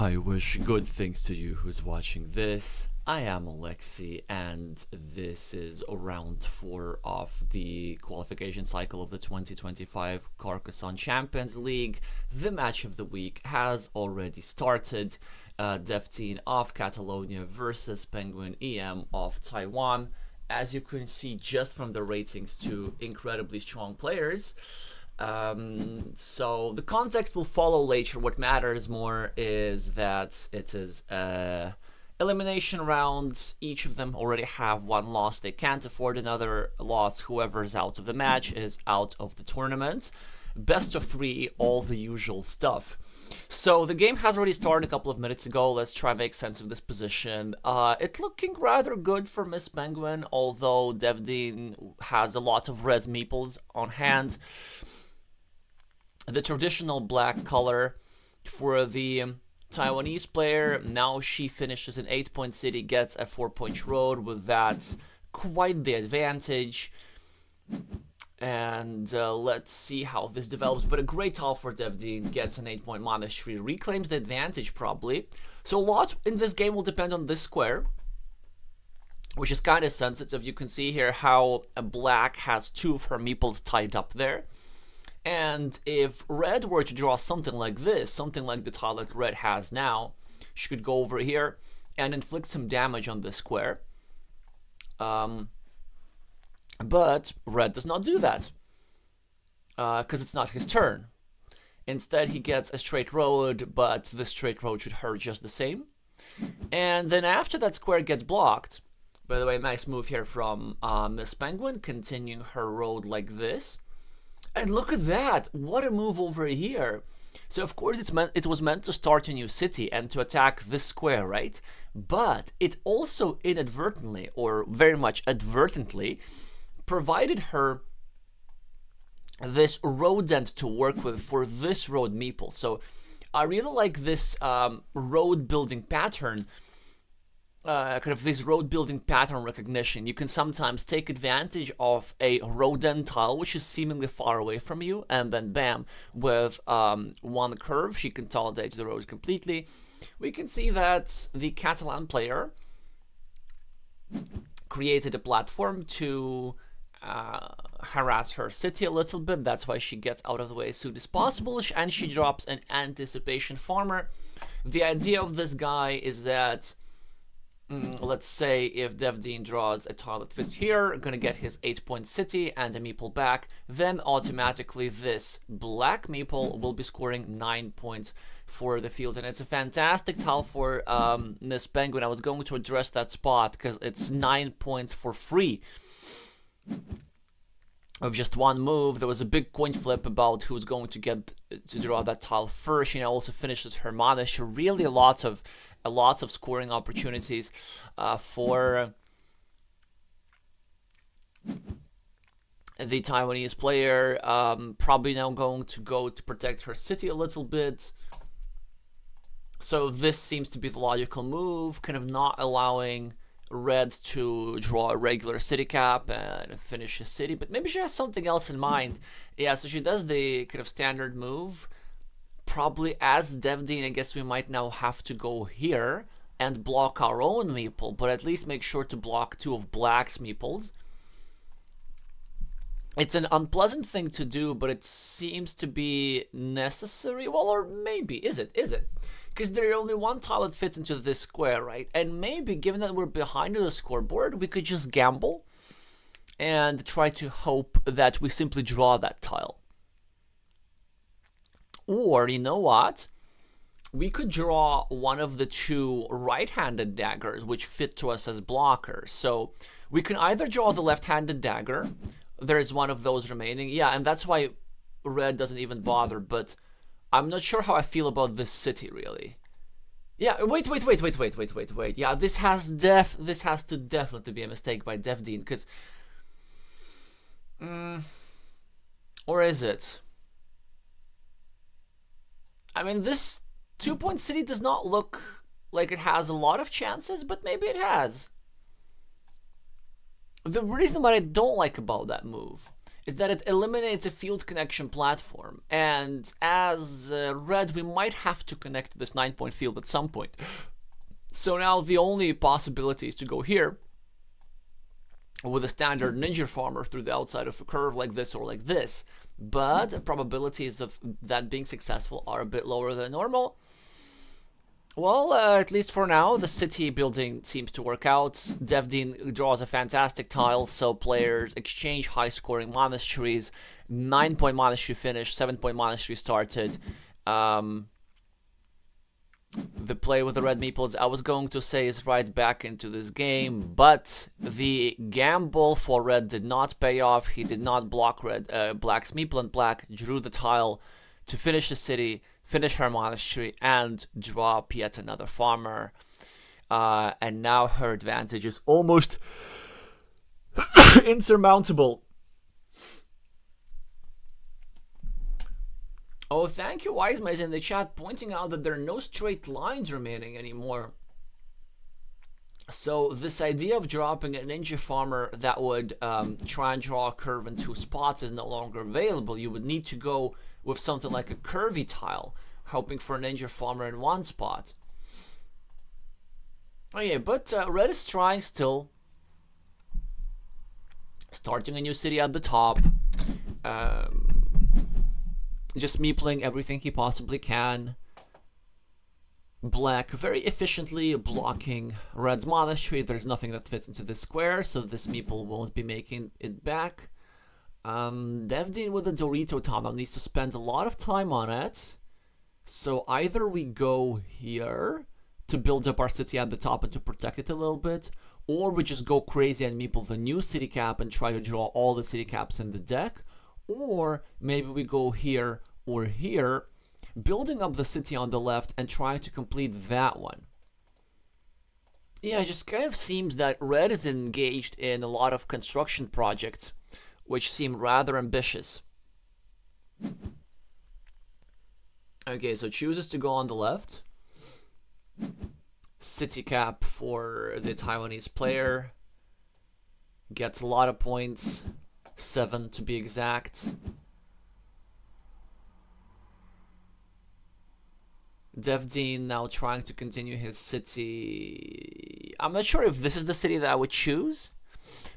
I wish good things to you who's watching this. I am Alexey, and this is round 4 of the qualification cycle of the 2025 Carcassonne Champions League. The match of the week has already started. defdean of Catalonia versus Penguin EM of Taiwan. As you can see just from the ratings, two incredibly strong players. So the context will follow later. What matters more is that it is elimination rounds. Each of them already have one loss. They can't afford another loss. Whoever's out of the match is out of the tournament. Best of 3, all the usual stuff. So the game has already started a couple of minutes ago. Let's try and make sense of this position. It's looking rather good for Miss Penguin, although defdean has a lot of res meeples on hand. The traditional black color for the Taiwanese player. Now she finishes an 8-point city, gets a 4-point road. With that, quite the advantage. And let's see how this develops. But a great tile for defdean, gets an 8-point monastery, reclaims the advantage probably. So a lot in this game will depend on this square, which is kind of sensitive. You can see here how black has 2 of her meeples tied up there. And if red were to draw something like this, something like the tile that red has now, she could go over here and inflict some damage on this square. But red does not do that, because it's not his turn. Instead, he gets a straight road, but the straight road should hurt just the same. And then after that square gets blocked, by the way, nice move here from Miss Penguin, continuing her road like this. And look at that! What a move over here! So of course it was meant to start a new city and to attack this square, right? But it also inadvertently, or very much advertently, provided her this rodent to work with for this road meeple. So I really like this road building pattern. Kind of this road building pattern recognition. You can sometimes take advantage of a rodent tile which is seemingly far away from you, and then bam, with one curve she consolidates the road completely. We can see that the Catalan player created a platform to harass her city a little bit. That's why she gets out of the way as soon as possible, and she drops an anticipation farmer. The idea of this guy is that let's say if defdean draws a tile that fits here, gonna get his 8-point city and a meeple back, then automatically this black meeple will be scoring 9 points for the field. And it's a fantastic tile for Miss Penguin. I was going to address that spot because it's 9 points for free of just one move. There was a big coin flip about who's going to get to draw that tile first. She also finishes her mana. She really a lot of scoring opportunities for the Taiwanese player. Probably now going to go to protect her city a little bit. So this seems to be the logical move, kind of not allowing red to draw a regular city cap and finish his city. But maybe she has something else in mind. Yeah, so she does the kind of standard move. Probably as defdean, I guess we might now have to go here and block our own meeple, but at least make sure to block 2 of black's meeples. It's an unpleasant thing to do, but it seems to be necessary. Well, or maybe, is it? Because there's only one tile that fits into this square, right? And maybe, given that we're behind the scoreboard, we could just gamble and try to hope that we simply draw that tile. Or, you know what? We could draw one of the 2 right-handed daggers, which fit to us as blockers. So we can either draw the left-handed dagger. There's one of those remaining. Yeah, and that's why red doesn't even bother. But I'm not sure how I feel about this city, really. Yeah, wait. Yeah, this has to definitely be a mistake by defdean, because... or is it? I mean, this 2-point city does not look like it has a lot of chances, but maybe it has. The reason what I don't like about that move is that it eliminates a field connection platform. And as red, we might have to connect to this 9-point field at some point. So now the only possibility is to go here with a standard ninja farmer through the outside of a curve like this or like this. But the probabilities of that being successful are a bit lower than normal. Well, at least for now, the city building seems to work out. defdean draws a fantastic tile, so players exchange high-scoring monasteries. 9-point monastery finished, 7-point monastery started. The play with the red meeples, I was going to say, is right back into this game, but the gamble for red did not pay off. He did not block black's meeple, and black drew the tile to finish the city, finish her monastery, and drop yet another farmer. And now her advantage is almost insurmountable. Oh, thank you, Wiseman, in the chat, pointing out that there are no straight lines remaining anymore. So this idea of dropping a ninja farmer that would try and draw a curve in 2 spots is no longer available. You would need to go with something like a curvy tile, hoping for a ninja farmer in 1 spot. Oh yeah, but red is trying still. Starting a new city at the top. Just meepling everything he possibly can. Black very efficiently blocking red's monastery. There's nothing that fits into this square, so this meeple won't be making it back. defdean with the Dorito Tunnel needs to spend a lot of time on it. So either we go here to build up our city at the top and to protect it a little bit, or we just go crazy and meeple the new city cap and try to draw all the city caps in the deck. Or maybe we go here or here, building up the city on the left and trying to complete that one. Yeah, it just kind of seems that red is engaged in a lot of construction projects, which seem rather ambitious. Okay, so chooses to go on the left. City cap for the Taiwanese player. Gets a lot of points. 7 to be exact. defdean now trying to continue his city. I'm not sure if this is the city that I would choose.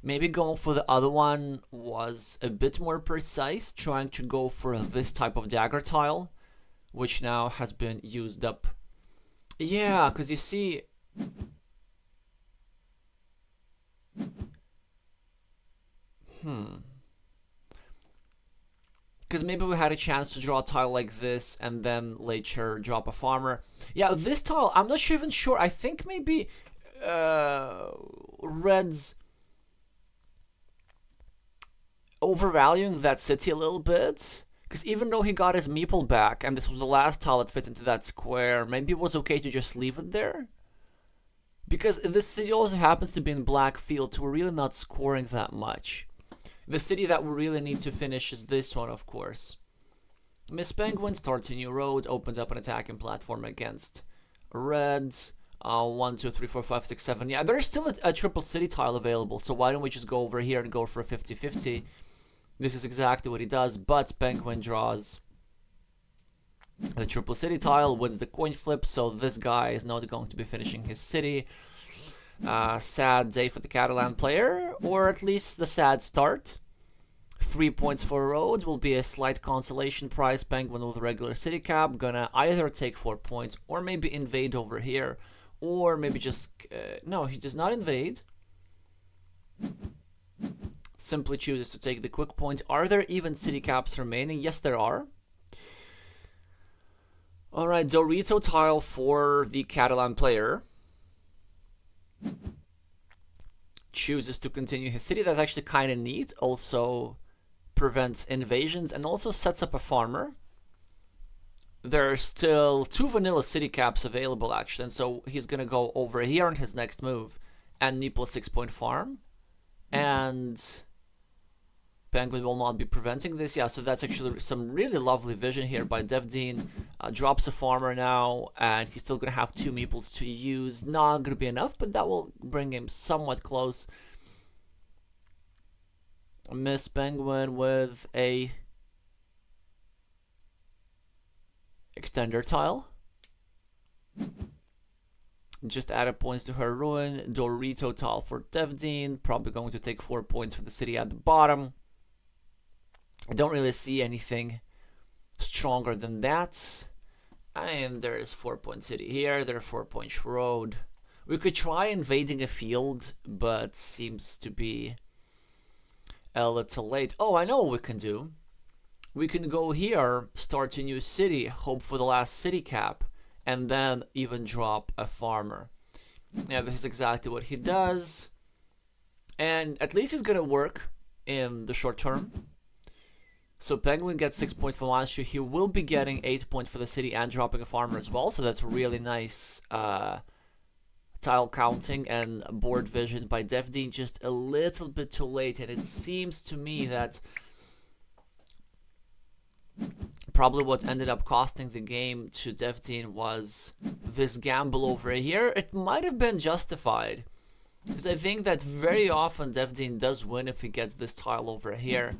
Maybe going for the other one was a bit more precise, trying to go for this type of dagger tile, which now has been used up. Yeah, because you see, because maybe we had a chance to draw a tile like this and then later drop a farmer. Yeah, this tile, I'm not even sure. I think maybe red's overvaluing that city a little bit. Because even though he got his meeple back, and this was the last tile that fit into that square, maybe it was okay to just leave it there. Because this city also happens to be in black field, so we're really not scoring that much. The city that we really need to finish is this one, of course. Miss Penguin starts a new road, opens up an attacking platform against Reds. 1, 2, 3, 4, 5, 6, 7. Yeah, there's still a triple city tile available, so why don't we just go over here and go for a 50-50? This is exactly what he does, but Penguin draws the triple city tile, wins the coin flip, so this guy is not going to be finishing his city. Sad day for the Catalan player, or at least the sad start. 3 points for roads will be a slight consolation prize. Penguin with a regular city cap, gonna either take 4 points, or maybe invade over here, or maybe just, no, he does not invade. Simply chooses to take the quick point. Are there even city caps remaining? Yes, there are. Alright, Dorito tile for the Catalan player. Chooses to continue his city. That's actually kind of neat. Also prevents invasions and also sets up a farmer. There are still 2 vanilla city caps available, actually, and so he's gonna go over here on his next move and meeple a 6-point farm. And Penguin will not be preventing this. Yeah, so that's actually some really lovely vision here by defdean. Drops a farmer now, and he's still going to have 2 meeples to use. Not going to be enough, but that will bring him somewhat close. Miss Penguin with a extender tile. Just added points to her ruin. Dorito tile for defdean. Probably going to take 4 points for the city at the bottom. I don't really see anything stronger than that. And there's 4-point city here. There's 4-point road. We could try invading a field, but seems to be a little late. Oh, I know what we can do. We can go here, start a new city, hope for the last city cap, and then even drop a farmer. Yeah, this is exactly what he does. And at least it's gonna work in the short term. So Penguin gets 6 points for monastery. He will be getting 8 points for the city and dropping a farmer as well. So that's really nice tile counting and board vision by defdean. Just a little bit too late, and it seems to me that probably what ended up costing the game to defdean was this gamble over here. It might have been justified, because I think that very often defdean does win if he gets this tile over here.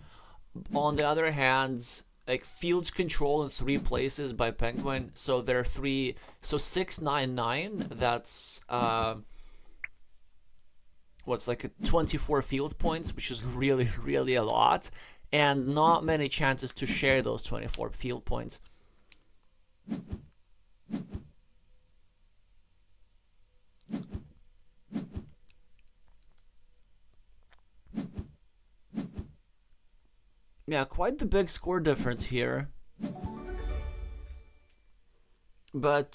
On the other hand, like fields control in 3 places by Penguin, so there are 3, so 6, 9, 9. That's what's like a 24 field points, which is really, really a lot, and not many chances to share those 24 field points. Yeah, quite the big score difference here. But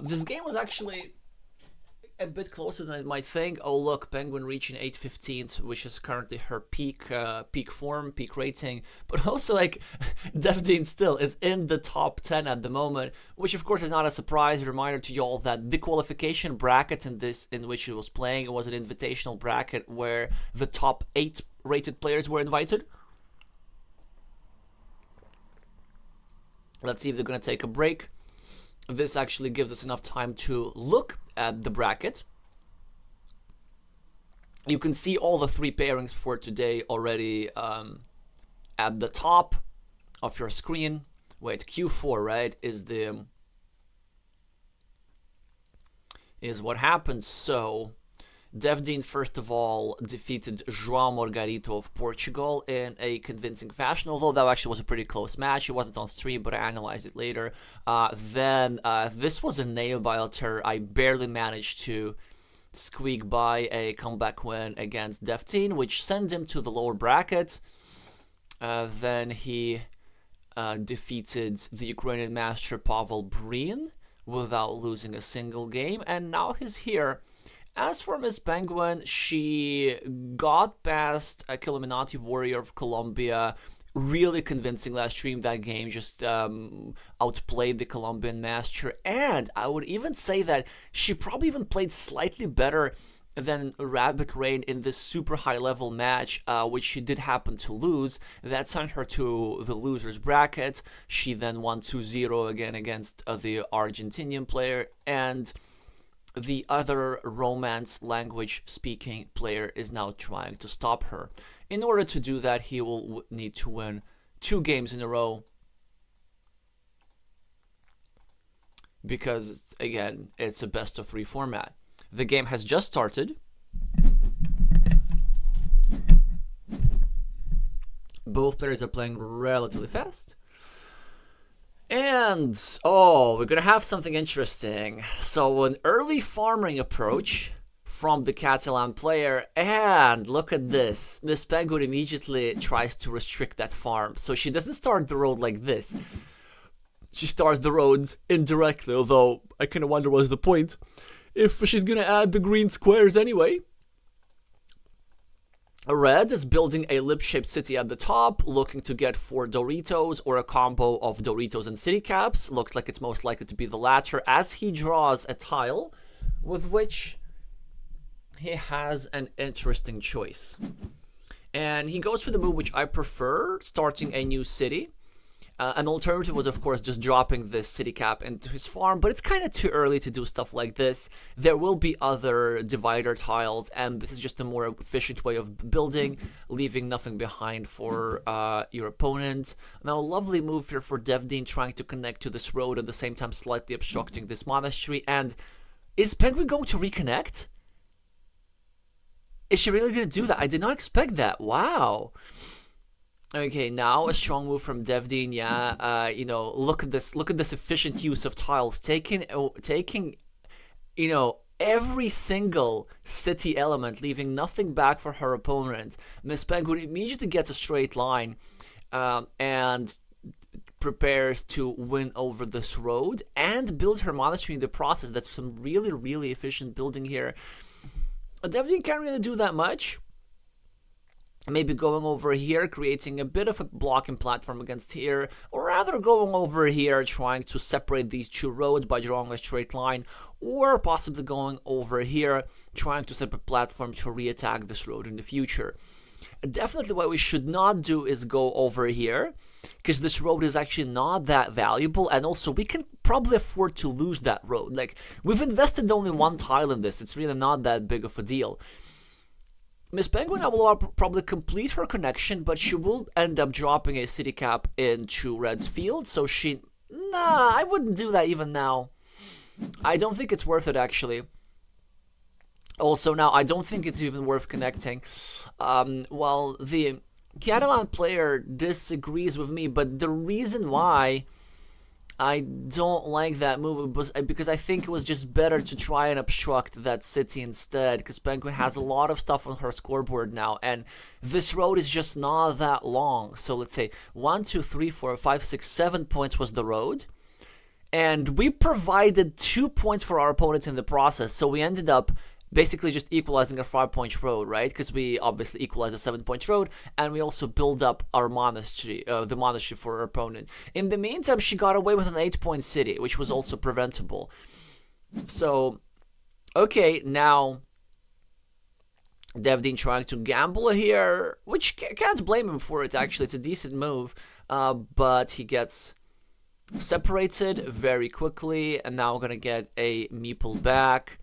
this game was actually a bit closer than I might think. Oh look, Penguin reaching 815th, which is currently her peak form, peak rating. But also like defdean still is in the top 10 at the moment, which of course is not a surprise. Reminder to y'all that the qualification bracket in which it was playing, it was an invitational bracket where the top 8 rated players were invited. Let's see if they're going to take a break. This actually gives us enough time to look at the bracket. You can see all the 3 pairings for today already at the top of your screen. Wait, Q4, right, is what happened. So defdean first of all defeated João Margarito of Portugal in a convincing fashion, although that actually was a pretty close match. It wasn't on stream, but I analyzed it later. Then this was a nail-biter. I barely managed to squeak by a comeback win against defdean, which sent him to the lower bracket. Then he defeated the Ukrainian master Pavel Breen without losing a single game, and now he's here. As for Miss Penguin, she got past a Killuminati Warrior of Colombia really convincing last stream. That game just outplayed the Colombian master, and I would even say that she probably even played slightly better than Rabbit Rain in this super high level match, which she did happen to lose. That sent her to the losers bracket. She then won 2-0 again against the Argentinian player, and the other Romance language speaking player is now trying to stop her. In order to do that, he will need to win 2 games in a row, because again, it's a best of 3 format. The game has just started. Both players are playing relatively fast. And, oh, we're gonna have something interesting. So an early farming approach from the Catalan player, and look at this. Miss Penguin immediately tries to restrict that farm. So she doesn't start the road like this. She starts the road indirectly, although I kind of wonder what's the point if she's gonna add the green squares anyway. Red is building a lip-shaped city at the top, looking to get 4 Doritos or a combo of Doritos and city caps. Looks like it's most likely to be the latter, as he draws a tile with which he has an interesting choice. And he goes for the move which I prefer, starting a new city. An alternative was, of course, just dropping this city cap into his farm, but it's kind of too early to do stuff like this. There will be other divider tiles, and this is just a more efficient way of building, leaving nothing behind for your opponent. Now, a lovely move here for defdean, trying to connect to this road at the same time slightly obstructing this monastery. And is Penguin going to reconnect? Is she really going to do that? I did not expect that. Wow. Okay, now a strong move from defdean. Yeah, you know, look at this efficient use of tiles, taking you know, every single city element, leaving nothing back for her opponent. Miss Penguin immediately gets a straight line, and prepares to win over this road and build her monastery in the process. That's some really efficient building here. defdean can't really do that much. Maybe going over here, creating a bit of a blocking platform against here, or rather going over here, trying to separate these two roads by drawing a straight line, or possibly going over here, trying to set up a platform to re-attack this road in the future. Definitely what we should not do is go over here, because this road is actually not that valuable, and also we can probably afford to lose that road. Like, we've invested only one tile in this, it's really not that big of a deal. Miss Penguin will probably complete her connection, but she will end up dropping a city cap into Red's field, so she... Nah, I wouldn't do that even now. I don't think it's worth it, actually. Also, now, I don't think it's even worth connecting. Well, the Catalan player disagrees with me, but the reason why I don't like that move was because I think it was just better to try and obstruct that city instead, because Penguin has a lot of stuff on her scoreboard now, and this road is just not that long. So let's say 1, 2, 3, 4, 5, 6, 7 points was the road, and we provided 2 points for our opponents in the process, so we ended up basically just equalizing a 5-point road, right? Because we obviously equalized a 7-point road, and we also build up our monastery, the monastery for our opponent. In the meantime, she got away with an 8-point city, which was also preventable. So, okay, now defdean trying to gamble here, which can't blame him for it, actually. It's a decent move, but he gets separated very quickly, and now we're going to get a meeple back.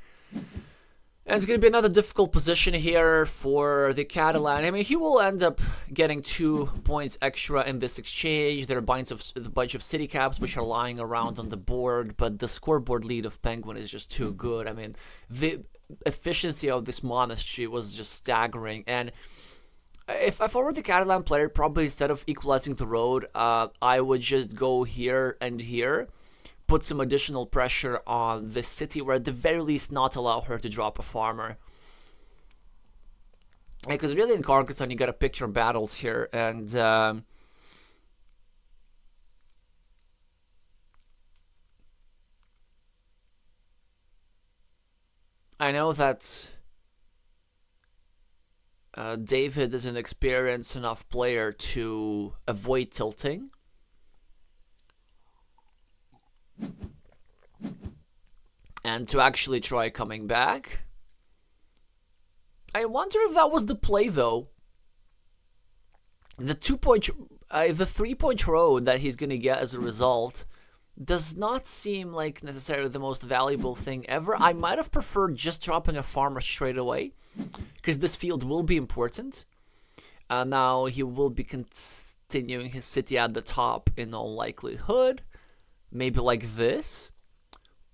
And it's going to be another difficult position here for the Catalan. I mean, he will end up getting 2 points extra in this exchange. There are a bunch of city caps which are lying around on the board, but the scoreboard lead of Penguin is just too good. I mean, the efficiency of this monastery was just staggering. And if I were the Catalan player, probably instead of equalizing the road, I would just go here and here, put some additional pressure on this city, or at the very least not allow her to drop a farmer. Because really in Carcassonne you gotta pick your battles here, and I know that David is an experienced enough player to avoid tilting. And to actually try coming back. I wonder if that was the play, though. The 3-point road that he's gonna get as a result does not seem like necessarily the most valuable thing ever. I might have preferred just dropping a farmer straight away, because this field will be important. Now he will be continuing his city at the top in all likelihood. Maybe like this,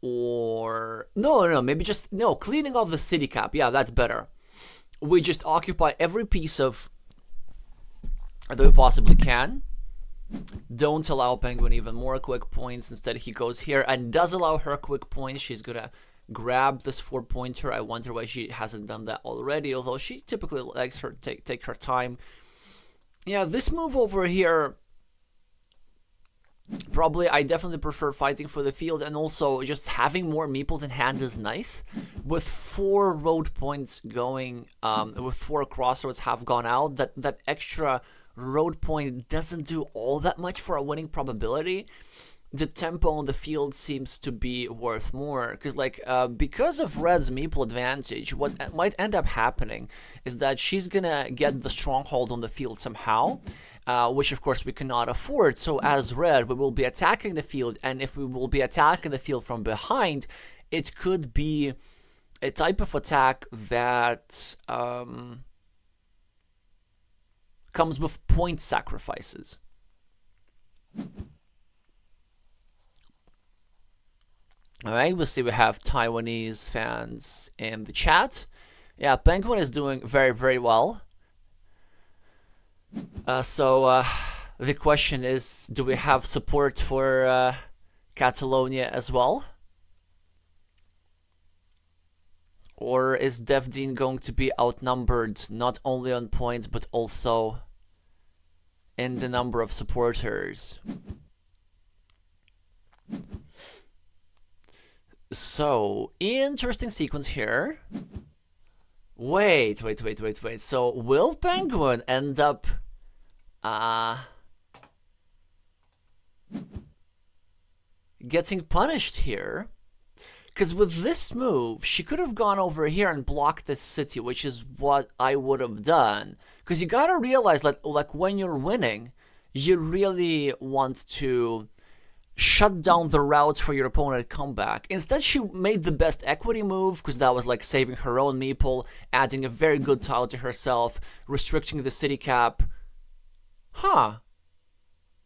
or no, maybe just cleaning off the city cap. Yeah, that's better. We just occupy every piece of that we possibly can. Don't allow Penguin even more quick points. Instead, he goes here and does allow her quick points. She's gonna grab this 4-pointer. I wonder why she hasn't done that already, although she typically likes her take her time. Yeah, this move over here. Probably, I definitely prefer fighting for the field, and also just having more meeples in hand is nice. With 4 road points going, with 4 crossroads have gone out, that extra road point doesn't do all that much for a winning probability. the tempo on the field seems to be worth more, because because of Red's meeple advantage, what might end up happening is that she's gonna get the stronghold on the field somehow, which of course we cannot afford. So as Red, we will be attacking the field, and if we will be attacking the field from behind, it could be a type of attack that comes with point sacrifices. Alright, we'll see we have Taiwanese fans in the chat. Yeah, Penguin is doing very, very well. So the question is, do we have support for Catalonia as well? Or is defdean going to be outnumbered not only on points but also in the number of supporters? So, interesting sequence here. Wait. So, will Penguin end up getting punished here? Because with this move, she could have gone over here and blocked this city, which is what I would have done. Because you gotta realize that, like, when you're winning, you really want to shut down the routes for your opponent at comeback. Instead, she made the best equity move, because that was like saving her own meeple, adding a very good tile to herself, restricting the city cap.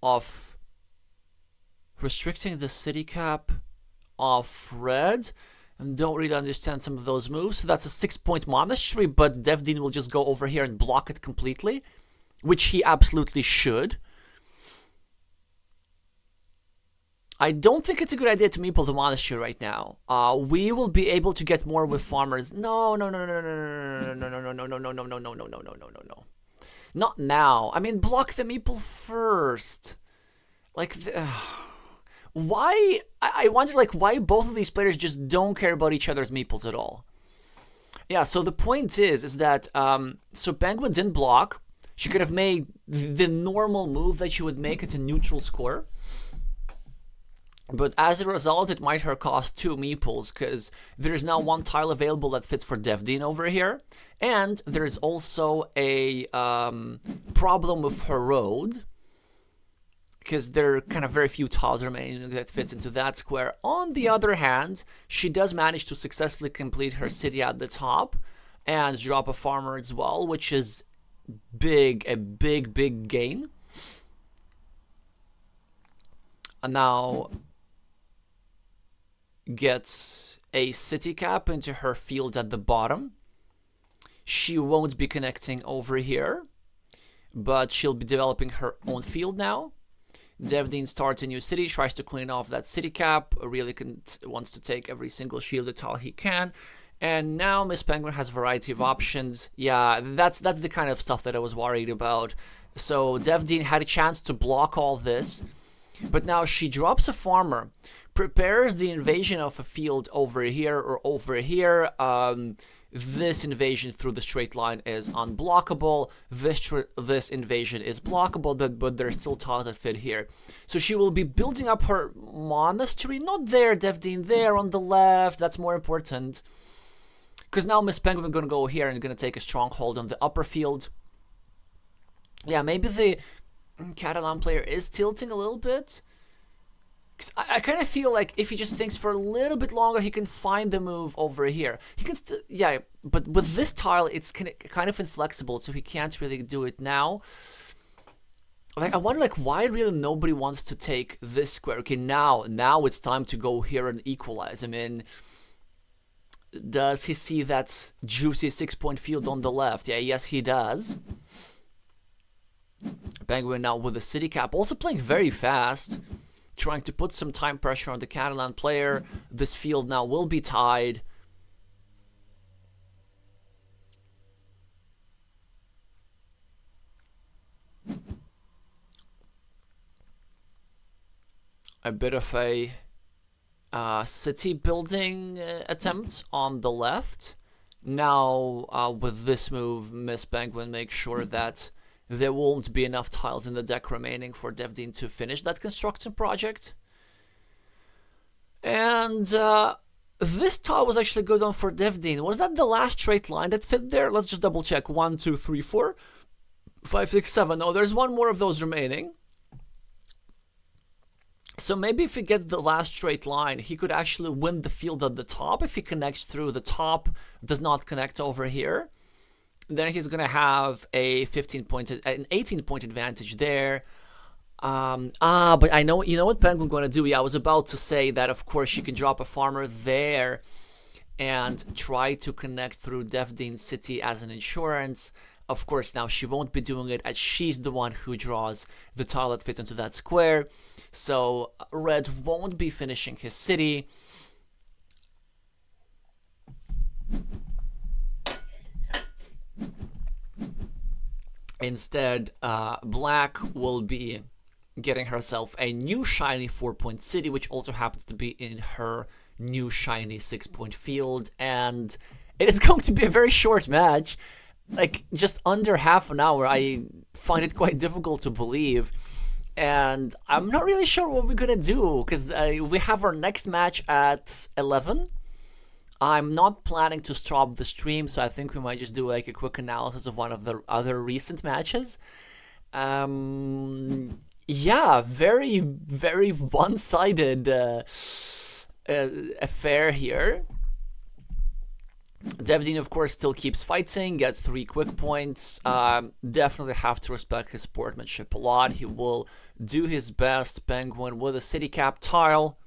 Of restricting the city cap of Red, and don't really understand some of those moves. So that's a 6-point monastery, but defdean will just go over here and block it completely, which he absolutely should. I don't think it's a good idea to meeple the monastery right now. We will be able to get more with farmers. No. Not now. I mean, block the meeple first. Like, why? I wonder, like, why both of these players just don't care about each other's meeples at all. Yeah, so the point is that, so Penguin didn't block. She could have made the normal move that she would make at a neutral score. But as a result, it might her cost 2 meeples, because there's now 1 tile available that fits for defdean over here. And there's also a problem with her road, because there are kind of very few tiles remaining that fits into that square. On the other hand, she does manage to successfully complete her city at the top and drop a farmer as well, which is a big gain. And now gets a city cap into her field at the bottom. She won't be connecting over here, but she'll be developing her own field now. defdean starts a new city, tries to clean off that city cap, really wants to take every single shielded tile he can. And now Miss Penguin has a variety of options. Yeah, that's the kind of stuff that I was worried about. So defdean had a chance to block all this, but now she drops a farmer, prepares the invasion of a field over here or over here. This invasion through the straight line is unblockable. This invasion is blockable, but there's still tiles that fit here. So she will be building up her monastery. Not there, defdean, there on the left. That's more important. Because now Miss Penguin is going to go here and going to take a stronghold on the upper field. Yeah, maybe the Catalan player is tilting a little bit. I kind of feel like if he just thinks for a little bit longer, he can find the move over here. He can still, yeah, but with this tile, it's kind of inflexible, so he can't really do it now. Like, I wonder, like, why really nobody wants to take this square? Okay, now it's time to go here and equalize. I mean, does he see that juicy 6-point field on the left? Yeah, yes, he does. Penguin now with the city cap, also playing very fast, trying to put some time pressure on the Catalan player. This field now will be tied. A bit of a city building attempt on the left. Now, with this move, Miss Penguin makes sure that there won't be enough tiles in the deck remaining for defdean to finish that construction project. And this tile was actually good on for defdean. Was that the last straight line that fit there? Let's just double check. 1, 2, 3, 4, 5, 6, 7. No, there's one more of those remaining. So maybe if he gets the last straight line, he could actually win the field at the top. If he connects through, the top does not connect over here, then he's gonna have a 18-point advantage there. But I know, you know what Penguin gonna do? Yeah, I was about to say that of course she can drop a farmer there and try to connect through defdean City as an insurance. Of course, now she won't be doing it as she's the one who draws the tile that fits into that square. So red won't be finishing his city. Instead, black will be getting herself a new shiny 4-point city, which also happens to be in her new shiny 6-point field. And it is going to be a very short match. Like, just under half an hour. I find it quite difficult to believe. And I'm not really sure what we're gonna do, because we have our next match at 11. I'm not planning to stop the stream, so I think we might just do like a quick analysis of one of the other recent matches. Yeah, very, very one-sided affair here. defdean, of course, still keeps fighting, gets 3 quick points. Definitely have to respect his sportsmanship a lot. He will do his best. Penguin with a city cap tile.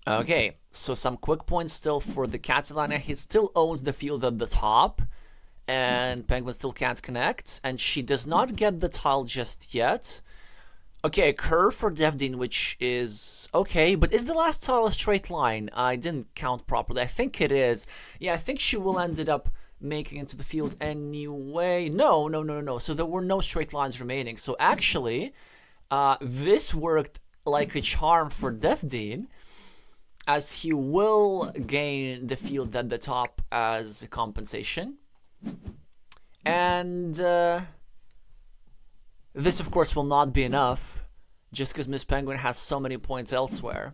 Okay, so some quick points still for the Catalonia. He still owns the field at the top, and Penguin still can't connect, and she does not get the tile just yet. Okay, a curve for defdean, which is okay, but is the last tile a straight line? I didn't count properly. I think it is. Yeah, I think she will end up making into the field anyway. No. So there were no straight lines remaining. So actually, this worked like a charm for defdean, as he will gain the field at the top as a compensation. And this, of course, will not be enough, just because Miss Penguin has so many points elsewhere.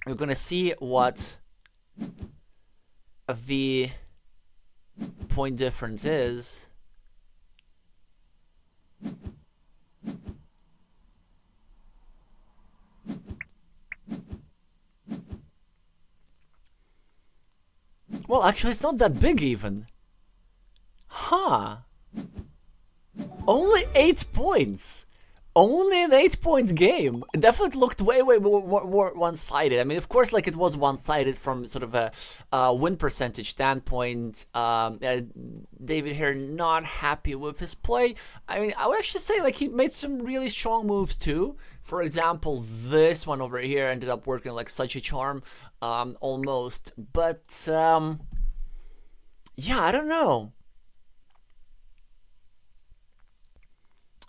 We're going to see what the point difference is. Well, actually, it's not that big even. Huh. Only 8 points. Only an 8-point game. It definitely looked way more one-sided. I mean, of course, like, it was one-sided from sort of a win percentage standpoint. David here not happy with his play. I mean, I would actually say, like, he made some really strong moves too. For example, this one over here ended up working like such a charm, almost. But yeah, I don't know.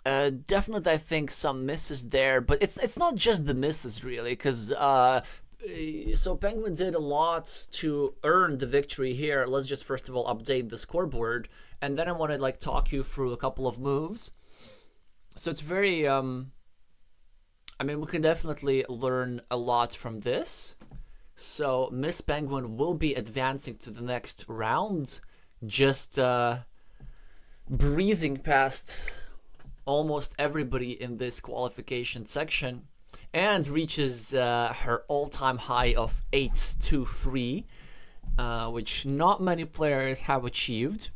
Definitely, I think some misses there, but it's not just the misses really, because so Penguin did a lot to earn the victory here. Let's just first of all update the scoreboard, and then I want to like talk you through a couple of moves. So it's very I mean, we can definitely learn a lot from this. So Miss Penguin will be advancing to the next round, just breezing past almost everybody in this qualification section, and reaches her all-time high of 8-2-3, which not many players have achieved.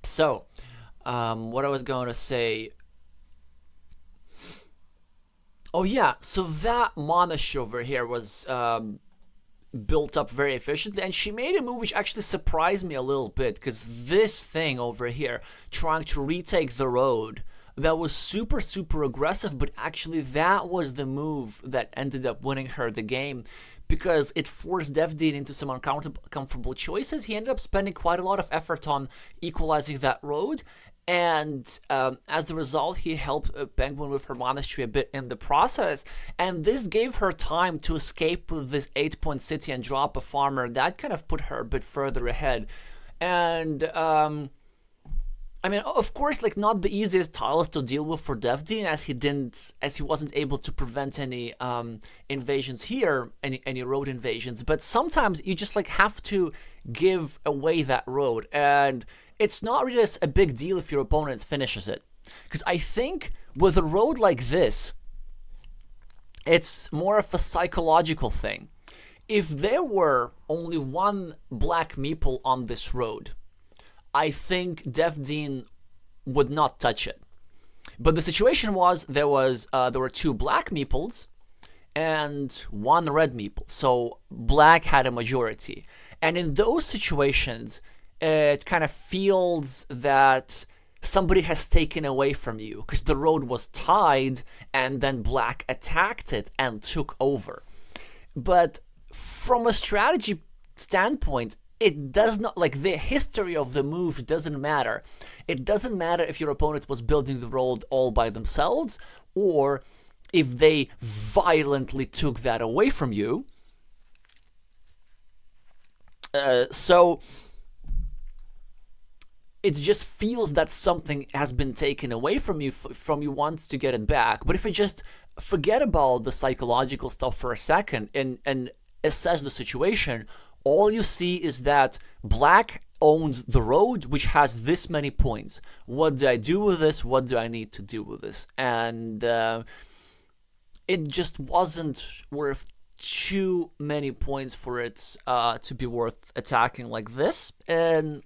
So, what I was going to say... Oh yeah, so that monastery over here was built up very efficiently, and she made a move which actually surprised me a little bit, because this thing over here, trying to retake the road, that was super aggressive, but actually that was the move that ended up winning her the game, because it forced defdean into some uncomfortable choices. He ended up spending quite a lot of effort on equalizing that road, and as a result, he helped Penguin with her monastery a bit in the process. And this gave her time to escape with this 8-point city and drop a farmer. That kind of put her a bit further ahead. And I mean, of course, like not the easiest tiles to deal with for defdean, as he wasn't able to prevent any invasions here, any road invasions. But sometimes you just like have to give away that road, and it's not really a big deal if your opponent finishes it, because I think with a road like this, it's more of a psychological thing. If there were only one black meeple on this road, I think defdean would not touch it. But the situation was there were two black meeples and one red meeple, so black had a majority. And in those situations, it kind of feels that somebody has taken away from you because the road was tied and then black attacked it and took over. But from a strategy standpoint, it does not, like, the history of the move doesn't matter. It doesn't matter if your opponent was building the road all by themselves or if they violently took that away from you. So it just feels that something has been taken away from you wants to get it back. But if you just forget about the psychological stuff for a second and assess the situation, all you see is that black owns the road, which has this many points. What do I do with this? What do I need to do with this? And it just wasn't worth too many points for it to be worth attacking like this. And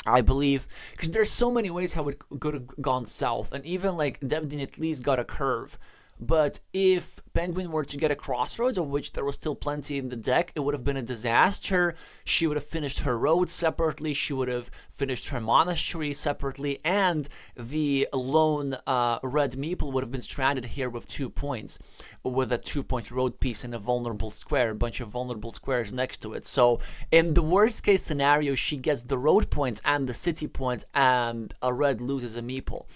I believe, because there's so many ways how it could have gone south, and even like defdean at least got a curve. But if Penguin were to get a crossroads, of which there was still plenty in the deck, it would have been a disaster. She would have finished her road separately, she would have finished her monastery separately, and the lone red meeple would have been stranded here with 2 points, with a 2-point road piece and a vulnerable square, a bunch of vulnerable squares next to it. So in the worst case scenario, she gets the road points and the city points, and a red loses a meeple.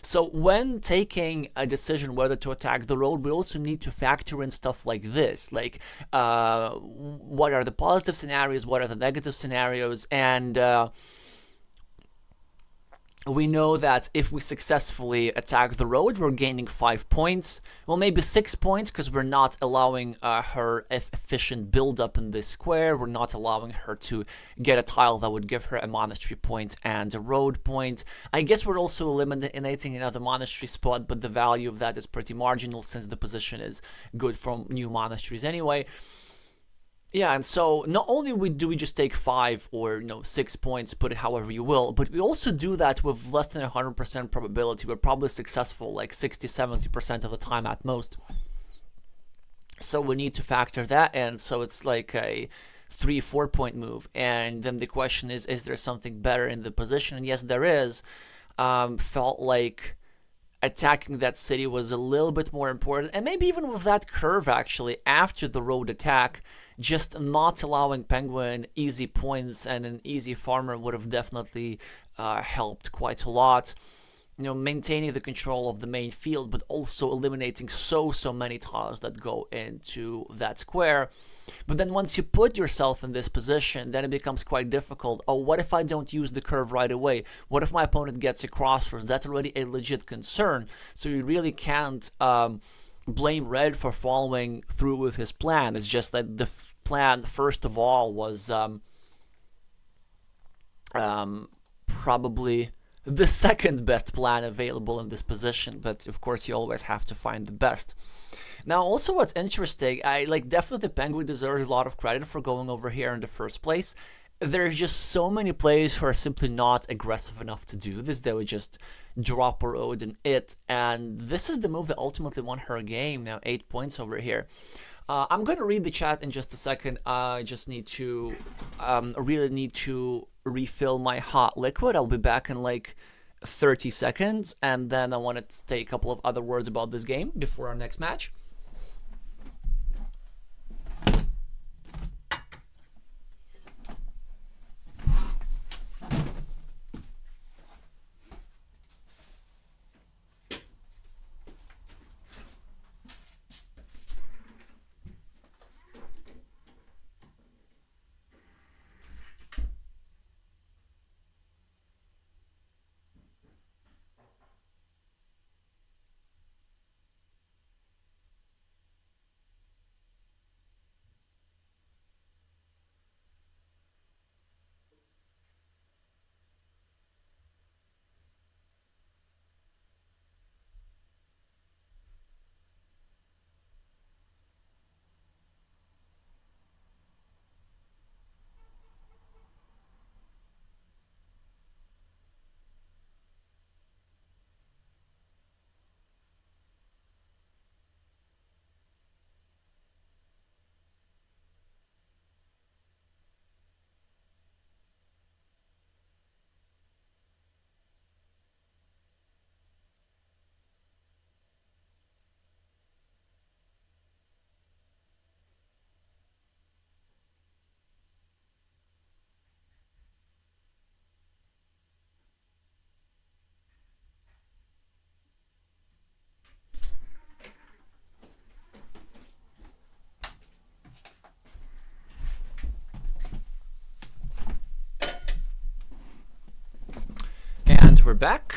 So when taking a decision whether to attack the road, we also need to factor in stuff like this, like what are the positive scenarios, what are the negative scenarios, and we know that if we successfully attack the road, we're gaining 5 points. Well, maybe 6 points, because we're not allowing her efficient build-up in this square. We're not allowing her to get a tile that would give her a monastery point and a road point. I guess we're also eliminating another monastery spot, but the value of that is pretty marginal since the position is good from new monasteries anyway. Yeah, and so not only do we just take 5 or 6 points, put it however you will, but we also do that with less than 100% probability. We're probably successful like 60-70% of the time at most. So we need to factor that in. So it's like a 3-4 point move. And then the question is there something better in the position? And yes, there is. Felt like attacking that city was a little bit more important, and maybe even with that curve actually after the road attack, just not allowing Penguin easy points and an easy farmer would have definitely helped quite a lot. Maintaining the control of the main field, but also eliminating so many tiles that go into that square. But then once you put yourself in this position, then it becomes quite difficult. Oh, what if I don't use the curve right away? What if my opponent gets a crossroads? That's already a legit concern. So you really can't blame Red for following through with his plan. It's just that the plan, first of all, was probably the second best plan available in this position, but of course you always have to find the best. Now, also what's interesting, definitely Penguin deserves a lot of credit for going over here in the first place. There's just so many players who are simply not aggressive enough to do this. They would just drop a road and this is the move that ultimately won her a game. Now 8 points over here. I'm going to read the chat in just a second. I just need to, really need to refill my hot liquid. I'll be back in like 30 seconds, and then I want to say a couple of other words about this game before our next match. we're back.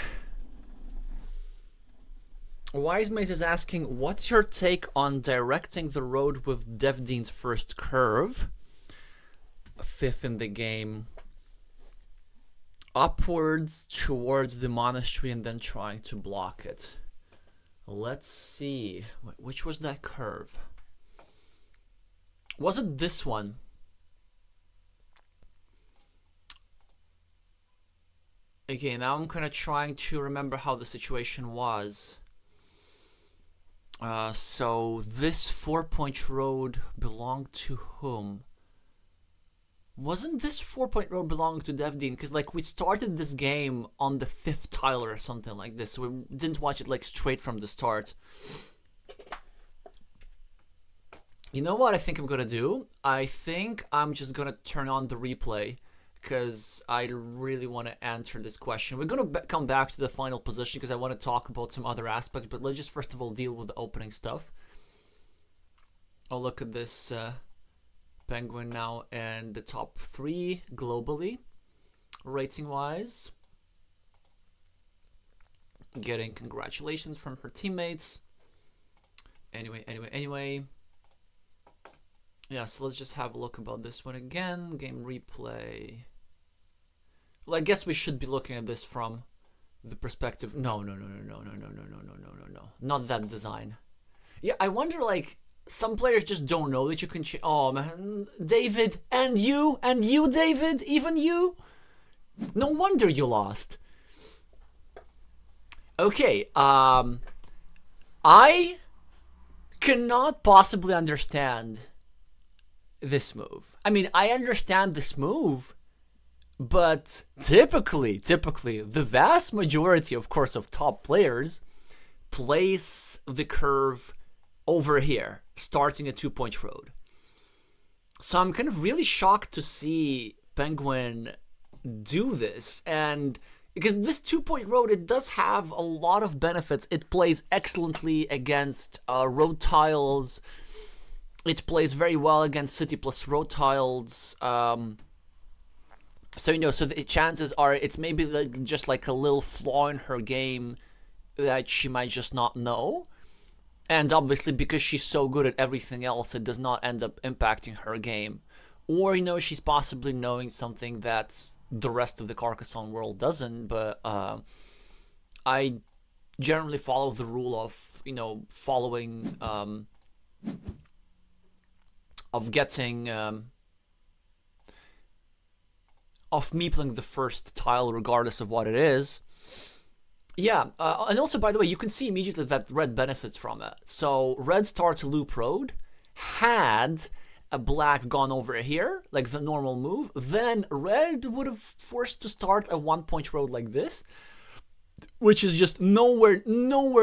Wise Maze is asking, what's your take on directing the road with defdean's first curve, 5th in the game, upwards towards the monastery and then trying to block it? Let's see. Which was that curve? Was it this one? Okay, now I'm kind of trying to remember how the situation was. So this 4-point road belonged to whom? Wasn't this 4-point road belonging to defdean? Because like we started this game on the 5th tile or something like this, so we didn't watch it like straight from the start. You know what I think I'm gonna do? I think I'm just gonna turn on the replay, because I really want to answer this question. We're going to come back to the final position because I want to talk about some other aspects, but let's just first of all deal with the opening stuff. I'll look at this penguin now and the top 3 globally, rating-wise. Getting congratulations from her teammates. Anyway. Yeah, so let's just have a look about this one again. Game replay. Well, I guess we should be looking at this from the perspective. No. Not that design. Yeah, I wonder, like, some players just don't know that you can change. Oh, man. David, and you, David, even you. No wonder you lost. Okay, I cannot possibly understand this move. I mean, I understand this move, but typically, the vast majority, of course, of top players place the curve over here, starting a 2-point road. So I'm kind of really shocked to see Penguin do this, and because this 2-point road, it does have a lot of benefits. It plays excellently against road tiles. It plays very well against city plus road tiles. So, you know, so the chances are it's maybe like just like a little flaw in her game that she might just not know. And obviously, because she's so good at everything else, it does not end up impacting her game. Or, you know, she's possibly knowing something that the rest of the Carcassonne world doesn't. But I generally follow the rule of, you know, following, of getting, of meepling the first tile regardless of what it is. Yeah, and also, by the way, you can see immediately that red benefits from it. So red starts a loop road. Had a black gone over here, like the normal move, then red would have forced to start a 1-point road like this, which is just nowhere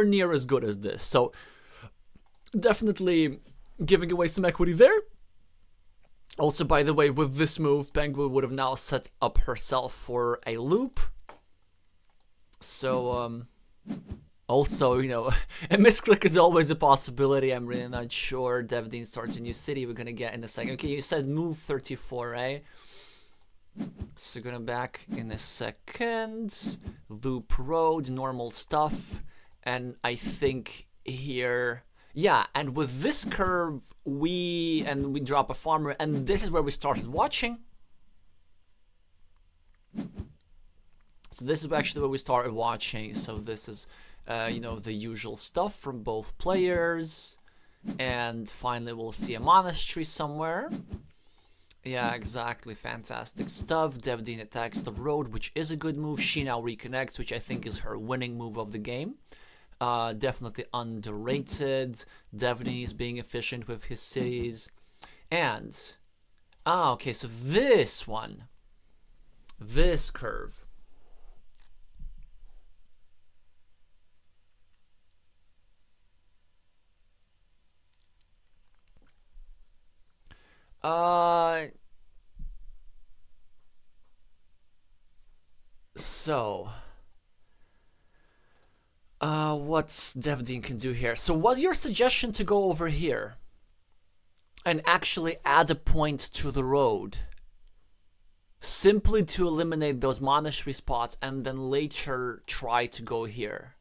near as good as this. So definitely giving away some equity there. Also, by the way, with this move, Penguin would have now set up herself for a loop. So, also, you know, a misclick is always a possibility. I'm really not sure. defdean starts a new city. We're going to get in a second. Okay, you said move 34, eh? So, going to back in a second. Loop road, normal stuff. And I think here... Yeah, and with this curve, we drop a farmer, and this is where we started watching. So this is actually where we started watching. So this is, you know, the usual stuff from both players. And finally, we'll see a monastery somewhere. Yeah, exactly. Fantastic stuff. defdean attacks the road, which is a good move. She now reconnects, which I think is her winning move of the game. Definitely underrated. defdean is being efficient with his cities. And, okay, so this one, this curve. So... what's defdean can do here? So was your suggestion to go over here and actually add a point to the road simply to eliminate those monastery spots and then later try to go here.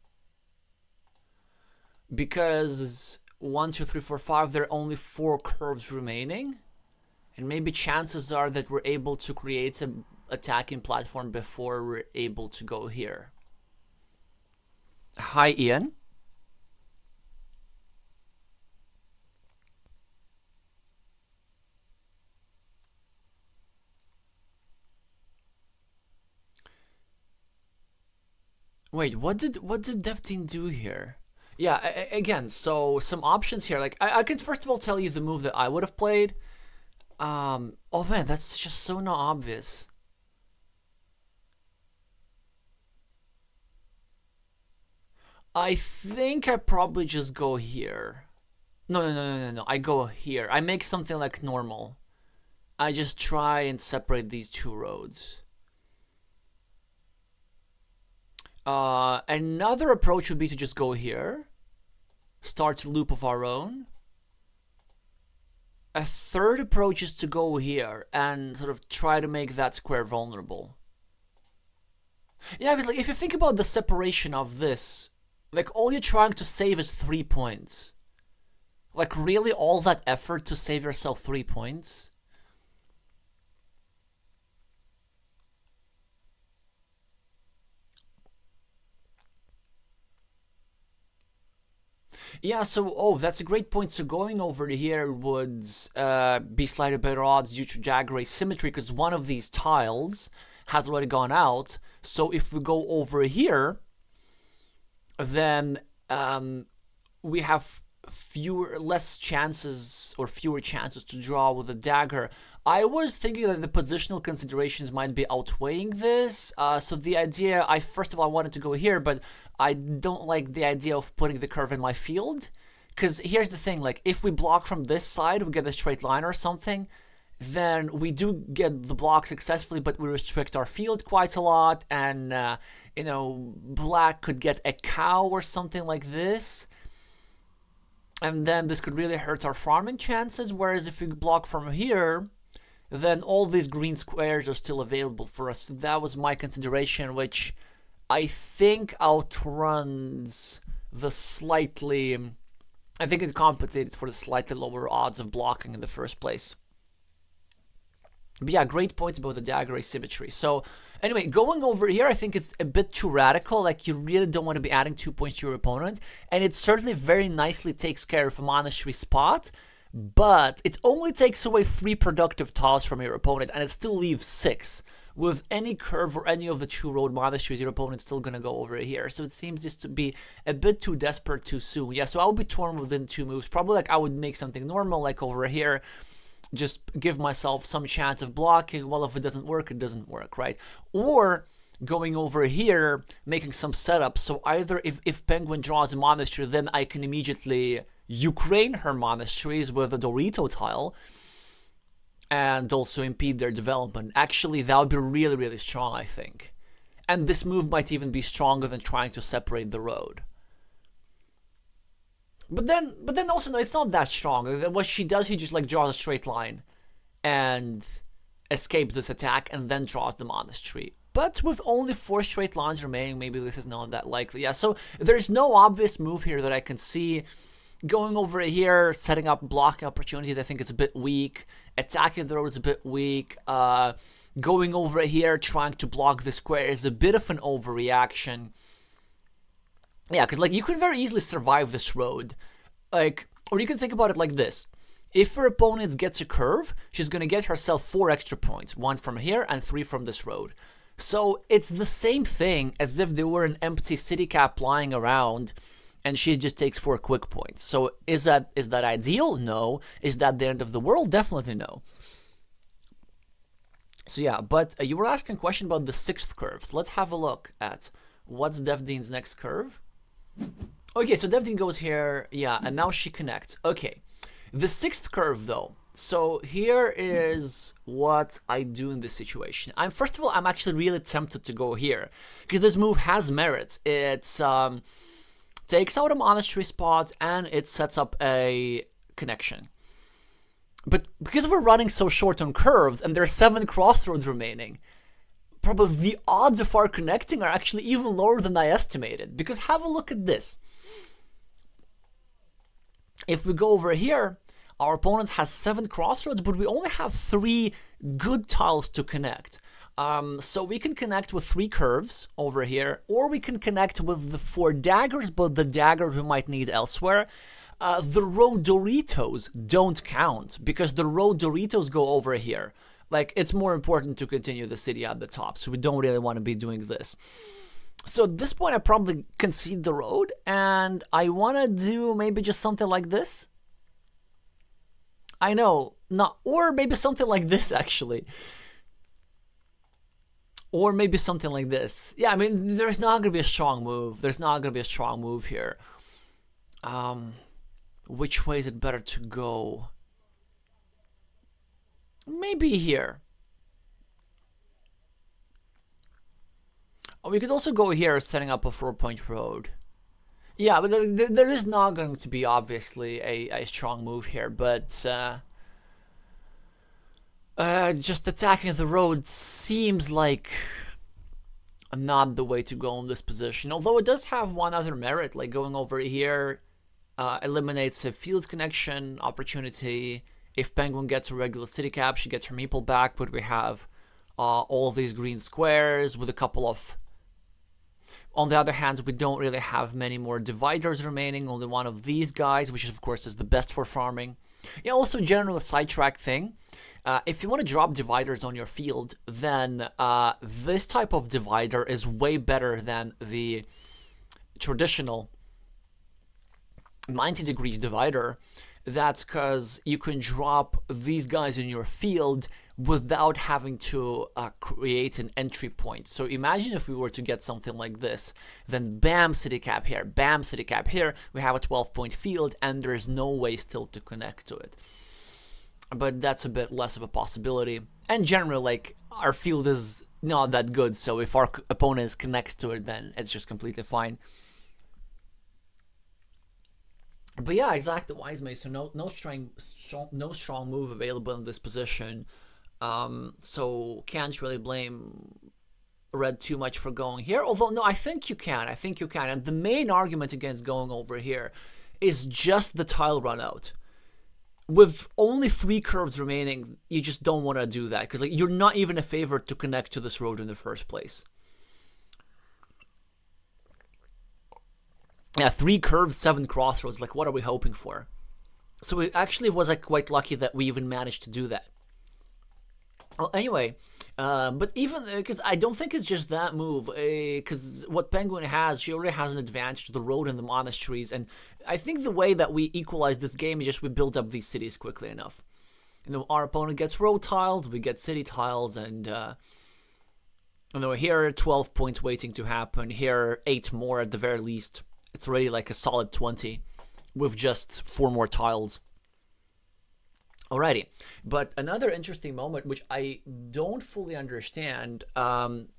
Because 1, 2, 3, 4, 5, there are only 4 curves remaining. And maybe chances are that we're able to create an attacking platform before we're able to go here. Hi, Ian. Wait, what did defdean do here? Yeah, again, so some options here. Like I can first of all tell you the move that I would have played. Oh man, that's just so not obvious. I think I probably just go here. No. I go here. I make something like normal. I just try and separate these 2 roads. Another approach would be to just go here. Start a loop of our own. A third approach is to go here and sort of try to make that square vulnerable. Yeah, because like if you think about the separation of this, like all you're trying to save is 3 points. Like really all that effort to save yourself 3 points? Yeah, so, that's a great point. So going over here would be slightly better odds due to dagger asymmetry because one of these tiles has already gone out. So if we go over here, then we have less chances or fewer chances to draw with a dagger. I was thinking that the positional considerations might be outweighing this. So the idea, first of all, I wanted to go here, but I don't like the idea of putting the curve in my field. Because here's the thing, like, if we block from this side, we get a straight line or something, then we do get the block successfully, but we restrict our field quite a lot, and, black could get a cow or something like this. And then this could really hurt our farming chances, whereas if we block from here, then all these green squares are still available for us. So that was my consideration, which I think outruns the slightly... I think it compensates for the slightly lower odds of blocking in the first place. But yeah, great points about the dagger asymmetry. So anyway, going over here, I think it's a bit too radical. Like, you really don't want to be adding 2 points to your opponent. And it certainly very nicely takes care of a monastery spot. But it only takes away 3 productive tiles from your opponent. And it still leaves 6. With any curve or any of the 2 road monasteries, your opponent's still going to go over here. So it seems just to be a bit too desperate too soon. Yeah, so I would be torn within 2 moves. Probably like I would make something normal like over here. Just give myself some chance of blocking. Well, if it doesn't work, it doesn't work, right? Or going over here, making some setup. So either if Penguin draws a monastery, then I can immediately Ukraine her monasteries with a Dorito tile and also impede their development. Actually, that would be really, really strong, I think. And this move might even be stronger than trying to separate the road. But then also, no, it's not that strong. What she does, he just like draws a straight line and escapes this attack and then draws the monastery. But with only 4 straight lines remaining, maybe this is not that likely. Yeah, so there's no obvious move here that I can see. Going over here, setting up blocking opportunities, I think is a bit weak. Attacking the road is a bit weak. Going over here, trying to block the square is a bit of an overreaction. Yeah, because like you can very easily survive this road. Like, or you can think about it like this. If her opponent gets a curve, she's going to get herself 4 extra points. 1 from here and 3 from this road. So it's the same thing as if there were an empty city cap lying around and she just takes 4 quick points. So is that ideal? No. Is that the end of the world? Definitely no. So yeah, but you were asking a question about the 6th curve. So let's have a look at what's defdean's next curve. Okay, so defdean goes here, yeah, and now she connects. Okay, the 6th curve though. So here is what I do in this situation. First of all, I'm actually really tempted to go here because this move has merit. It's takes out a monastery spot and it sets up a connection. But because we're running so short on curves and there are 7 crossroads remaining, probably the odds of our connecting are actually even lower than I estimated. Because have a look at this. If we go over here, our opponent has 7 crossroads, but we only have 3 good tiles to connect. So we can connect with 3 curves over here, or we can connect with the 4 daggers, but the daggers we might need elsewhere. The road Doritos don't count, because the road Doritos go over here. Like, it's more important to continue the city at the top, so we don't really want to be doing this. So at this point, I probably concede the road, and I want to do maybe just something like this. I know, not, or maybe something like this, actually. Or maybe something like this. Yeah, I mean, there's not going to be a strong move. There's not going to be a strong move here. Which way is it better to go? Maybe here. We could also go here, setting up a 4-point road. Yeah, but there is not going to be, obviously, a strong move here, but just attacking the road seems like not the way to go in this position. Although it does have one other merit, like going over here eliminates a field connection opportunity. If Penguin gets a regular city cap, she gets her meeple back, but we have all these green squares with a couple of... On the other hand, we don't really have many more dividers remaining, only one of these guys, which of course is the best for farming. Yeah, also general sidetrack thing. If you want to drop dividers on your field, then this type of divider is way better than the traditional 90 degrees divider. That's because you can drop these guys in your field without having to create an entry point. So imagine if we were to get something like this, then bam, city cap here, bam, city cap here, we have a 12-point field and there's no way still to connect to it. But that's a bit less of a possibility. And generally, like, our field is not that good, so if our opponent connects to it, then it's just completely fine. But yeah, exactly, Wise Mace. So no strong move available in this position. So can't really blame Red too much for going here. Although no, I think you can. And the main argument against going over here is just the tile run out. With only 3 curves remaining, you just don't want to do that because like you're not even a favorite to connect to this road in the first place. Yeah, 3 curves, 7 crossroads. Like, what are we hoping for? So it actually was like quite lucky that we even managed to do that. Well, anyway, but even because I don't think it's just that move. Because what Penguin has, she already has an advantage to the road and the monasteries, and I think the way that we equalize this game is just we build up these cities quickly enough. You know, our opponent gets road tiles, we get city tiles, and you know, here 12 points waiting to happen. Here 8 more at the very least. It's already like a solid 20 with just 4 more tiles. Alrighty, but another interesting moment which I don't fully understand.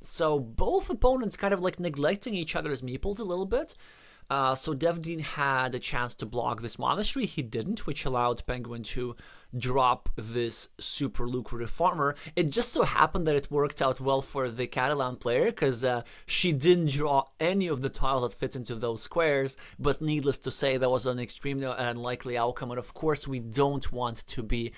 So both opponents kind of like neglecting each other's meeples a little bit. So defdean had a chance to block this monastery. He didn't, which allowed Penguin to drop this super lucrative farmer. It just so happened that it worked out well for the Catalan player because she didn't draw any of the tiles that fit into those squares. But needless to say, that was an extremely unlikely outcome. And of course, we don't want to be...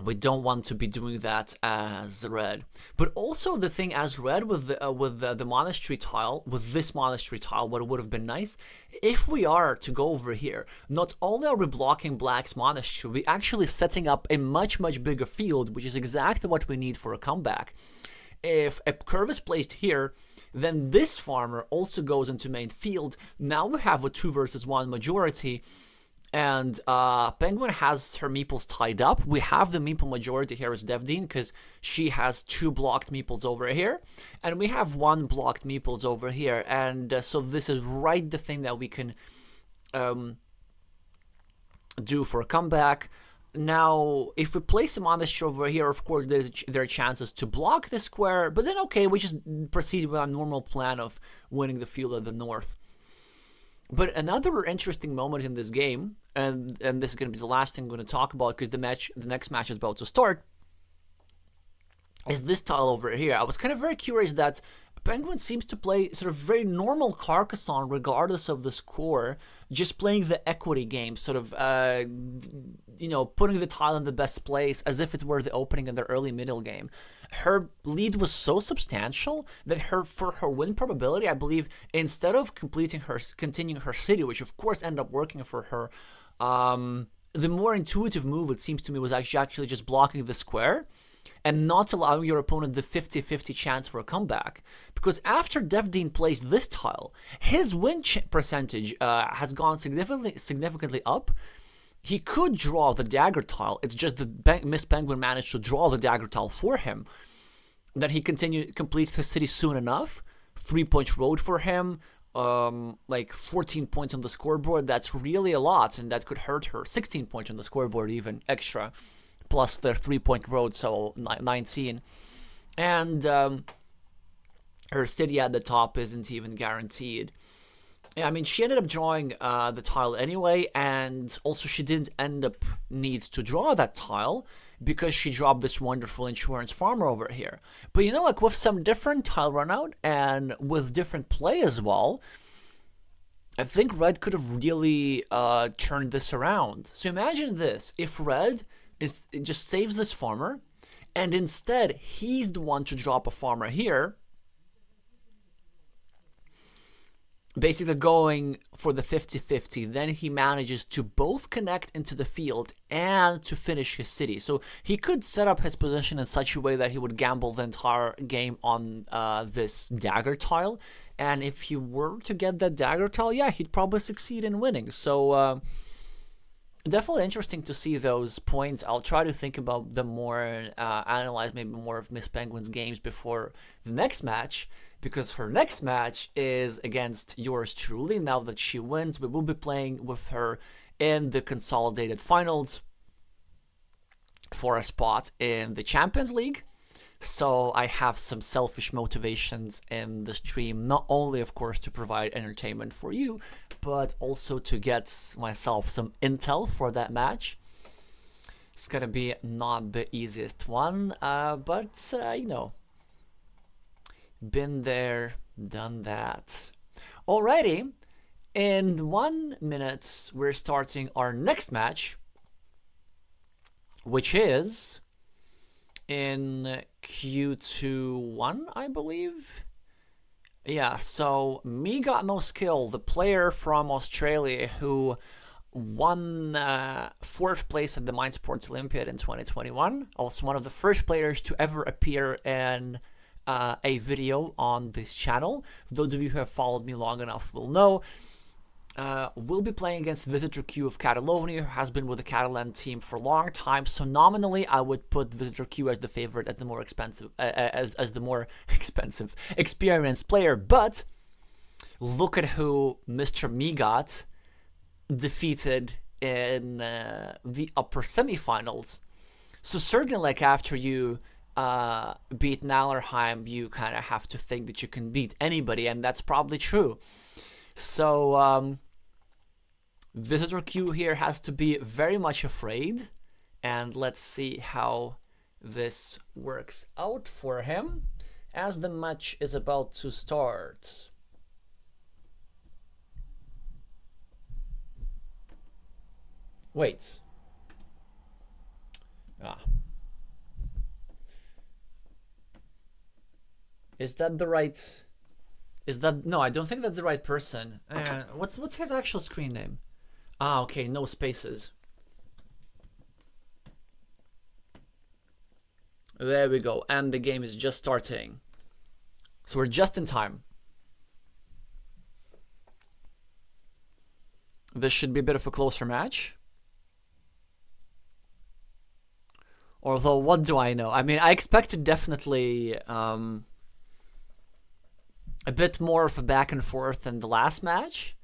we don't want to be doing that as red. But also the thing as red with the monastery tile, with this monastery tile, what would have been nice, if we are to go over here, not only are we blocking black's monastery, we're actually setting up a much bigger field, which is exactly what we need for a comeback. If a curve is placed here, then this farmer also goes into main field. Now we have a 2 versus 1 majority. And Penguin has her meeples tied up. We have the meeple majority here as defdean because she has 2 blocked meeples over here. And we have 1 blocked meeples over here. And so this is right the thing that we can do for a comeback. Now, if we place the monastery over here, of course, there are chances to block the square. But then, okay, we just proceed with our normal plan of winning the field at the north. But another interesting moment in this game, and this is going to be the last thing I'm going to talk about because the next match is about to start, is this tile over here. I was kind of very curious that Penguin seems to play sort of very normal Carcassonne regardless of the score, just playing the equity game, sort of, putting the tile in the best place as if it were the opening in the early middle game. Her lead was so substantial that for her win probability, I believe, instead of continuing her city, which of course ended up working for her, the more intuitive move, it seems to me, was actually just blocking the square and not allowing your opponent the 50-50 chance for a comeback. Because after defdean plays this tile, his win percentage has gone significantly up. He could draw the dagger tile. It's just that Miss Penguin managed to draw the dagger tile for him. Then he completes the city soon enough. 3-point road for him. Like 14 points on the scoreboard. That's really a lot, and that could hurt her. 16 points on the scoreboard even, extra. Plus the 3-point road, so 19. And her city at the top isn't even guaranteed. Yeah, I mean, she ended up drawing the tile anyway, and also she didn't end up need to draw that tile because she dropped this wonderful insurance farmer over here. But you know, like with some different tile run out and with different play as well, I think Red could have really turned this around. So imagine this, if Red just saves this farmer, and instead he's the one to drop a farmer here, basically going for the 50-50, then he manages to both connect into the field and to finish his city. So he could set up his position in such a way that he would gamble the entire game on this dagger tile, and if he were to get that dagger tile, yeah, he'd probably succeed in winning. So definitely interesting to see those points. I'll try to think about them more and analyze maybe more of Miss Penguin's games before the next match, because her next match is against yours truly. Now that she wins, we will be playing with her in the consolidated finals for a spot in the Champions League. So I have some selfish motivations in the stream, not only, of course, to provide entertainment for you, but also to get myself some intel for that match. It's gonna be not the easiest one, but you know, been there, done that. Alrighty, in 1 minute, we're starting our next match, which is in Q2-1, I believe. Yeah, so MegotNoSkill, the player from Australia who won 4th place at the Mind Sports Olympiad in 2021. Also one of the first players to ever appear in a video on this channel. For those of you who have followed me long enough will know. We'll be playing against Visitor Q of Catalonia, who has been with the Catalan team for a long time. So nominally, I would put Visitor Q as the favorite, as the more expensive, as the more experienced player. But look at who Mr. Megot defeated in the upper semifinals. So certainly, like after you beat Nallerheim, you kind of have to think that you can beat anybody, and that's probably true. So Visitor Q here has to be very much afraid, and let's see how this works out for him as the match is about to start. Wait. Is that the right... Is that... No, I don't think that's the right person. What's his actual screen name? Okay, no spaces. There we go. And the game is just starting. So we're just in time. This should be a bit of a closer match. Although, what do I know? I mean, I expected definitely... a bit more of a back and forth than the last match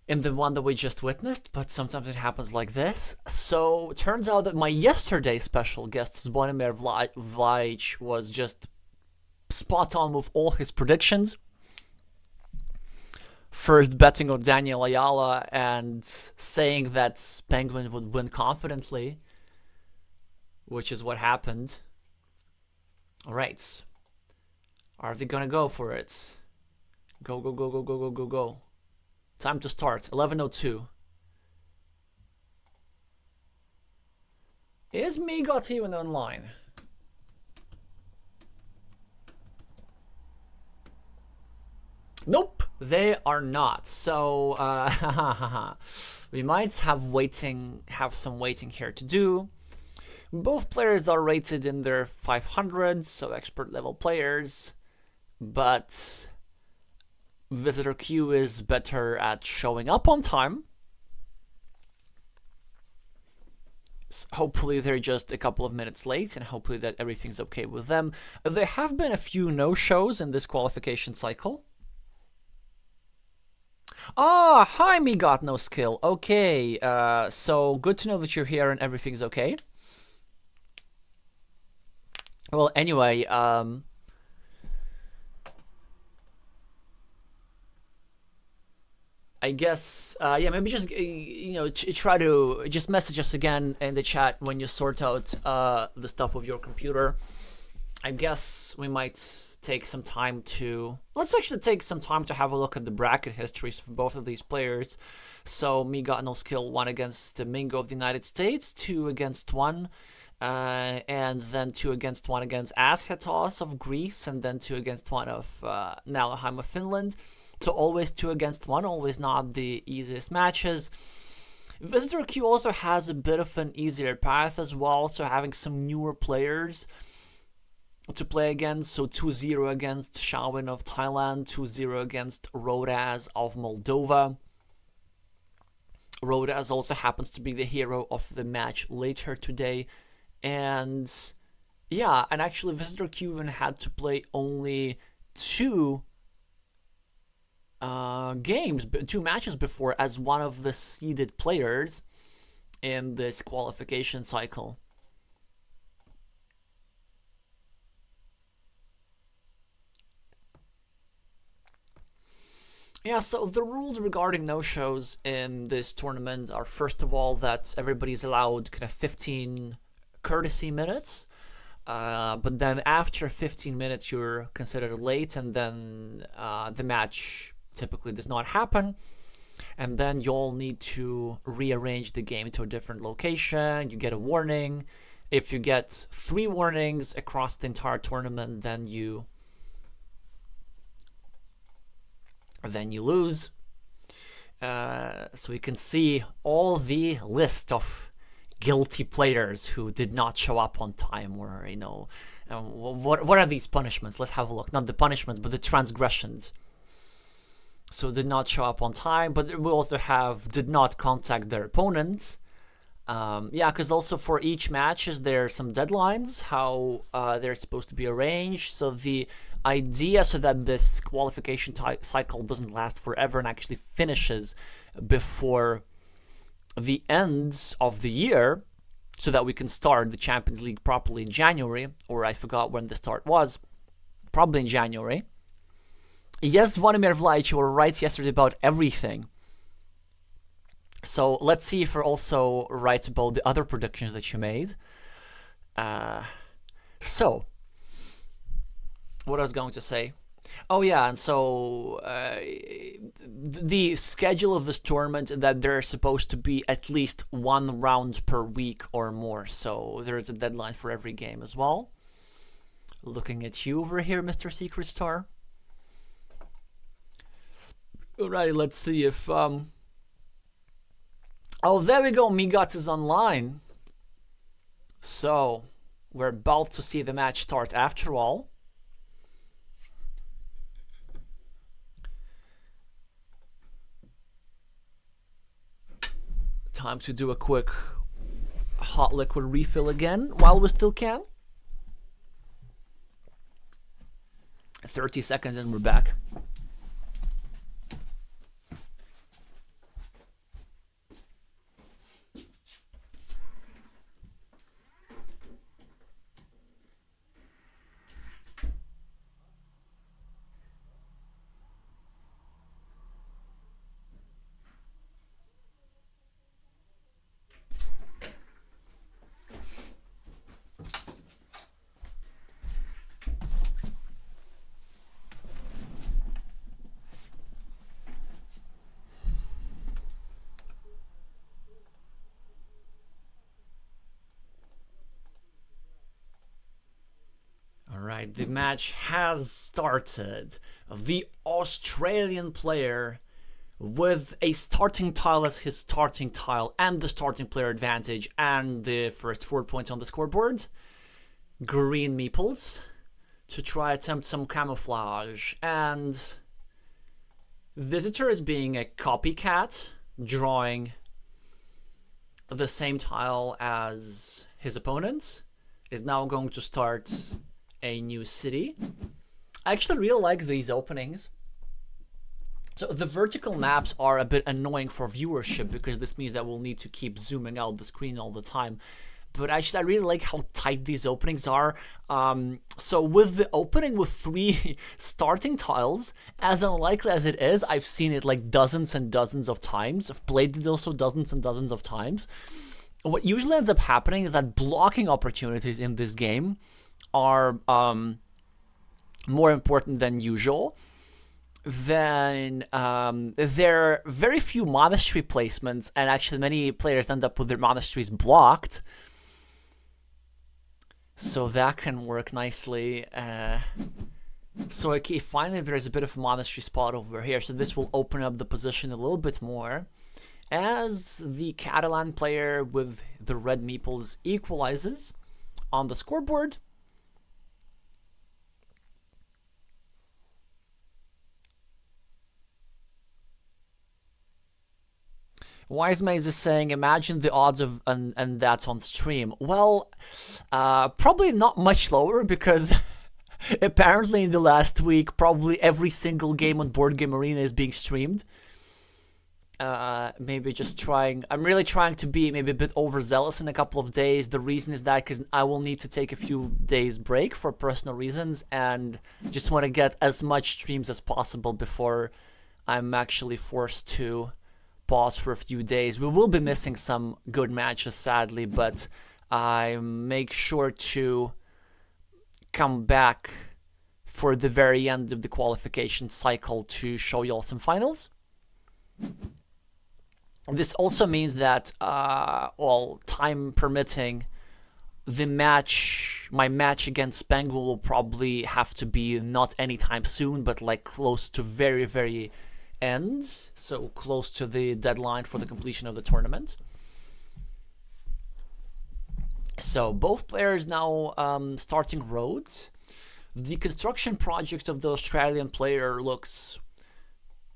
in the one that we just witnessed, but sometimes it happens like this. So it turns out that my yesterday special guest, Zvonimir Vlaich, was just spot on with all his predictions. first betting on Daniel Ayala and saying that Penguin would win confidently, which is what happened. All right. Are they gonna go for it? Go, go, go, go, go, go, go, go. Time to start. 11:02. Is Megot even online? Nope, they are not. So we might have some waiting here to do. Both players are rated in their 500s, so expert level players, but Visitor Q is better at showing up on time. Hopefully they're just a couple of minutes late, and hopefully that everything's okay with them. There have been a few no-shows in this qualification cycle. Ah, hi, MegotNoSkill. Okay, so good to know that you're here and everything's okay. Well, anyway, I guess, yeah, maybe just, try to just message us again in the chat when you sort out the stuff with your computer. I guess we might take some time to... Let's actually take some time to have a look at the bracket histories for both of these players. So, MegotNoSkill 1 against the Mingo of the United States, 2 against 1, and then 2 against 1 against Asketos of Greece, and then 2 against 1 of Nalheim of Finland. So always 2 against 1, always not the easiest matches. Visitor Q also has a bit of an easier path as well, so having some newer players to play against. So 2-0 against Shawin of Thailand, 2-0 against Rodaz of Moldova. Rodaz also happens to be the hero of the match later today. And yeah, and actually Visitor Q even had to play only 2 matches before as one of the seeded players in this qualification cycle. Yeah, so the rules regarding no-shows in this tournament are, first of all, that everybody's allowed kind of 15 courtesy minutes. But then after 15 minutes, you're considered late, and then the match typically does not happen. And then you'll need to rearrange the game to a different location. You get a warning. If you get 3 warnings across the entire tournament, then you lose. So you can see all the list of guilty players who did not show up on time, or what are these punishments? Let's have a look. Not the punishments, but the transgressions. So did not show up on time, but we also have did not contact their opponents. Yeah, because also for each matches there are some deadlines how they're supposed to be arranged. So the idea so that this qualification cycle doesn't last forever and actually finishes before the end of the year, so that we can start the Champions League properly in January, or I forgot when the start was, probably in January. Yes, Vladimir Vlaich, you were right yesterday about everything. So let's see if we're also right about the other predictions that you made. So, what I was going to say. Oh yeah, and so the schedule of this tournament, that there's supposed to be at least 1 round per week or more. So there is a deadline for every game as well. Looking at you over here, Mr. Secret Star. Alright, let's see if... Oh, there we go, Megot is online. So, we're about to see the match start after all. Time to do a quick hot liquid refill again while we still can. 30 seconds and we're back. Alright, the match has started. The Australian player with a starting tile as his starting tile and the starting player advantage and the first 4 points on the scoreboard. Green meeples to try attempt some camouflage, and Visitor is being a copycat, drawing the same tile as his opponent, is now going to start a new city. I actually really like these openings. So the vertical maps are a bit annoying for viewership because this means that we'll need to keep zooming out the screen all the time. But actually, I really like how tight these openings are. So with the opening with 3 starting tiles, as unlikely as it is, I've seen it like dozens and dozens of times. I've played it also dozens and dozens of times. What usually ends up happening is that blocking opportunities in this game are more important than usual. Then there are very few monastery placements, and actually many players end up with their monasteries blocked. So that can work nicely. So okay, finally there's a bit of a monastery spot over here, so this will open up the position a little bit more. As the Catalan player with the red meeples equalizes on the scoreboard. Wise Maze is saying, imagine the odds of, and that's on stream. Well, probably not much lower because apparently in the last week, probably every single game on Board Game Arena is being streamed. Maybe just trying, I'm really trying to be maybe a bit overzealous in a couple of days. The reason is that because I will need to take a few days break for personal reasons and just want to get as much streams as possible before I'm actually forced to pause for a few days. We will be missing some good matches, sadly, but I make sure to come back for the very end of the qualification cycle to show you all some finals. This also means that, well, time permitting, my match against Bengal will probably have to be not anytime soon, but like close to very, very end, so close to the deadline for the completion of the tournament. So both players now starting roads. The construction project of the Australian player looks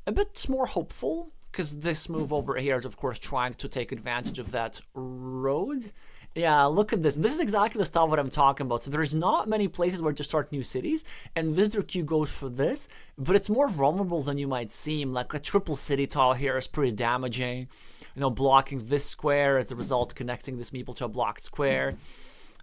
a bit more hopeful, because this move over here is of course trying to take advantage of that road. Yeah, look at this. This is exactly the stuff what I'm talking about. So there's not many places where to start new cities, and Visitor Q goes for this, but it's more vulnerable than you might seem. Like a triple city tile here is pretty damaging. You know, blocking this square, as a result connecting this meeple to a blocked square.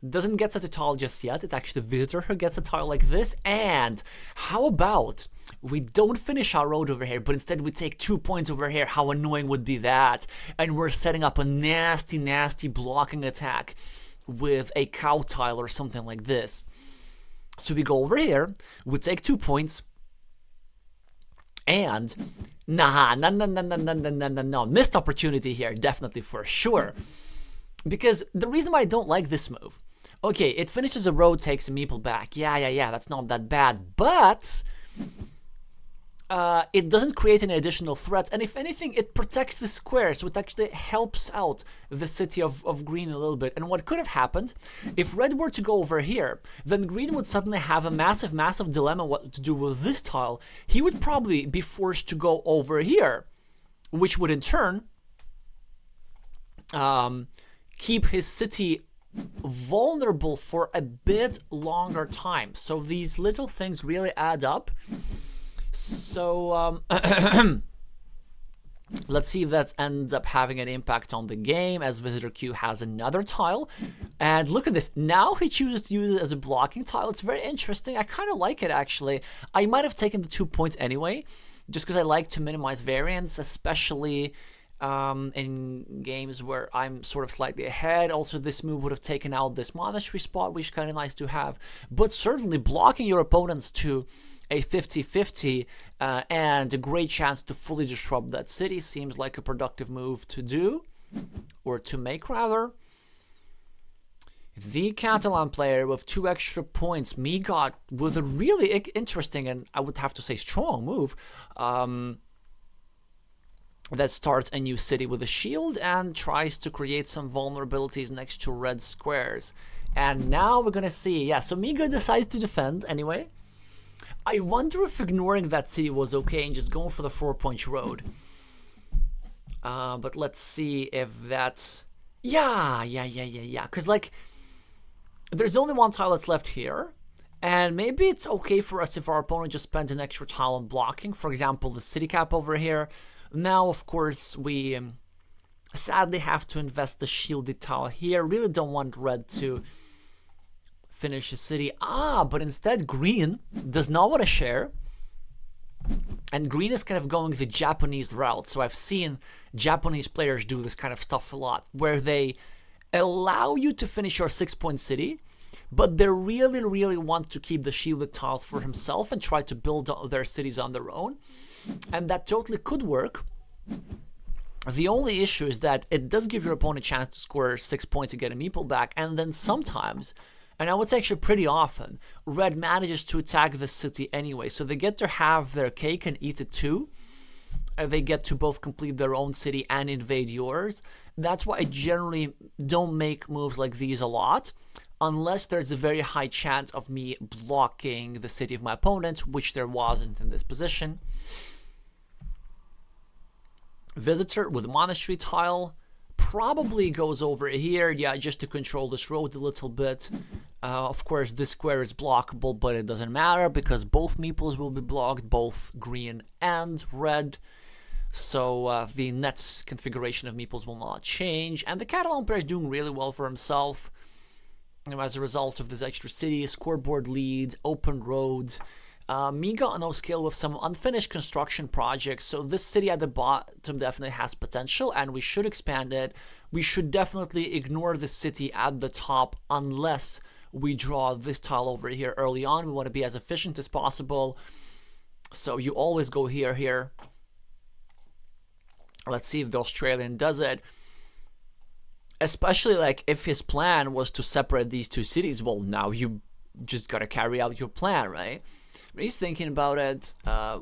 Doesn't get such a tile just yet. It's actually the Visitor who gets a tile like this. And how about we don't finish our road over here, but instead we take 2 points over here? How annoying would be that? And we're setting up a nasty, nasty blocking attack with a cow tile or something like this. So we go over here, we take 2 points, and no, missed opportunity here, definitely for sure. Because the reason why I don't like this move, okay, it finishes a road, takes a meeple back. Yeah, that's not that bad. But it doesn't create any additional threats. And if anything, it protects the square. So it actually helps out the city of green a little bit. And what could have happened, if red were to go over here, then green would suddenly have a massive, massive dilemma what to do with this tile. He would probably be forced to go over here, which would in turn keep his city vulnerable for a bit longer time. So these little things really add up. So let's see if that ends up having an impact on the game, as Visitor Q has another tile. And look at this. Now he chooses to use it as a blocking tile. It's very interesting. I kind of like it, actually. I might have taken the 2 points anyway, just because I like to minimize variance, especially in games where I'm sort of slightly ahead. Also, this move would have taken out this monastery spot, which is kind of nice to have. But certainly blocking your opponents to a 50-50 and a great chance to fully disrupt that city seems like a productive move to do, or to make rather. The Catalan player with 2 extra points, Megot, with a really interesting and I would have to say strong move that starts a new city with a shield and tries to create some vulnerabilities next to red squares. And now we're gonna see, yeah, so Megot decides to defend anyway. I wonder if ignoring that city was okay and just going for the 4-point road. But let's see if that's... Yeah. Because, like, there's only 1 tile that's left here. And maybe it's okay for us if our opponent just spent an extra tile on blocking. For example, the city cap over here. Now, of course, we sadly have to invest the shielded tile here. Really don't want red to finish a city. But instead green does not want to share. And green is kind of going the Japanese route. So I've seen Japanese players do this kind of stuff a lot, where they allow you to finish your 6-point city, but they really want to keep the shielded tile for himself and try to build their cities on their own. And that totally could work. The only issue is that it does give your opponent a chance to score 6 points and get a meeple back, and then sometimes, and I would say actually pretty often, red manages to attack the city anyway, so they get to have their cake and eat it too. They get to both complete their own city and invade yours. That's why I generally don't make moves like these a lot, unless there's a very high chance of me blocking the city of my opponent, which there wasn't in this position. Visitor with monastery tile probably goes over here, yeah, just to control this road a little bit. Of course, this square is blockable, but it doesn't matter because both meeples will be blocked, both green and red. So the net configuration of meeples will not change. And the Catalan player is doing really well for himself. As a result of this extra city, scoreboard lead, open road. MegotNoSkill with some unfinished construction projects. So this city at the bottom definitely has potential and we should expand it. We should definitely ignore the city at the top unless we draw this tile over here early on. We want to be as efficient as possible. So you always go here. Let's see if the Australian does it. Especially like if his plan was to separate these 2 cities, well, now you just gotta carry out your plan, right? But he's thinking about it,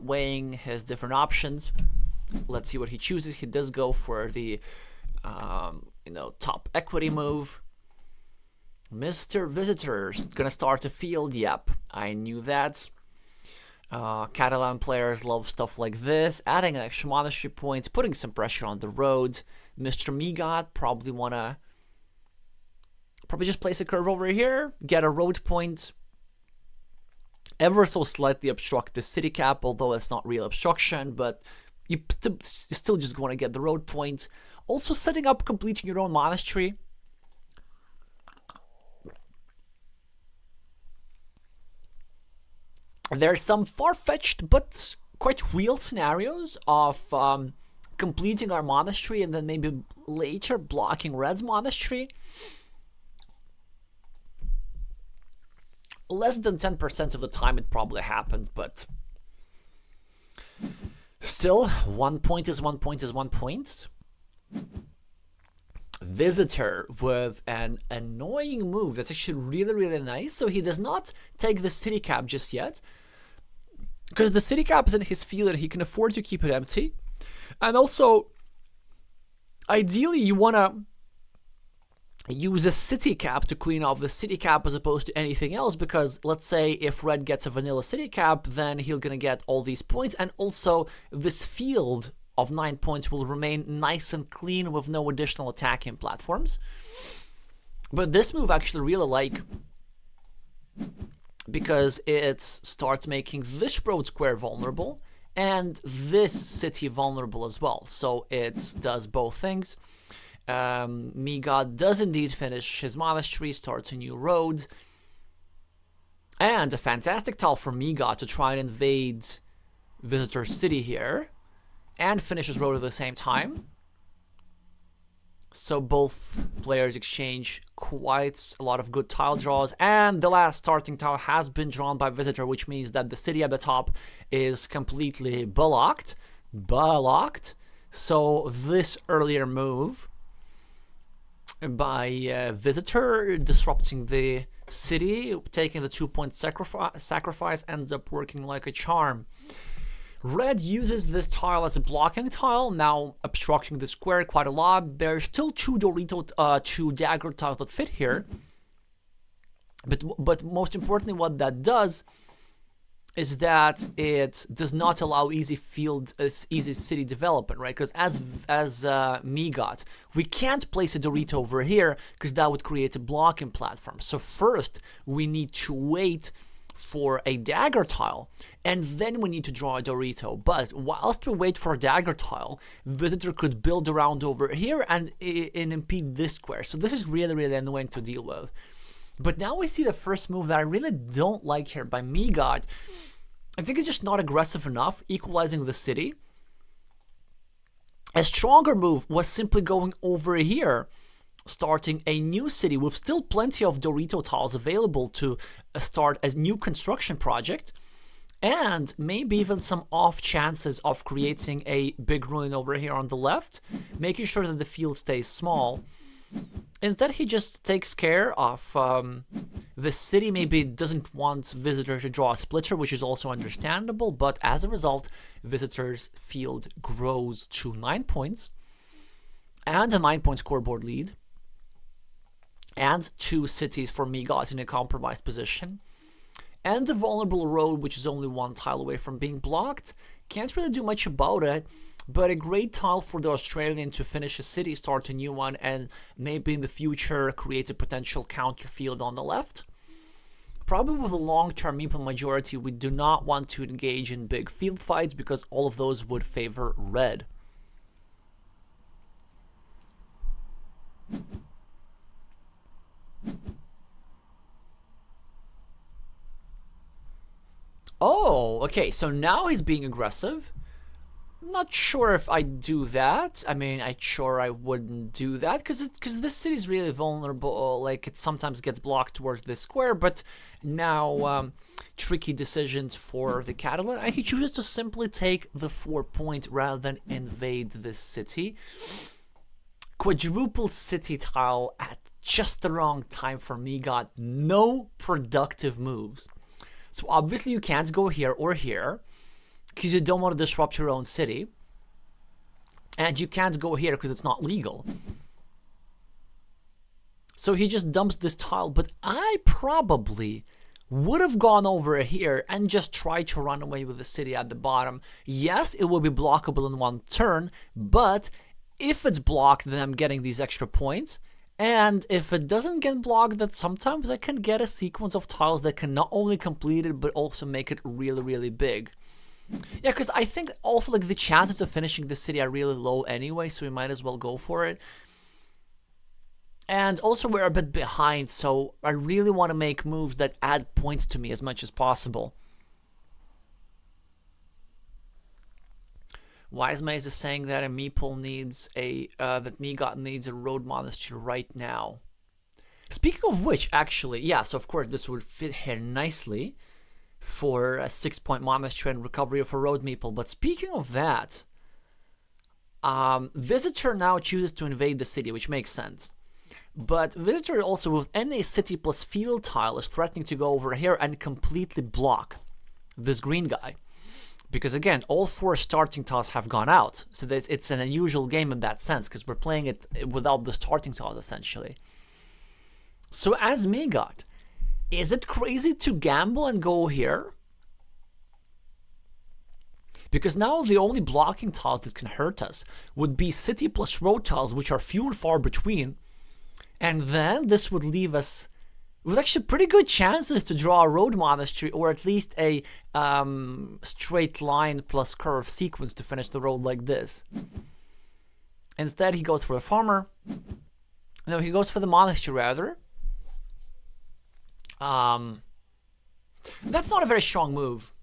weighing his different options. Let's see what he chooses. He does go for the, top equity move. Mr. Visitor's gonna start a field. Yep, I knew that. Catalan players love stuff like this, adding an extra monastery points, putting some pressure on the road. Mr. Megot probably just place a curve over here, get a road point, ever so slightly obstruct the city cap, although it's not real obstruction, but you still just want to get the road point. Also setting up completing your own monastery. There are some far-fetched but quite real scenarios of completing our monastery and then maybe later blocking red's monastery. Less than 10% of the time it probably happens, but still, 1 point is 1 point is 1 point. Visitor with an annoying move that's actually really nice. So he does not take the city cap just yet, because the city cap is in his field and he can afford to keep it empty. And also, ideally, you want to use a city cap to clean off the city cap as opposed to anything else, because let's say if red gets a vanilla city cap, then he's going to get all these points, and also this field of 9 points will remain nice and clean with no additional attacking platforms. But this move I actually really like, because it starts making this road square vulnerable and this city vulnerable as well. So it does both things. Megot does indeed finish his monastery, starts a new road, and a fantastic tile for Megot to try and invade Visitor City here and finish his road at the same time. So both players exchange quite a lot of good tile draws, and the last starting tile has been drawn by Visitor, which means that the city at the top is completely blocked. So this earlier move by Visitor disrupting the city, taking the 2-point sacrifice ends up working like a charm. Red uses this tile as a blocking tile, now obstructing the square quite a lot. There's still two dagger tiles that fit here. But most importantly, what that does is that it does not allow easy city development, right? Because as Megot, we can't place a Dorito over here because that would create a blocking platform. So first, we need to wait for a dagger tile, and then we need to draw a Dorito. But whilst we wait for a dagger tile, Visitor could build around over here and impede this square. So this is really, really annoying to deal with. But now we see the first move that I really don't like here by Megot. I think it's just not aggressive enough, equalizing the city. A stronger move was simply going over here, starting a new city with still plenty of Dorito tiles available to start a new construction project, and maybe even some off chances of creating a big ruin over here on the left, making sure that the field stays small. Instead, he just takes care of the city. Maybe doesn't want Visitor to draw a splitter, which is also understandable, but as a result, Visitor's field grows to 9 points and a 9-point scoreboard lead, and 2 cities for Megot in a compromised position, and a vulnerable road, which is only 1 tile away from being blocked. Can't really do much about it, but a great tile for the Australian to finish a city, start a new one, and maybe in the future create a potential counter field on the left. Probably with a long-term meeple majority, we do not want to engage in big field fights because all of those would favor red. Oh, okay, so now he's being aggressive. Not sure if I do that. I mean, I wouldn't do that because this city is really vulnerable. Like, it sometimes gets blocked towards this square, but now tricky decisions for the Catalan. And he chooses to simply take the 4-point rather than invade this city. Quadruple city tile at just the wrong time for Megot. No productive moves. So obviously you can't go here or here because you don't want to disrupt your own city. And you can't go here because it's not legal. So he just dumps this tile, but I probably would have gone over here and just tried to run away with the city at the bottom. Yes, it will be blockable in 1 turn, but if it's blocked, then I'm getting these extra points. And if it doesn't get blocked, then sometimes I can get a sequence of tiles that can not only complete it, but also make it really, really big. Yeah, because I think also like the chances of finishing the city are really low anyway, so we might as well go for it. And also we're a bit behind, so I really want to make moves that add points to me as much as possible. Wise Maze is saying that a meeple needs that Megot needs a road monastery right now. Speaking of which, actually, yeah, so of course this would fit here nicely for a 6-point monastery and recovery of a road meeple. But speaking of that, Visitor now chooses to invade the city, which makes sense. But Visitor also with any city plus field tile is threatening to go over here and completely block this green guy. Because again, all 4 starting tiles have gone out. So it's an unusual game in that sense, because we're playing it without the starting tiles, essentially. So as Megot, is it crazy to gamble and go here? Because now the only blocking tiles that can hurt us would be city plus road tiles, which are few and far between. And then this would leave us with actually pretty good chances to draw a road monastery, or at least a straight line plus curve sequence to finish the road like this. Instead, he goes for the farmer. No, he goes for the monastery rather. That's not a very strong move.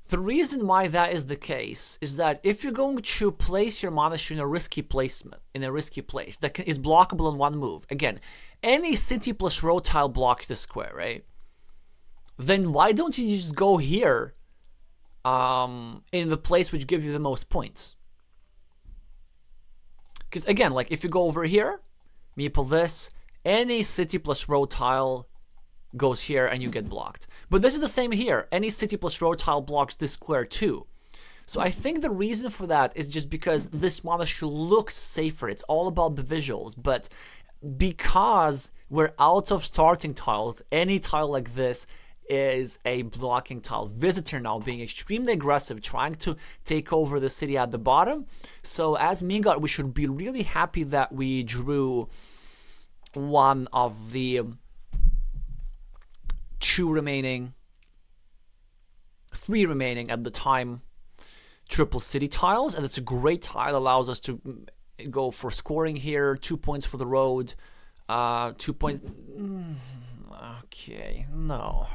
The reason why that is the case is that if you're going to place your monastery in a risky place that is blockable in 1 move, again, any city plus road tile blocks the square, right? Then why don't you just go here in the place which gives you the most points? Because again, like if you go over here, meeple this, any city plus road tile goes here and you get blocked. But this is the same here. Any city plus road tile blocks this square too. So I think the reason for that is just because this monastery looks safer. It's all about the visuals. But because we're out of starting tiles, any tile like this is a blocking tile. Visitor now being extremely aggressive, trying to take over the city at the bottom. So as Megot, we should be really happy that we drew one of the three remaining at the time triple city tiles, and it's a great tile. Allows us to go for scoring here. 2 points for the road. 2 points. Okay, no,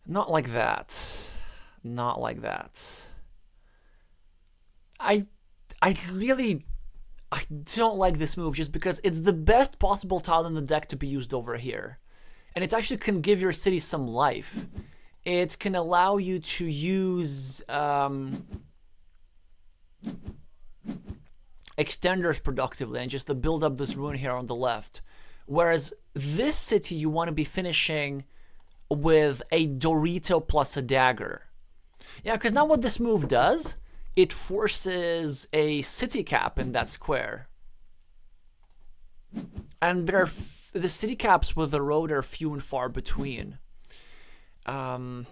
not like that. Not like that. I don't like this move just because it's the best possible tile in the deck to be used over here. And it actually can give your city some life. It can allow you to use extenders productively and just to build up this ruin here on the left. Whereas this city you want to be finishing with a Dorito plus a dagger. Yeah, because now what this move does, it forces a city cap in that square. And the city caps with the road are few and far between. In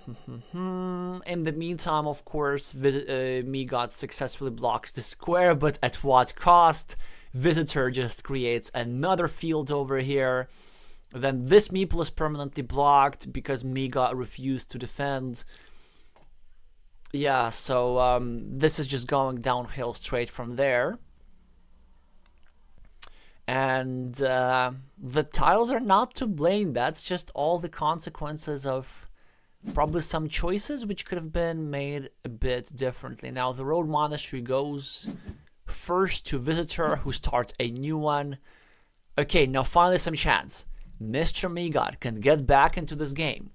the meantime, of course, Megot successfully blocks the square, but at what cost? Visitor just creates another field over here. Then this meeple is permanently blocked because Megot refused to defend. Yeah, so this is just going downhill straight from there. And the tiles are not to blame. That's just all the consequences of probably some choices which could have been made a bit differently. Now the road monastery goes first to Visitor, who starts a new one. Okay, now finally some chance. Mr. Megot can get back into this game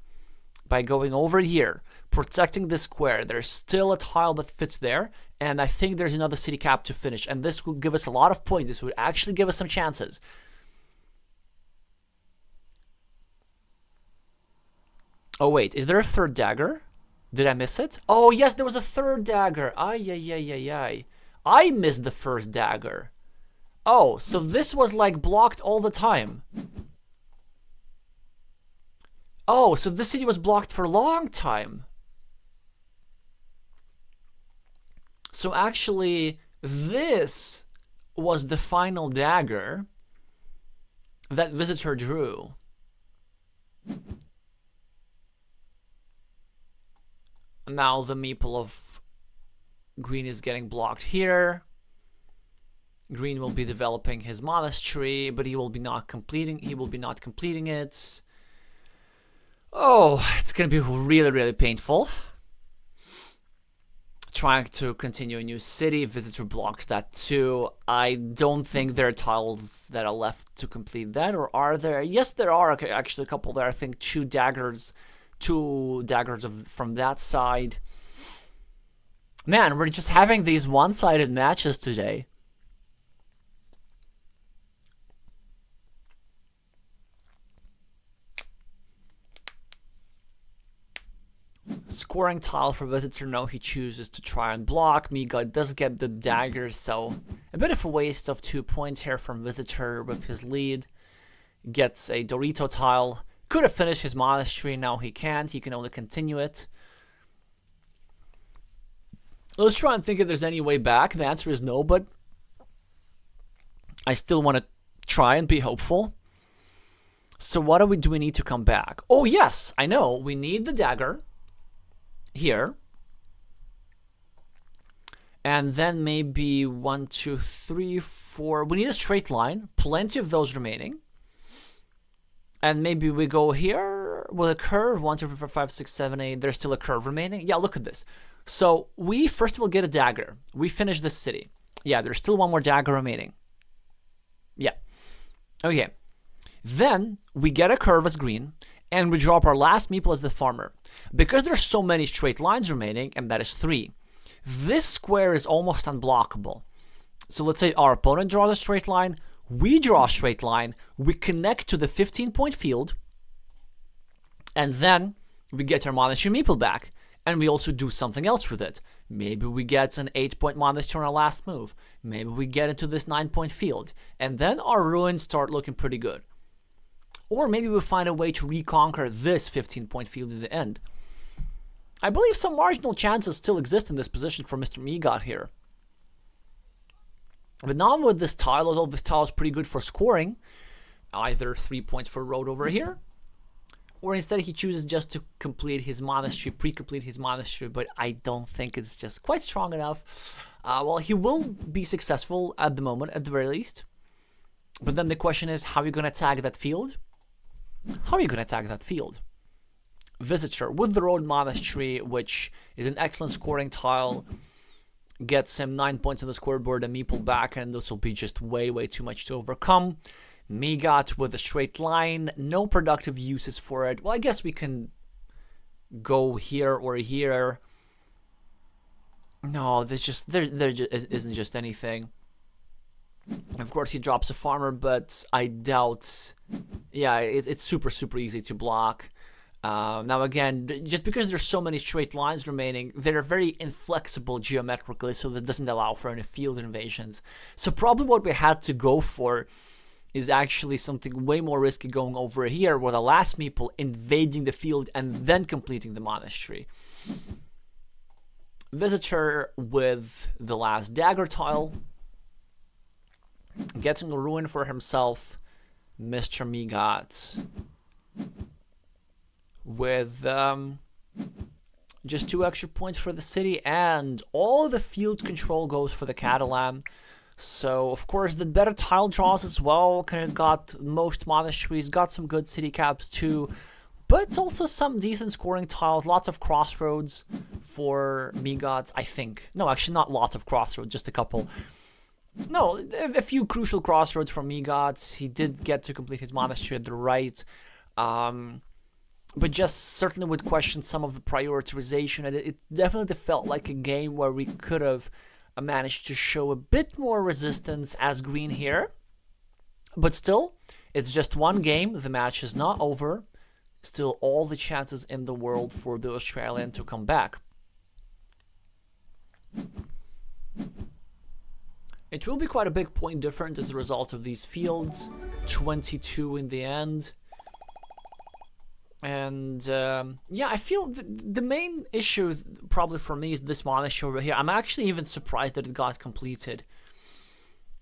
by going over here, protecting the square. There's still a tile that fits there, and I think there's another city cap to finish, and this will give us a lot of points. This would actually give us some chances. Oh wait, is there a third dagger? Did I miss it? Oh yes, there was a third dagger. Ay. I missed the first dagger. Oh, so this was like blocked all the time. Oh, so this city was blocked for a long time. So actually, this was the final dagger that Visitor drew. Now the meeple of green is getting blocked here. Green will be developing his monastery, but he will be not completing it. Oh, it's gonna be really, really painful. Trying to continue a new city. Visitor blocks that too. I don't think there are tiles that are left to complete that, or are there? Yes, there are. Okay, actually a couple there. I think two daggers from that side. Man, we're just having these one-sided matches today. Scoring tile for Visitor. No, he chooses to try and block. Megot does get the dagger, so a bit of a waste of 2 points here from Visitor with his lead. Gets a Dorito tile. Could have finished his monastery, now he can't. He can only continue it. Let's try and think if there's any way back. The answer is no, but I still want to try and be hopeful. So what do we need to come back? Oh yes, I know. We need the dagger here. And then maybe 1, 2, 3, 4. We need a straight line. Plenty of those remaining. And maybe we go here with a curve. 1, 2, 3, 4, 5, 6, 7, 8. There's still a curve remaining. Yeah, look at this. So we first of all get a dagger. We finish this city. Yeah, there's still one more dagger remaining. Yeah. Okay. Then we get a curve as green. And we drop our last meeple as the farmer. Because there's so many straight lines remaining, and that is 3. This square is almost unblockable. So let's say our opponent draws a straight line, we draw a straight line, we connect to the 15-point field, and then we get our monastery meeple back. And we also do something else with it. Maybe we get an 8-point monastery on our last move. Maybe we get into this 9-point field. And then our ruins start looking pretty good. Or maybe we find a way to reconquer this 15-point field in the end. I believe some marginal chances still exist in this position for Mr. Megot here. But not with this tile, although this tile is pretty good for scoring. Either 3 points for road over here, or instead he chooses just to complete his monastery, pre-complete his monastery, but I don't think it's just quite strong enough. Well, he will be successful at the moment, at the very least. But then the question is, how are you going to attack that field? How are you going to attack that field? Visitor with the road monastery, which is an excellent scoring tile, gets him 9 points on the scoreboard and meeple back, and this will be just way, way too much to overcome. Megot with a straight line, no productive uses for it. Well, I guess we can go here or here. No, there just isn't just anything. Of course, he drops a farmer, but I doubt. Yeah, it's super easy to block. Now again, just because there's so many straight lines remaining, they're very inflexible geometrically, so that doesn't allow for any field invasions. So probably what we had to go for is actually something way more risky, going over here with the last meeple invading the field and then completing the monastery. Visitor with the last dagger tile, getting a ruin for himself. Mr. Megot with just 2 extra points for the city, and all the field control goes for the Catalan. So, of course, the better tile draws as well. Kind of got most monasteries, got some good city caps too, but also some decent scoring tiles. Lots of crossroads for Megot, I think. No, actually, not lots of crossroads, just a couple. No, a few crucial crossroads for Megot. He did get to complete his monastery at the right. But just certainly would question some of the prioritization. And it definitely felt like a game where we could have managed to show a bit more resistance as green here. But still, it's just one game. The match is not over. Still all the chances in the world for the Australian to come back. It will be quite a big point difference as a result of these fields. 22 in the end. And yeah, I feel the main issue probably for me is this monastery over here. I'm actually even surprised that it got completed.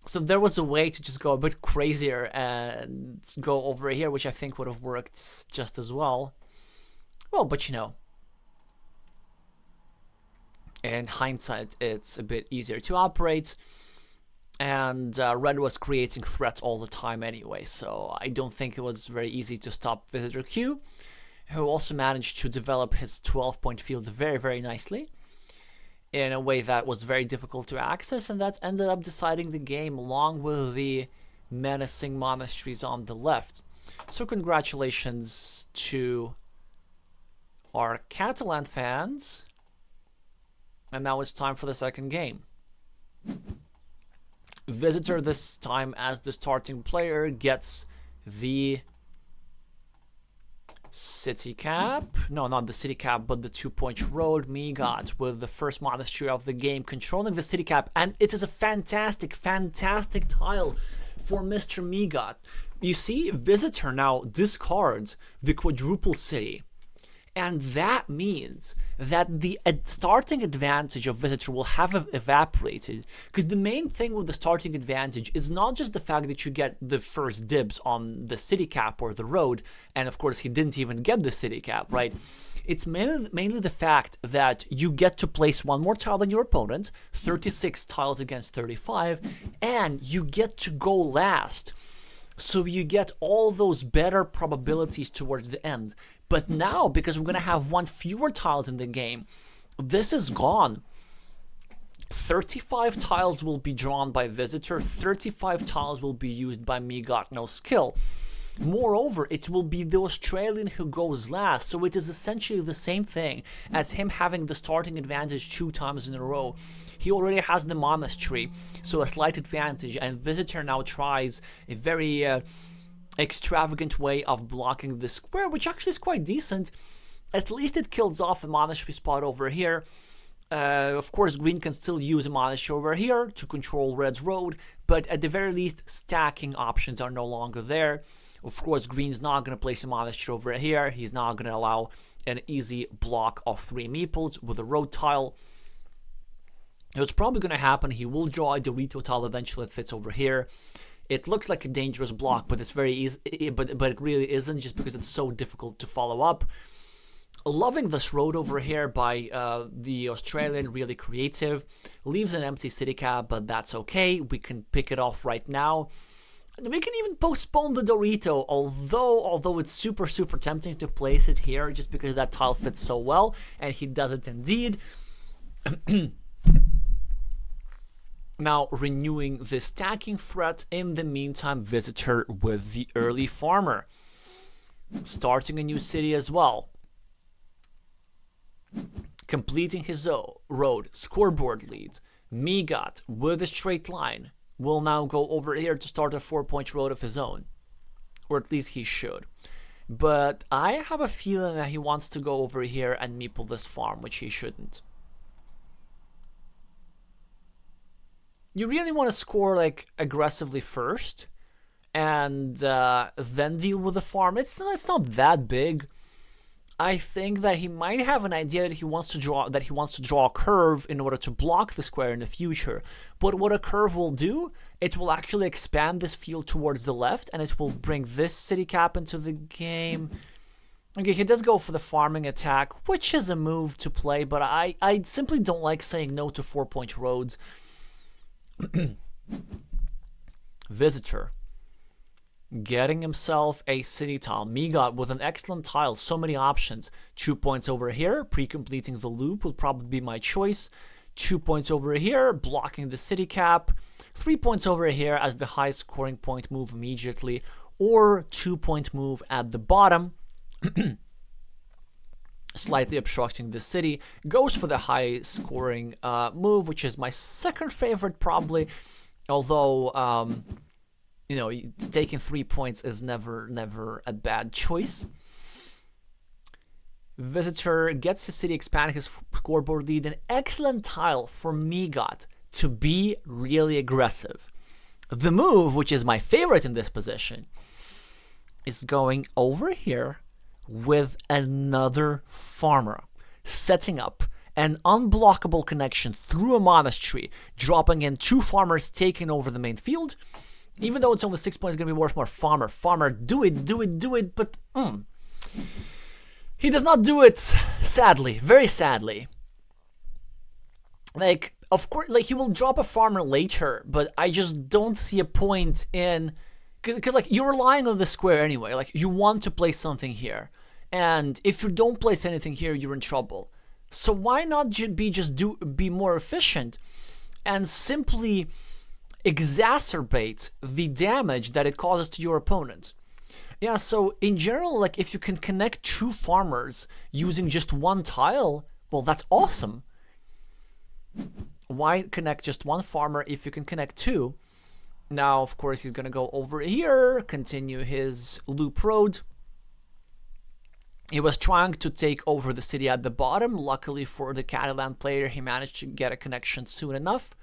So there was a way to just go a bit crazier and go over here, which I think would have worked just as well. Well, but you know, in hindsight, it's a bit easier to operate. And Red was creating threats all the time anyway, so I don't think it was very easy to stop Visitor Q, who also managed to develop his 12-point field very nicely in a way that was very difficult to access, and that ended up deciding the game along with the menacing monasteries on the left. So congratulations to our Catalan fans, and now it's time for the second game. Visitor this time as the starting player gets the city cap. No, not the city cap, but the 2-point road. Megot with the first monastery of the game controlling the city cap, and it is a fantastic tile for Mr. Megot. You see, Visitor now discards the quadruple city. And that means that the starting advantage of Visitor will have evaporated, because the main thing with the starting advantage is not just the fact that you get the first dibs on the city cap or the road, and of course he didn't even get the city cap, right? It's mainly the fact that you get to place one more tile than your opponent, 36 tiles against 35, and you get to go last. So you get all those better probabilities towards the end. But now, because we're going to have one fewer tiles in the game, this is gone. 35 tiles will be drawn by Visitor, 35 tiles will be used by MegotNoSkill. Moreover, it will be the Australian who goes last, so it is essentially the same thing as him having the starting advantage 2 times in a row. He already has the monastery, so a slight advantage, and Visitor now tries a very extravagant way of blocking the square, which actually is quite decent. At least it kills off a monastery spot over here. Of course, green can still use a monastery over here to control red's road, but at the very least, stacking options are no longer there. Of course, green's not going to place a monastery over here. He's not going to allow an easy block of 3 meeples with a road tile. What's probably going to happen, he will draw a Dorito tile eventually that fits over here. It looks like a dangerous block, but it's very easy, but it really isn't, just because it's so difficult to follow up. Loving this road over here by the Australian, really creative. Leaves an empty city cap, but that's okay. We can pick it off right now. We can even postpone the Dorito, although it's super tempting to place it here just because that tile fits so well, and he does it indeed. Now, renewing the stacking threat. In the meantime, Visitor with the early farmer. Starting a new city as well. Completing his road. Scoreboard lead. Megot with a straight line will now go over here to start a 4-point road of his own. Or at least he should. But I have a feeling that he wants to go over here and meeple this farm, which he shouldn't. You really want to score like aggressively first, and then deal with the farm. It's not that big. I think that he might have an idea that he wants to draw a curve in order to block the square in the future. But what a curve will do, it will actually expand this field towards the left, and it will bring this city cap into the game. Okay, he does go for the farming attack, which is a move to play, but I simply don't like saying no to 4-point roads. Visitor getting himself a city tile. Megot with an excellent tile, so many options. 2 points over here, pre-completing the loop would probably be my choice. 2 points over here, blocking the city cap. 3 points over here as the high scoring point move immediately, or 2-point move at the bottom. Slightly obstructing the city. Goes for the high scoring move, which is my second favorite probably, although you know, taking 3 points is never a bad choice. Visitor gets his city, expanding his scoreboard lead. An excellent tile for Megot to be really aggressive. The move, which is my favorite in this position, is going over here with another farmer, setting up an unblockable connection through a monastery, dropping in 2 farmers, taking over the main field. Even though it's only 6 points, it's going to be worth more. Farmer, do it, but he does not do it, sadly, very sadly. Like, of course, like, he will drop a farmer later, but I just don't see a point in, because like, you're relying on the square anyway. Like, you want to place something here, and if you don't place anything here, you're in trouble. So why not be more efficient and simply exacerbate the damage that it causes to your opponent? Yeah, so in general, like, if you can connect 2 farmers using just 1 tile, well, that's awesome. Why connect just 1 farmer if you can connect 2? Now, of course, he's going to go over here, continue his loop road. He was trying to take over the city at the bottom. Luckily for the Catalan player, he managed to get a connection soon enough.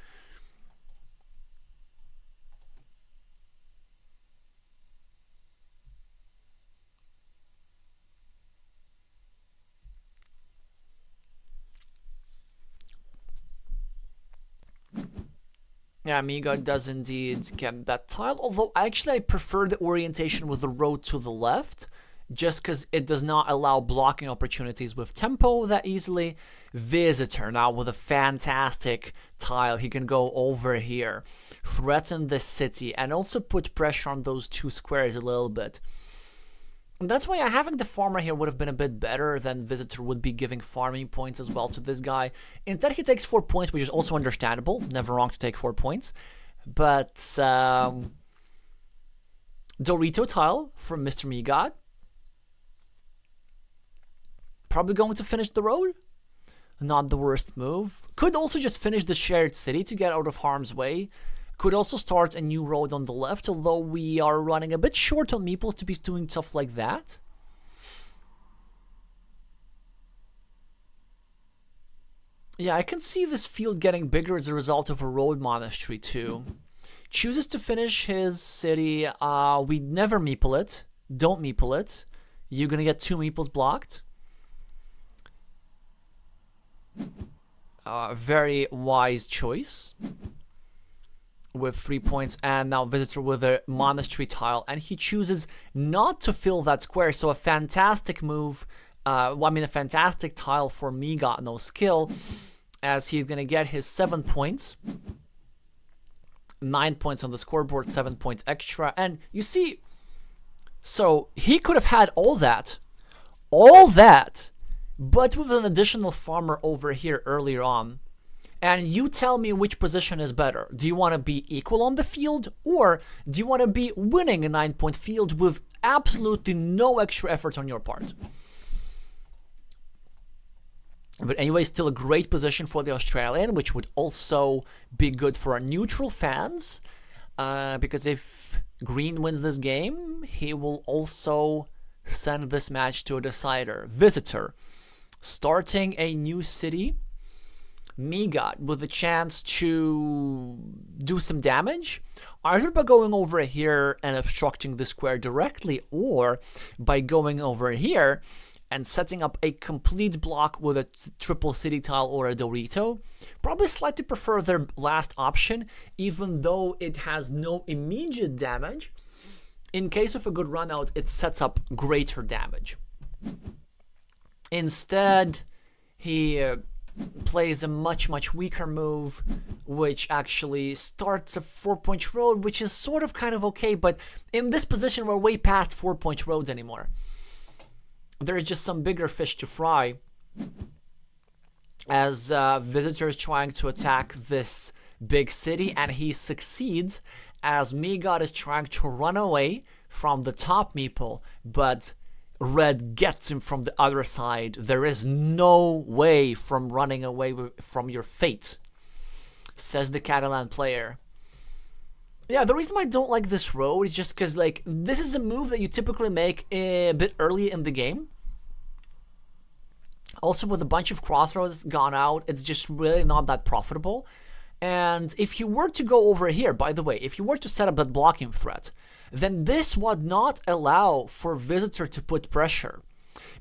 Yeah, Megot does indeed get that tile, although actually I prefer the orientation with the road to the left, just because it does not allow blocking opportunities with tempo that easily. Visitor now with a fantastic tile. He can go over here, threaten the city, and also put pressure on those 2 squares a little bit. And that's why having the farmer here would have been a bit better than Visitor would be giving farming points as well to this guy. Instead, he takes 4 points, which is also understandable. Never wrong to take 4 points. But Dorito tile from Mr. Megot. Probably going to finish the road. Not the worst move. Could also just finish the shared city to get out of harm's way. Could also start a new road on the left, although we are running a bit short on meeples to be doing stuff like that. Yeah, I can see this field getting bigger as a result of a road monastery too. Chooses to finish his city. We never meeple it. Don't meeple it. You're gonna get 2 meeples blocked. Very wise choice. With 3 points, and now Visitor with a monastery tile, and he chooses not to fill that square, so a fantastic move. A fantastic tile for MegotNoSkill, as he's gonna get his 7 points. 9 points on the scoreboard, 7 points extra, and you see, so he could have had all that, but with an additional farmer over here earlier on. And you tell me which position is better. Do you want to be equal on the field, or do you want to be winning a 9-point field with absolutely no extra effort on your part? But anyway, still a great position for the Australian, which would also be good for our neutral fans. Because if Green wins this game, he will also send this match to a decider. Visitor, starting a new city. Megot with a chance to do some damage, either by going over here and obstructing the square directly, or by going over here and setting up a complete block with a triple city tile or a Dorito. Probably slightly prefer their last option, even though it has no immediate damage. In case of a good run out, it sets up greater damage. Instead, he plays a much weaker move, which actually starts a 4-point road, which is sort of kind of okay, but in this position we're way past 4-point roads anymore. There is just some bigger fish to fry, as Visitor is trying to attack this big city, and he succeeds, as Megot is trying to run away from the top meeple, but Red gets him from the other side. There is no way from running away from your fate, says the Catalan player. Yeah, the reason I don't like this road is just because, like, this is a move that you typically make a bit early in the game. Also, with a bunch of crossroads gone out, it's just really not that profitable. And if you were to go over here, by the way, if you were to set up that blocking threat, then this would not allow for Visitor to put pressure,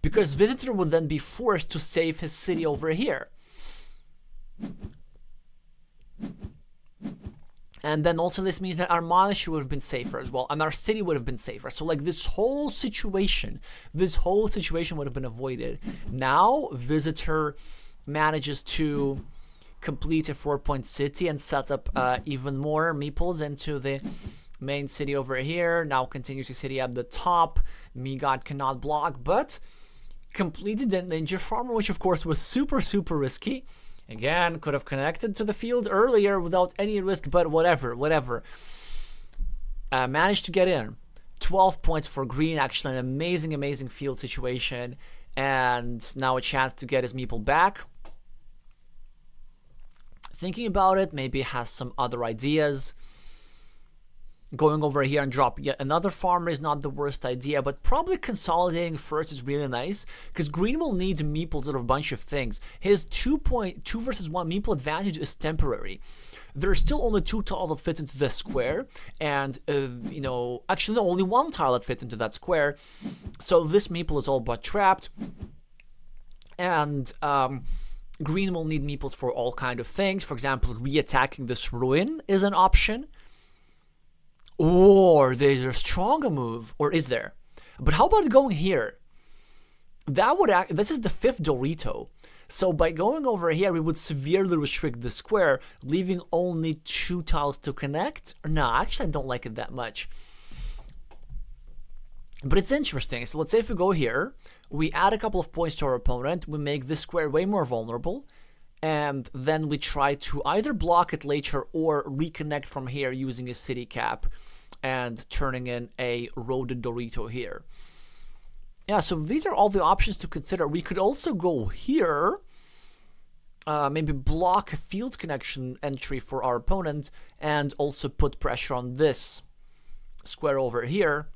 because Visitor would then be forced to save his city over here. And then also this means that our monastery would have been safer as well, and our city would have been safer. So like this whole situation would have been avoided. Now Visitor manages to complete a 4-point city and set up even more meeples into the main city over here. Now continues the city at the top. Megot cannot block, but completed the ninja farmer, which of course was super risky. Again, could have connected to the field earlier without any risk, but whatever. Managed to get in. 12 points for Green, actually an amazing field situation, and now a chance to get his meeple back. Thinking about it, maybe has some other ideas. Going over here and drop yet another farmer is not the worst idea, but probably consolidating first is really nice, because Green will need meeples out of a bunch of things. His 2 versus 1 meeple advantage is temporary. There's still only 2 tiles that fit into this square, and actually no, only 1 tile that fit into that square. So this meeple is all but trapped, and Green will need meeples for all kind of things. For example, re-attacking this ruin is an option. Or there's a stronger move, or is there? But how about going here? That would this is the 5th Dorito. So by going over here, we would severely restrict the square, leaving only 2 tiles to connect. No, actually I don't like it that much. But it's interesting. So let's say if we go here, we add a couple of points to our opponent, we make this square way more vulnerable, and then we try to either block it later or reconnect from here using a city cap. and turning in a roaded Dorito here. Yeah, so these are all the options to consider. We could also go here, maybe block a field connection entry for our opponent, and also put pressure on this square over here.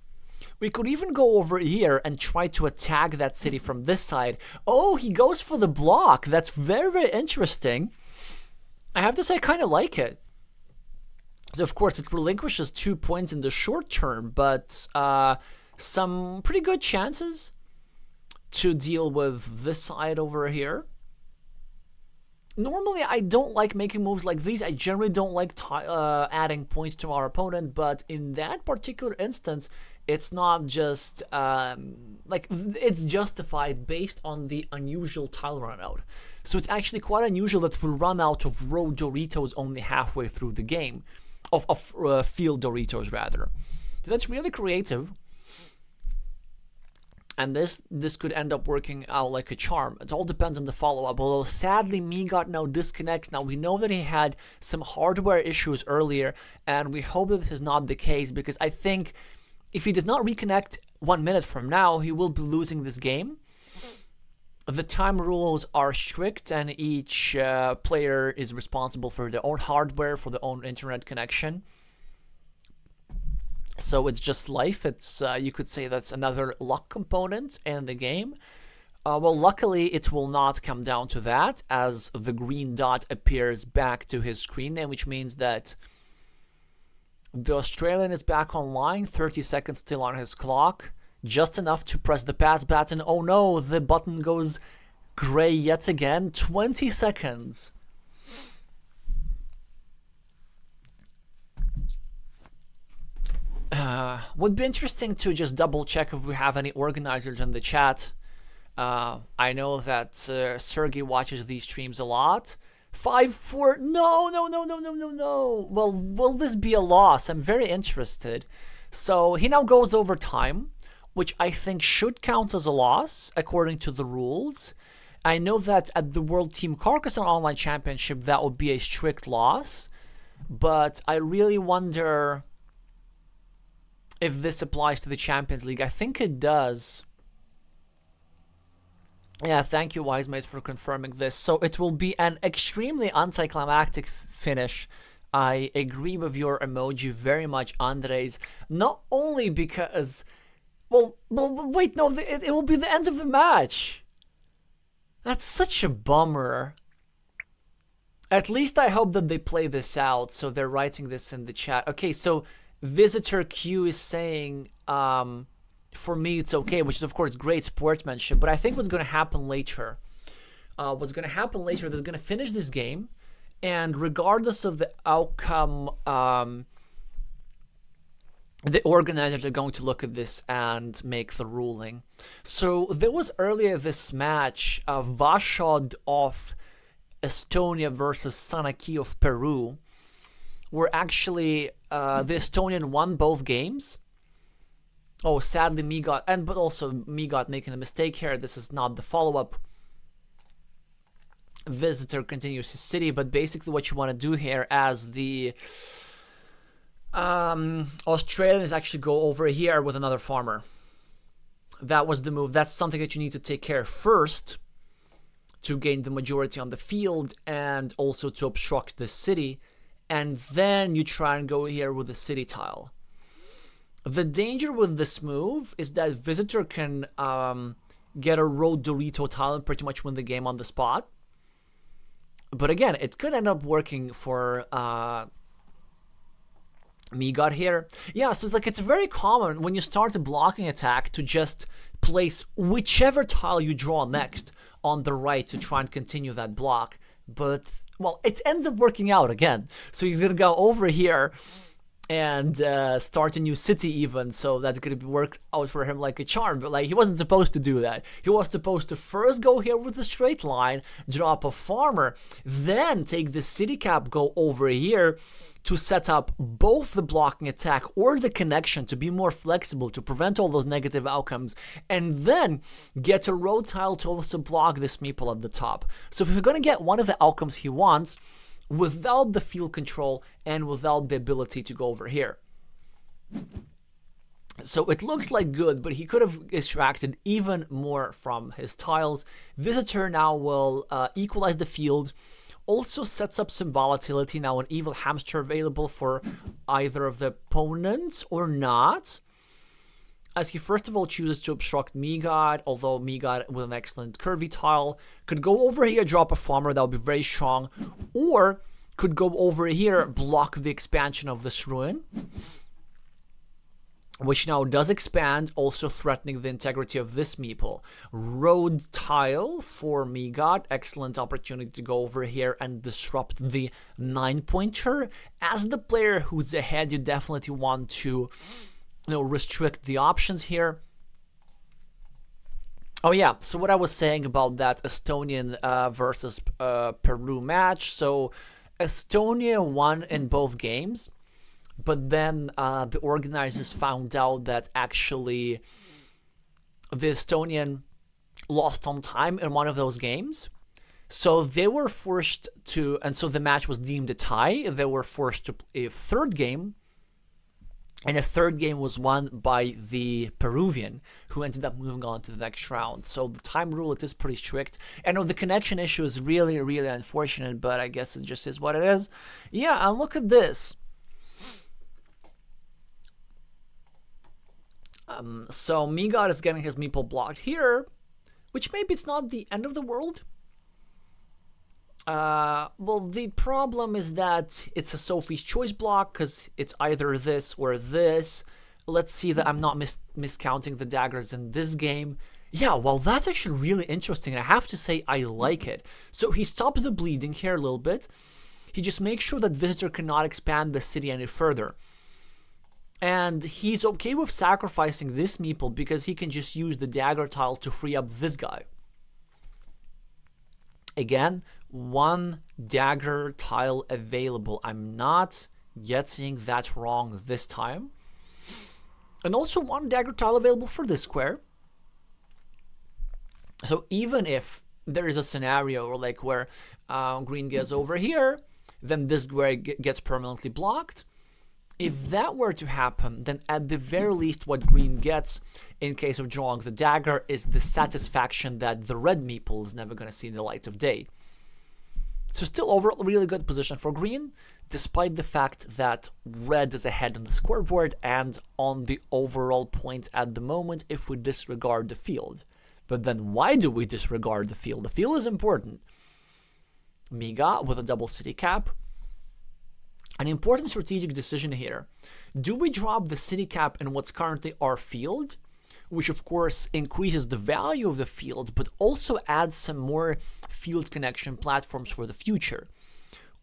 We could even go over here and try to attack that city from this side. Oh, he goes for the block. That's very, very interesting. I have to say, I kind of like it. So, of course, it relinquishes 2 points in the short term, but some pretty good chances to deal with this side over here. Normally, I don't like making moves like these. I generally don't like adding points to our opponent, but in that particular instance, it's not just, it's justified based on the unusual tile run out. So it's actually quite unusual that we run out of road Doritos only halfway through the game. Of field Doritos, rather. So that's really creative. And this could end up working out like a charm. It all depends on the follow-up. Although, sadly, Megot now disconnects. Now, we know that he had some hardware issues earlier, and we hope that this is not the case, because I think if he does not reconnect 1 minute from now, he will be losing this game. The time rules are strict, and each player is responsible for their own hardware, for their own internet connection. So it's just life. It's you could say that's another luck component in the game. Well, luckily, it will not come down to that, as the green dot appears back to his screen name, which means that the Australian is back online, 30 seconds still on his clock. Just enough to press the pass button. Oh no, the button goes gray yet again. 20 seconds. Would be interesting to just double check if we have any organizers in the chat. I know that Sergey watches these streams a lot. 5-4. No. Well, will this be a loss? I'm very interested. So he now goes over time, which I think should count as a loss according to the rules. I know that at the World Team Carcassonne Online Championship that would be a strict loss, but I really wonder if this applies to the Champions League. I think it does. Yeah, thank you, Wisemates, for confirming this. So it will be an extremely anticlimactic finish. I agree with your emoji very much, Andres. Not only because... Well, wait, no, it will be the end of the match. That's such a bummer. At least I hope that they play this out, so they're writing this in the chat. Okay, so Visitor Q is saying, for me it's okay, which is of course great sportsmanship, but I think what's going to happen later, they're going to finish this game, and regardless of the outcome, the organizers are going to look at this and make the ruling. So there was earlier this match, Vashod of Estonia versus Sanaki of Peru, where actually the Estonian won both games. Oh, sadly, but also Megot making a mistake here. This is not the follow-up. Visitor continues his city, but basically what you want to do here as the Australians actually go over here with another farmer. That was the move. That's something that you need to take care of first to gain the majority on the field and also to obstruct the city. And then you try and go here with the city tile. The danger with this move is that Visitor can get a road Dorito tile and pretty much win the game on the spot. But again, it could end up working for Megot here. Yeah, so it's very common when you start a blocking attack to just place whichever tile you draw next on the right to try and continue that block. But, well, it ends up working out again. So he's going to go over here and start a new city even, so that's going to work out for him like a charm. But he wasn't supposed to do that. He was supposed to first go here with a straight line, drop a farmer, then take the city cap, go over here to set up both the blocking attack or the connection to be more flexible, to prevent all those negative outcomes, and then get a road tile to also block this meeple at the top. So if we're going to get one of the outcomes he wants without the field control and without the ability to go over here. So it looks like good, but he could have extracted even more from his tiles. Visitor now will equalize the field. Also sets up some volatility. Now an evil hamster available for either of the opponents or not. As he first of all chooses to obstruct Megod, although Megod with an excellent curvy tile could go over here, drop a farmer, that would be very strong, or could go over here, block the expansion of this ruin, which now does expand, also threatening the integrity of this meeple. Road tile for Megod, excellent opportunity to go over here and disrupt the 9-pointer. As the player who's ahead, you definitely want to restrict the options here. Oh yeah, so what I was saying about that Estonian versus Peru match. So Estonia won in both games, but then the organizers found out that actually the Estonian lost on time in one of those games. So they were forced to, and so the match was deemed a tie. They were forced to play a third game. And a third game was won by the Peruvian, who ended up moving on to the next round. So the time rule, it is pretty strict. I know the connection issue is really, really unfortunate, but I guess it just is what it is. Yeah, and look at this. So Megod is getting his meeple blocked here, which maybe it's not the end of the world. Well, the problem is that it's a Sophie's Choice block, because it's either this or this. Let's see that I'm not miscounting the daggers in this game. Yeah, well, that's actually really interesting. I have to say I like it. So he stops the bleeding here a little bit. He just makes sure that Visitor cannot expand the city any further. And he's okay with sacrificing this meeple because he can just use the dagger tile to free up this guy. Again, one dagger tile available. I'm not getting that wrong this time. And also one dagger tile available for this square. So even if there is a scenario like where green gets over here, then this square gets permanently blocked. If that were to happen, then at the very least what green gets in case of drawing the dagger is the satisfaction that the red meeple is never going to see the light of day. So still overall really good position for green, despite the fact that red is ahead on the scoreboard and on the overall points at the moment if we disregard the field. But then why do we disregard the field? The field is important. Megod with a double city cap. An important strategic decision here. Do we drop the city cap in what's currently our field, which of course increases the value of the field, but also adds some more field connection platforms for the future?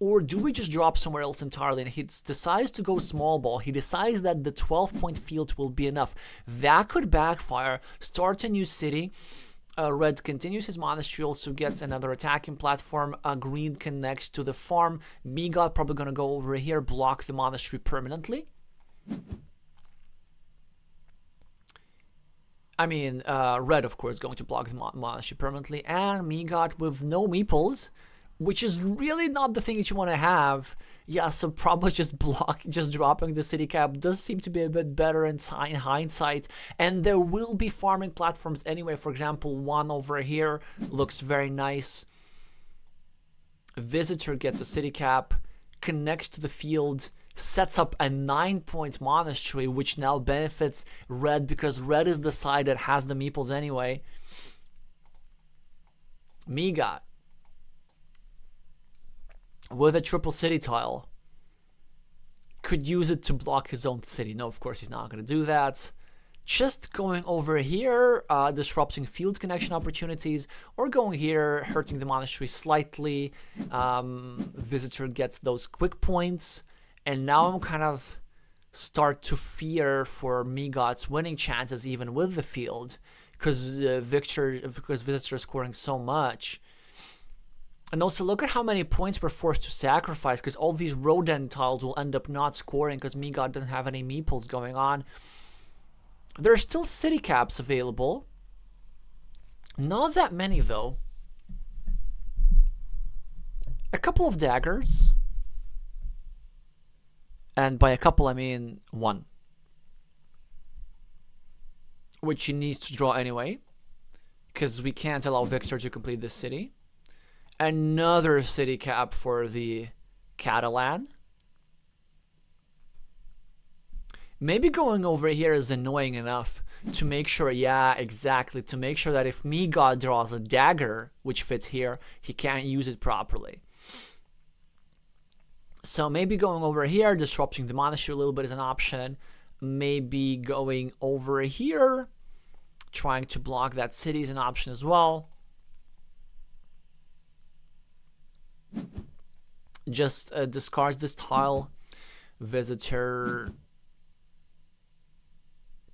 Or do we just drop somewhere else entirely and he decides to go small ball? He decides that the 12-point field will be enough. That could backfire, start a new city. Red continues his monastery, also gets another attacking platform. Green connects to the farm. Megod probably going to go over here, block the monastery permanently. I mean, red, of course, going to block the monastery permanently. And Megod with no meeples, which is really not the thing that you want to have. Yeah, so probably just dropping the city cap does seem to be a bit better in hindsight. And there will be farming platforms anyway. For example, one over here looks very nice. Visitor gets a city cap, connects to the field, sets up a 9-point monastery, which now benefits red because red is the side that has the meeples anyway. Megod with a triple city tile could use it to block his own city. No, of course he's not going to do that. Just going over here, disrupting field connection opportunities, or going here, hurting the monastery slightly. Visitor gets those quick points, and now I'm kind of start to fear for Megod's winning chances even with the field, because Visitor is scoring so much. And also look at how many points we're forced to sacrifice, because all these rodent tiles will end up not scoring because Megod doesn't have any meeples going on. There are still city caps available. Not that many though. A couple of daggers. And by a couple I mean one. which he needs to draw anyway, because we can't allow Victor to complete this city. Another city cap for the Catalan. Maybe going over here is annoying enough to make sure, yeah, exactly, to make sure that if Megod draws a dagger, which fits here, he can't use it properly. So maybe going over here, disrupting the monastery a little bit is an option. Maybe going over here, trying to block that city is an option as well. Just discards this tile. Visitor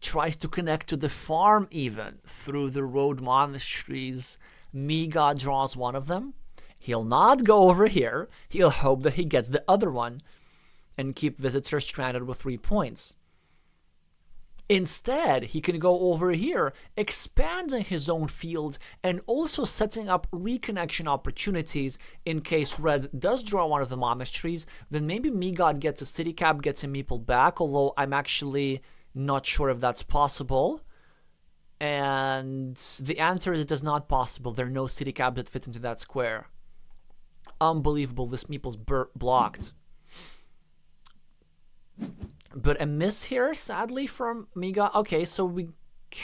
tries to connect to the farm even through the road monasteries. Megod draws one of them. He'll not go over here. He'll hope that he gets the other one and keep Visitor stranded with 3 points. Instead, he can go over here, expanding his own field and also setting up reconnection opportunities in case Red does draw one of the monasteries. Then maybe Megod gets a city cap, gets a meeple back, although I'm actually not sure if that's possible. And the answer is it is not possible. There are no city caps that fit into that square. Unbelievable. This meeple's blocked. But a miss here, sadly, from Megod. Okay, so we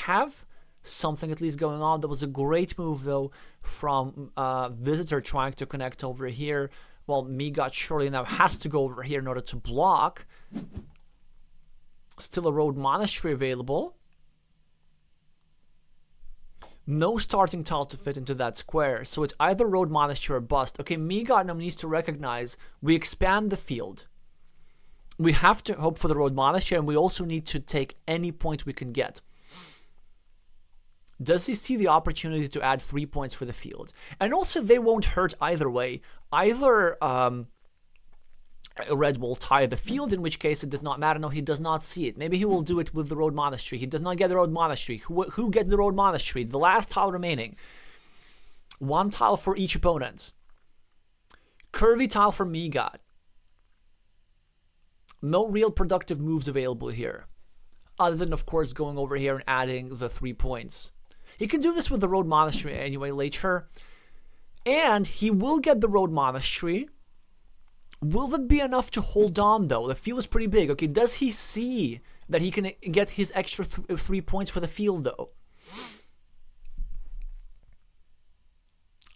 have something at least going on. That was a great move, though, from Visitor trying to connect over here. Well, Megod surely now has to go over here in order to block. Still a road monastery available. No starting tile to fit into that square, so it's either road monastery or bust. Okay, Megod now needs to recognize we expand the field. We have to hope for the road monastery, and we also need to take any point we can get. Does he see the opportunity to add 3 points for the field? And also, they won't hurt either way. Either Red will tie the field, in which case it does not matter. No, he does not see it. Maybe he will do it with the road monastery. He does not get the road monastery. Who gets the road monastery? The last tile remaining. 1 tile for each opponent. Curvy tile for Megod. No real productive moves available here. Other than, of course, going over here and adding the 3 points. He can do this with the road monastery anyway later. And he will get the road monastery. Will that be enough to hold on, though? The field is pretty big. Okay, does he see that he can get his extra 3 points for the field, though?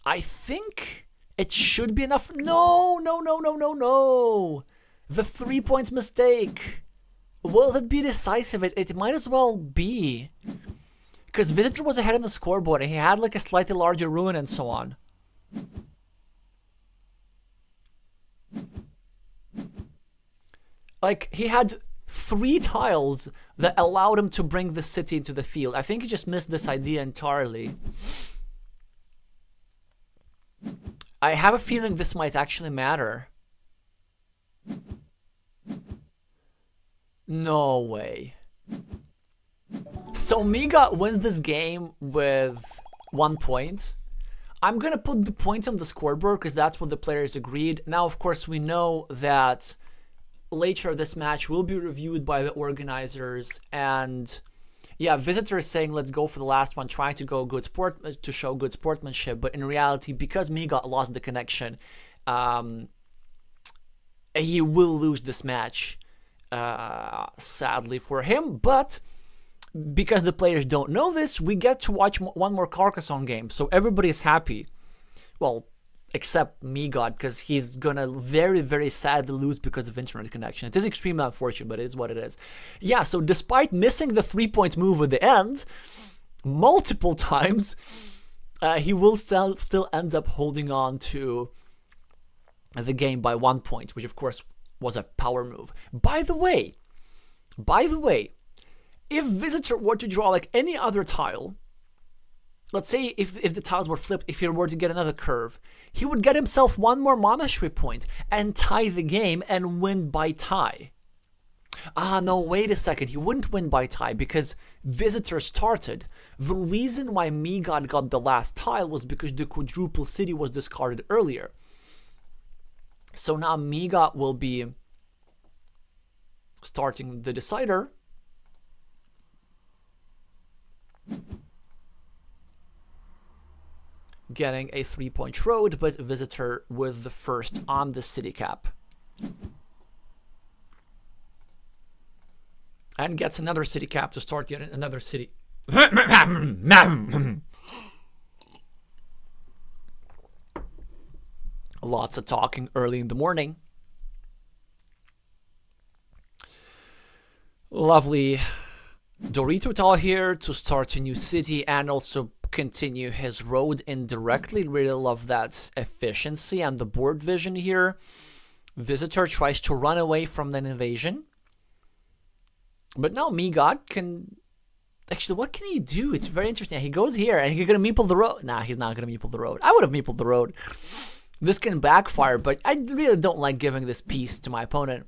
I think it should be enough. No, no, no, no, no, no. The 3 points mistake. Will that be decisive? It might as well be. Because Visitor was ahead on the scoreboard and he had like a slightly larger ruin and so on. Like, he had 3 tiles that allowed him to bring the city into the field. I think he just missed this idea entirely. I have a feeling this might actually matter. No way. So Megod wins this game with 1 point. I'm gonna put the points on the scoreboard because that's what the players agreed. Now, of course, we know that later this match will be reviewed by the organizers, and yeah, Visitor is saying let's go for the last one, trying to go to show good sportsmanship, but in reality, because Megod lost the connection, he will lose this match, sadly for him. But because the players don't know this, we get to watch one more Carcassonne game, so everybody is happy. Well, except Megod, because he's gonna very, very sadly lose because of internet connection. It is extremely unfortunate, but it is what it is. Yeah, so despite missing the 3-point move at the end multiple times, he will still end up holding on to the game by 1 point, which of course was a power move. By the way, if Visitor were to draw like any other tile, let's say if the tiles were flipped, if he were to get another curve, he would get himself 1 more monastery point and tie the game and win by tie. Ah, no, wait a second. He wouldn't win by tie because Visitor started. The reason why Megod got the last tile was because the quadruple city was discarded earlier. So now Megod will be starting the decider. getting a 3-point road, but Visitor with the first on the city cap. And gets another city cap to start getting another city. Lots of talking early in the morning. Lovely Dorito tile here to start a new city and also continue his road indirectly. Really love that efficiency and the board vision here. Visitor tries to run away from an invasion. But now Megot can... Actually, what can he do? It's very interesting. He goes here and he's going to meeple the road. Nah, he's not going to meeple the road. I would have meepled the road. This can backfire, but I really don't like giving this piece to my opponent.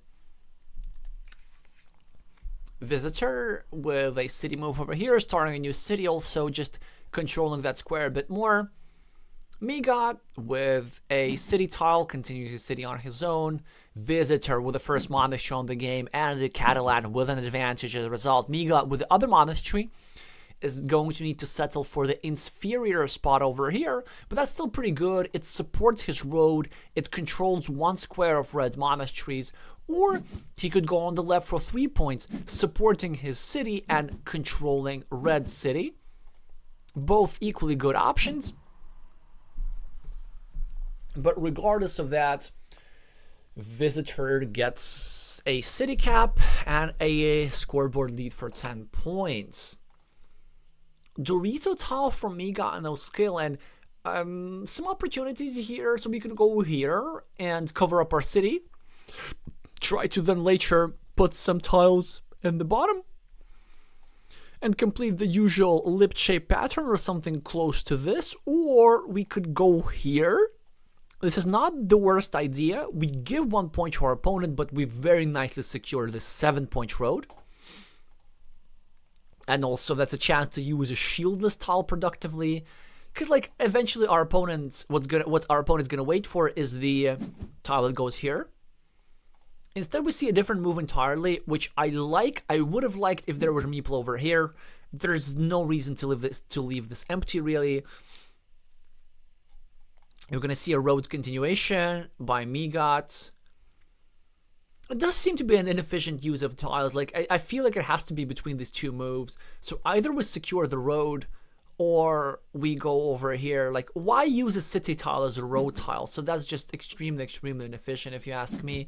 Visitor with a city move over here, starting a new city, also just controlling that square a bit more. Megot with a city tile, continues his city on his own. Visitor with the first monastery on the game, and the Catalan with an advantage as a result. Megot with the other monastery is going to need to settle for the inferior spot over here, but that's still pretty good. It supports his road, it controls one square of red monasteries, or he could go on the left for 3 points, supporting his city and controlling red city. Both equally good options. But regardless of that, Visitor gets a city cap and a scoreboard lead for 10 points. Dorito tile from MegotNoSkill, and some opportunities here, so we could go here and cover up our city. Try to then later put some tiles in the bottom and complete the usual lip shape pattern or something close to this, or we could go here. This is not the worst idea. We give 1 point to our opponent, but we very nicely secure this 7-point road. And also that's a chance to use a shieldless tile productively. Because like eventually our opponent, what our opponent's gonna wait for is the tile that goes here. Instead we see a different move entirely, which I like. I would have liked if there was a meeple over here. There's no reason to leave this empty really. You're going to see a road continuation by Megot. It does seem to be an inefficient use of tiles. Like I feel like it has to be between these two moves. So either we secure the road or we go over here. Like, why use a city tile as a road tile? So that's just extremely, extremely inefficient if you ask me.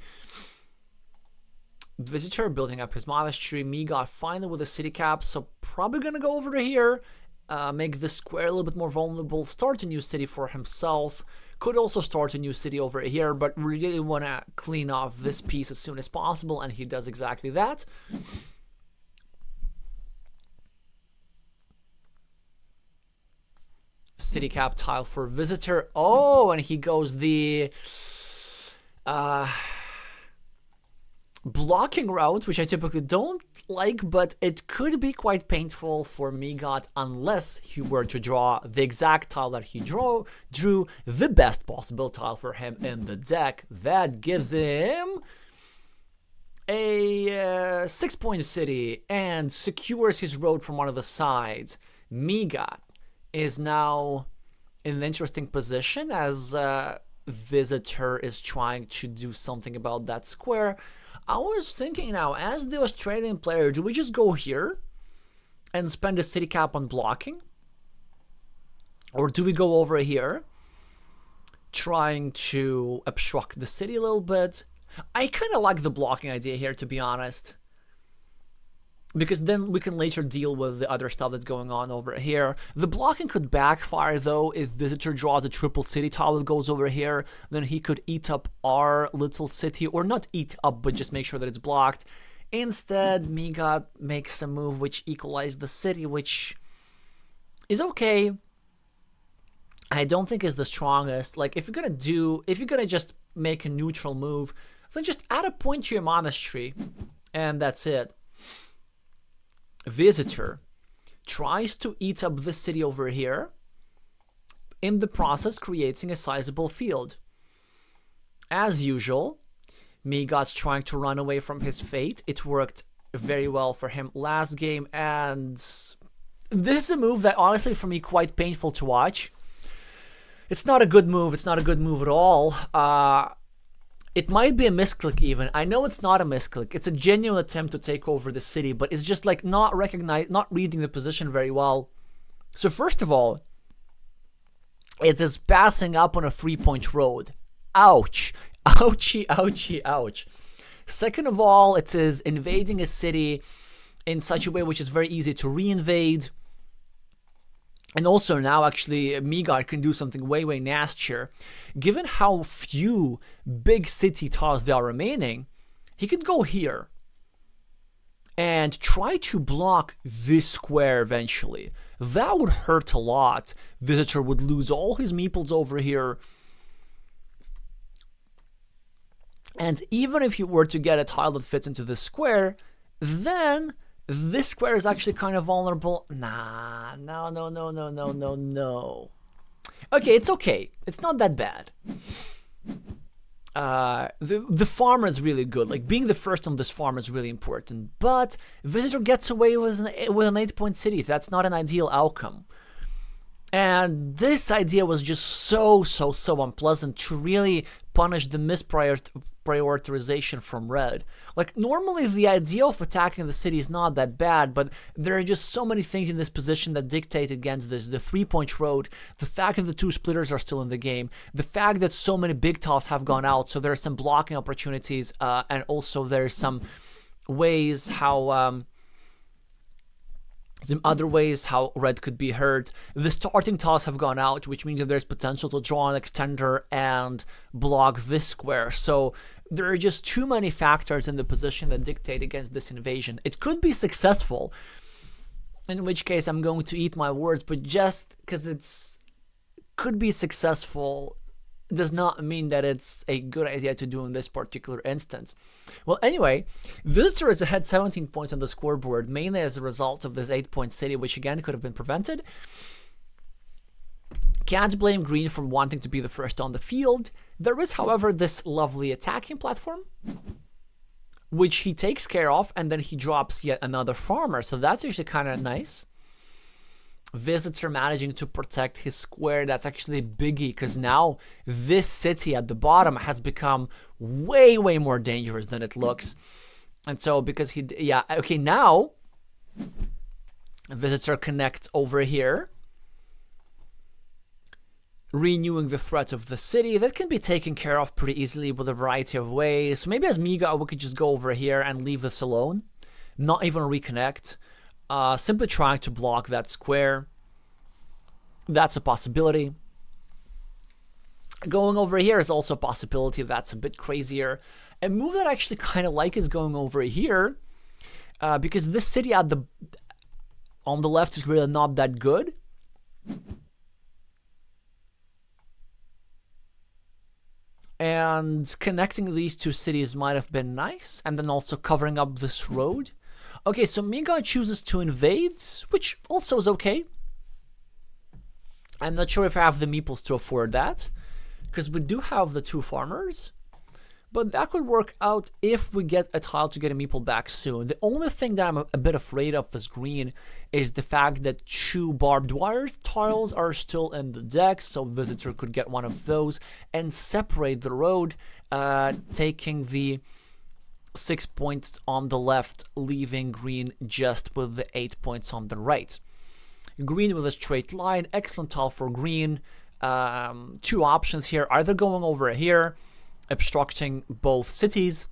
Visitor building up his monastery. Megot finally with a city cap. So probably going to go over to here. Make this square a little bit more vulnerable, start a new city for himself. Could also start a new city over here, but really want to clean off this piece as soon as possible, and he does exactly that. City cap tile for Visitor. Oh, and he goes the blocking route, which I typically don't like, but it could be quite painful for Megot unless he were to draw the exact tile that he drew, the best possible tile for him in the deck. That gives him a 6-point city and secures his road from one of the sides. Megot is now in an interesting position as Visitor is trying to do something about that square. I was thinking now, as the Australian player, do we just go here and spend a city cap on blocking? Or do we go over here, trying to obstruct the city a little bit? I kind of like the blocking idea here, to be honest. Because then we can later deal with the other stuff that's going on over here. The blocking could backfire though if Visitor draws a triple city tile that goes over here. Then he could eat up our little city, or not eat up, but just make sure that it's blocked. Instead, Megot makes a move which equalizes the city, which is okay. I don't think is the strongest. Like if you're gonna just make a neutral move, then just add a point to your monastery, and that's it. Visitor tries to eat up this city over here, in the process creating a sizable field. As usual, Megot's trying to run away from his fate. It worked very well for him last game, and this is a move that honestly for me quite painful to watch. It's not a good move. It's not a good move at all. It might be a misclick even. I know it's not a misclick. It's a genuine attempt to take over the city, but it's just like not reading the position very well. So first of all, it is passing up on a 3-point road. Ouch. Ouchie, ouchie, ouch. Second of all, it is invading a city in such a way which is very easy to reinvade. And also now actually Megot can do something way, way nastier. Given how few big city tiles there are remaining, he could go here and try to block this square eventually. That would hurt a lot. Visitor would lose all his meeples over here. And even if you were to get a tile that fits into this square, then this square is actually kind of vulnerable. Nah, no. Okay, it's okay. It's not that bad. The farmer is really good. Like, being the first on this farm is really important. But Visitor gets away with an 8-point city. That's not an ideal outcome. And this idea was just so unpleasant to really punish the misprioritization from red. Like, normally the idea of attacking the city is not that bad, but there are just so many things in this position that dictate against this. The 3-point road, the fact that the 2 splitters are still in the game, the fact that so many big tiles have gone out, so there are some blocking opportunities, and also there's some ways how... some other ways how red could be hurt. The starting tiles have gone out, which means that there's potential to draw an extender and block this square. So there are just too many factors in the position that dictate against this invasion. It could be successful, in which case I'm going to eat my words, but just because it's could be successful does not mean that it's a good idea to do in this particular instance. Well, anyway, Visitor is ahead 17 points on the scoreboard, mainly as a result of this 8-point city, which again could have been prevented. Can't blame Green for wanting to be the first on the field. There is, however, this lovely attacking platform, which he takes care of, and then he drops yet another farmer, so that's actually kind of nice. Visitor managing to protect his square. That's actually a biggie, because now this city at the bottom has become way more dangerous than it looks. And so because now Visitor connects over here, renewing the threat of the city. That can be taken care of pretty easily with a variety of ways. So maybe as Megot, we could just go over here and leave this alone, not even reconnect. Simply trying to block that square. That's a possibility. Going over here is also a possibility. That's a bit crazier. A move that I actually kind of like is going over here, because this city on the left is really not that good. And connecting these 2 cities might have been nice, and then also covering up this road. Okay, so Megot chooses to invade, which also is okay. I'm not sure if I have the meeples to afford that, because we do have the 2 farmers. But that could work out if we get a tile to get a meeple back soon. The only thing that I'm a bit afraid of as Green is the fact that 2 barbed wires tiles are still in the deck, so Visitor could get one of those and separate the road, taking the 6 points on the left, leaving Green just with the 8 points on the right. Green with a straight line, excellent tile for Green. 2 options here, either going over here, obstructing both cities,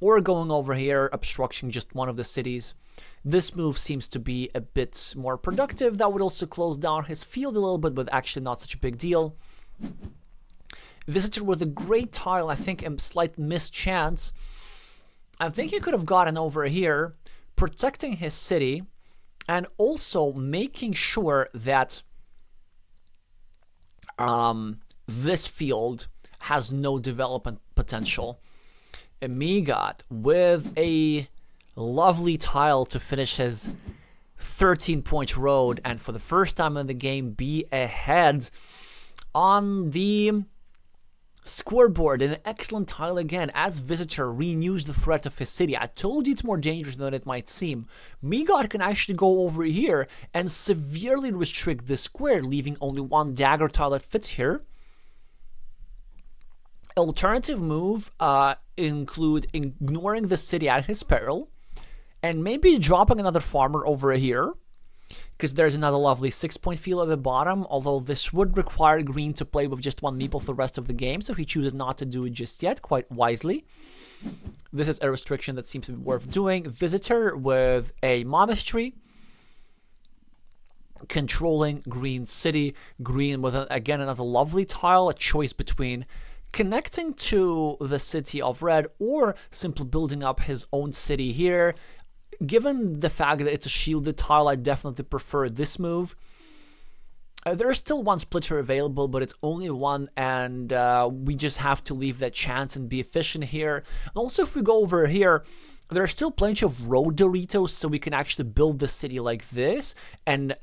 or going over here, obstructing just one of the cities. This move seems to be a bit more productive. That would also close down his field a little bit, but actually not such a big deal. Visitor with a great tile, I think a slight mischance. I think he could have gotten over here, protecting his city, and also making sure that this field has no development potential. Megot with a lovely tile to finish his 13-point road, and for the first time in the game be ahead on the Scoreboard, an excellent tile again, as visitor renews the threat of his city. I told you it's more dangerous than it might seem. Megot can actually go over here and severely restrict this square, leaving only one dagger tile that fits here. Alternative move include ignoring the city at his peril, and maybe dropping another farmer over here, because there's another lovely 6-point field at the bottom, although this would require green to play with just one meeple for the rest of the game, so he chooses not to do it just yet, quite wisely. This is a restriction that seems to be worth doing. Visitor with a monastery, controlling green city. Green with, again, another lovely tile, a choice between connecting to the city of red or simply building up his own city here. Given the fact that it's a shielded tile, I definitely prefer this move. There is still one splitter available, but it's only one, and we just have to leave that chance and be efficient here. Also, if we go over here, there are still plenty of road Doritos, so we can actually build the city like this and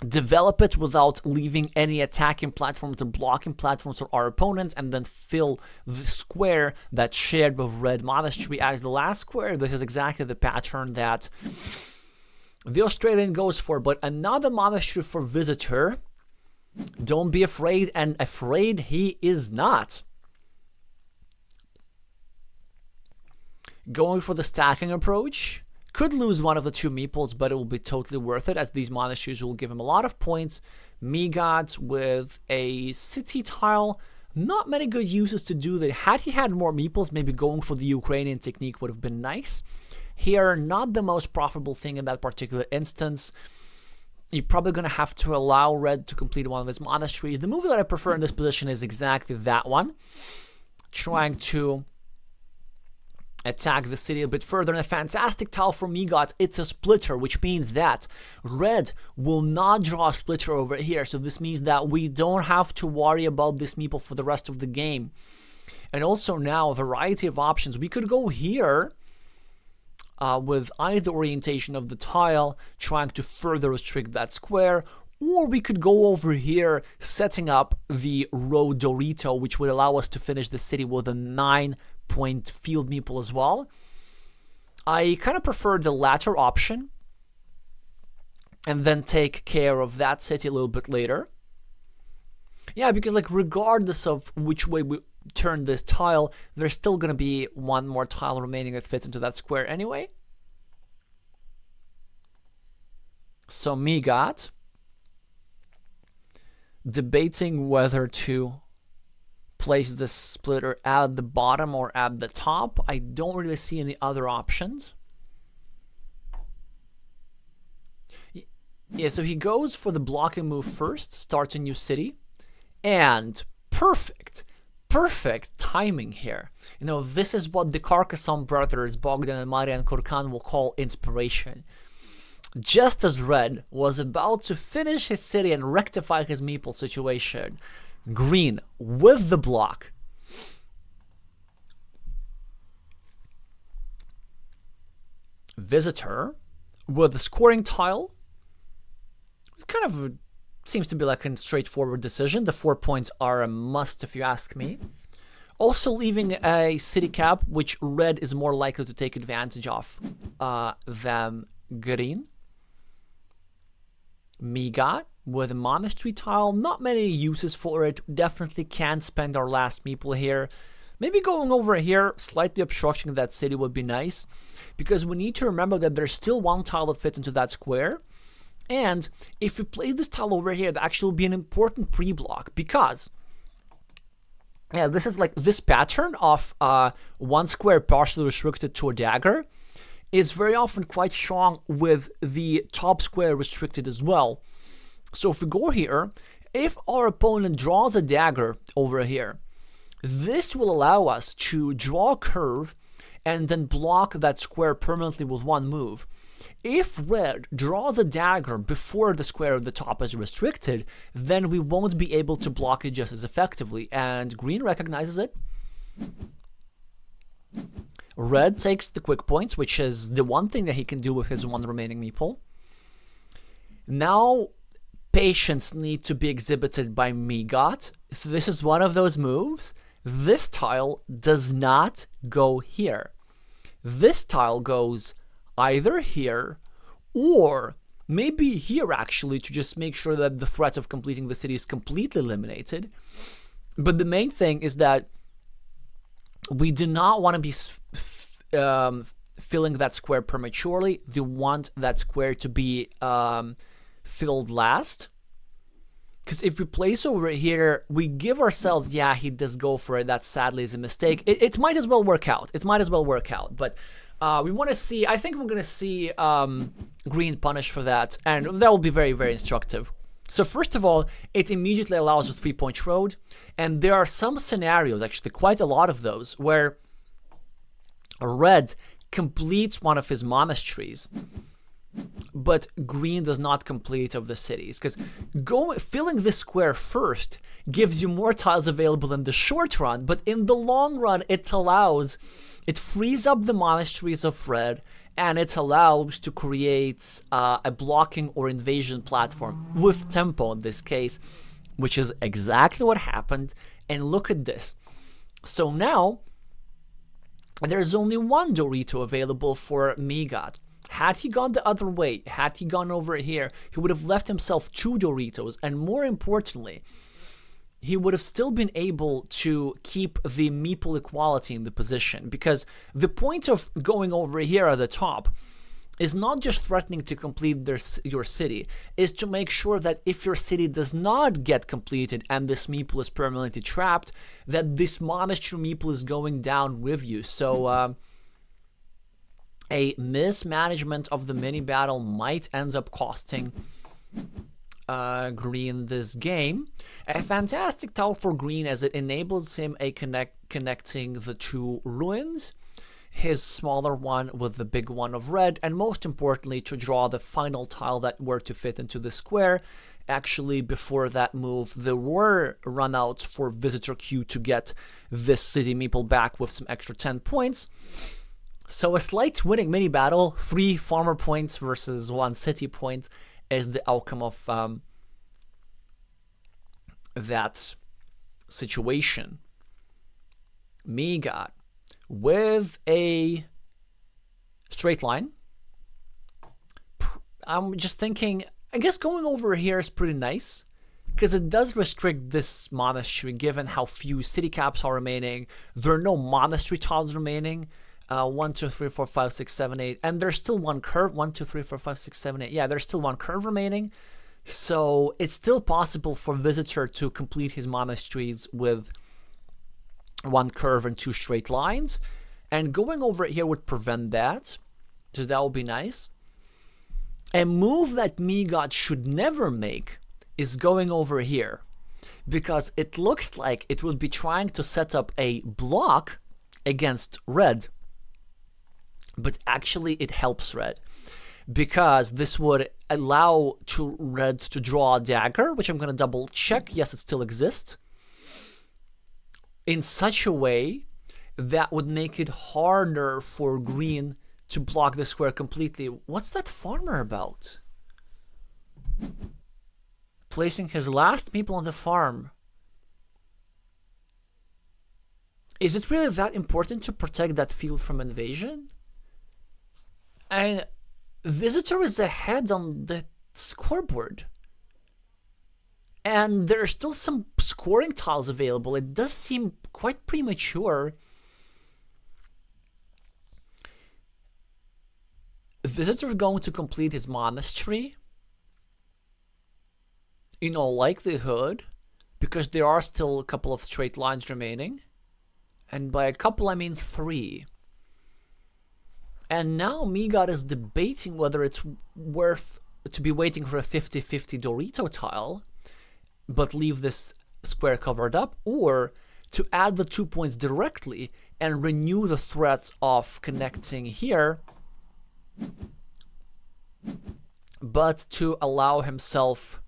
develop it without leaving any attacking platforms and blocking platforms for our opponents, and then fill the square that's shared with red monastery as the last square. This is exactly the pattern that the Australian goes for, but another monastery for visitor. Don't be afraid, and afraid he is not. Going for the stacking approach. Could lose one of the two meeples, but it will be totally worth it, as these monasteries will give him a lot of points. Megot with a city tile. Not many good uses to do that. Had he had more meeples, maybe going for the Ukrainian technique would have been nice. Here, not the most profitable thing in that particular instance. You're probably going to have to allow red to complete one of his monasteries. The move that I prefer in this position is exactly that one. Trying to attack the city a bit further, and a fantastic tile from Megot. It's a splitter, which means that red will not draw a splitter over here, so this means that we don't have to worry about this meeple for the rest of the game. And also now a variety of options. We could go here with either orientation of the tile, trying to further restrict that square, or we could go over here setting up the row Dorito, which would allow us to finish the city with a 9-point field meeple as well. I kind of prefer the latter option, and then take care of that city a little bit later. Yeah, because like regardless of which way we turn this tile, there's still going to be one more tile remaining that fits into that square anyway. So Megot debating whether to place this splitter at the bottom or at the top. I don't really see any other options. Yeah, so he goes for the blocking move first, starts a new city, and perfect timing here. You know, this is what the Carcassonne brothers, Bogdan and Marian Kurkan, will call inspiration. Just as red was about to finish his city and rectify his meeple situation, green with the block visitor with the scoring tile. It kind of seems to be like a straightforward decision. The 4 points are a must if you ask me. Also leaving a city cap, which red is more likely to take advantage of than green. Megot with a monastery tile, not many uses for it. Definitely can spend our last meeple here. Maybe going over here, slightly obstructing that city would be nice, because we need to remember that there's still one tile that fits into that square. And if we place this tile over here, that actually will be an important pre-block, because yeah, this is like this pattern of one square partially restricted to a dagger is very often quite strong with the top square restricted as well. So if we go here, if our opponent draws a dagger over here, this will allow us to draw a curve and then block that square permanently with one move. If red draws a dagger before the square at the top is restricted, then we won't be able to block it just as effectively, and green recognizes it. Red takes the quick points, which is the one thing that he can do with his one remaining meeple. Now patience need to be exhibited by Megot. So this is one of those moves. This tile does not go here. This tile goes either here or maybe here, actually, to just make sure that the threat of completing the city is completely eliminated. But the main thing is that we do not want to be filling that square prematurely. We want that square to be filled last. Because if we place over here, we give ourselves, yeah, he does go for it. That sadly is a mistake. It might as well work out. It might as well work out. But we want to see, I think we're going to see green punished for that. And that will be very, very instructive. So first of all, it immediately allows a 3-point road. And there are some scenarios, actually quite a lot of those, where red completes one of his monasteries, but green does not complete of the cities, because filling this square first gives you more tiles available in the short run, but in the long run it frees up the monasteries of red, and it allows to create a blocking or invasion platform with tempo in this case, which is exactly what happened. And look at this. So now there's only one Dorito available for Megot. Had he gone the other way, had he gone over here, he would have left himself 2 Doritos, and more importantly, he would have still been able to keep the meeple equality in the position, because the point of going over here at the top is not just threatening to complete your city, is to make sure that if your city does not get completed and this meeple is permanently trapped, that this monastery meeple is going down with you. So a mismanagement of the mini battle might end up costing green this game. A fantastic tile for green, as it enables him connecting the 2 ruins, his smaller one with the big one of red, and most importantly to draw the final tile that were to fit into the square. Actually, before that move, there were runouts for visitor queue to get this city meeple back with some extra 10 points. So a slight winning mini battle, 3 farmer points versus 1 city point, is the outcome of that situation. Megot with a straight line. I'm just thinking, I guess going over here is pretty nice, because it does restrict this monastery given how few city caps are remaining. There are no monastery tiles remaining. 1, 2, 3, 4, 5, 6, 7, 8, and there's still one curve. 1, 2, 3, 4, 5, 6, 7, 8. Yeah, there's still one curve remaining. So it's still possible for visitor to complete his monasteries with 1 curve and 2 straight lines. And going over here would prevent that. So that would be nice. A move that Megot should never make is going over here, because it looks like it would be trying to set up a block against red. But actually it helps red, because this would allow to red to draw a dagger, which I'm going to double check. Yes, it still exists, in such a way that would make it harder for green to block the square completely. What's that farmer about? Placing his last meeple on the farm. Is it really that important to protect that field from invasion? And visitor is ahead on the scoreboard, and there are still some scoring tiles available. It does seem quite premature. Visitor is going to complete his monastery in all likelihood, because there are still a couple of straight lines remaining, and by a couple I mean 3. And now Megot is debating whether it's worth to be waiting for a 50-50 Dorito tile, but leave this square covered up, or to add the 2 points directly and renew the threat of connecting here, but to allow himself,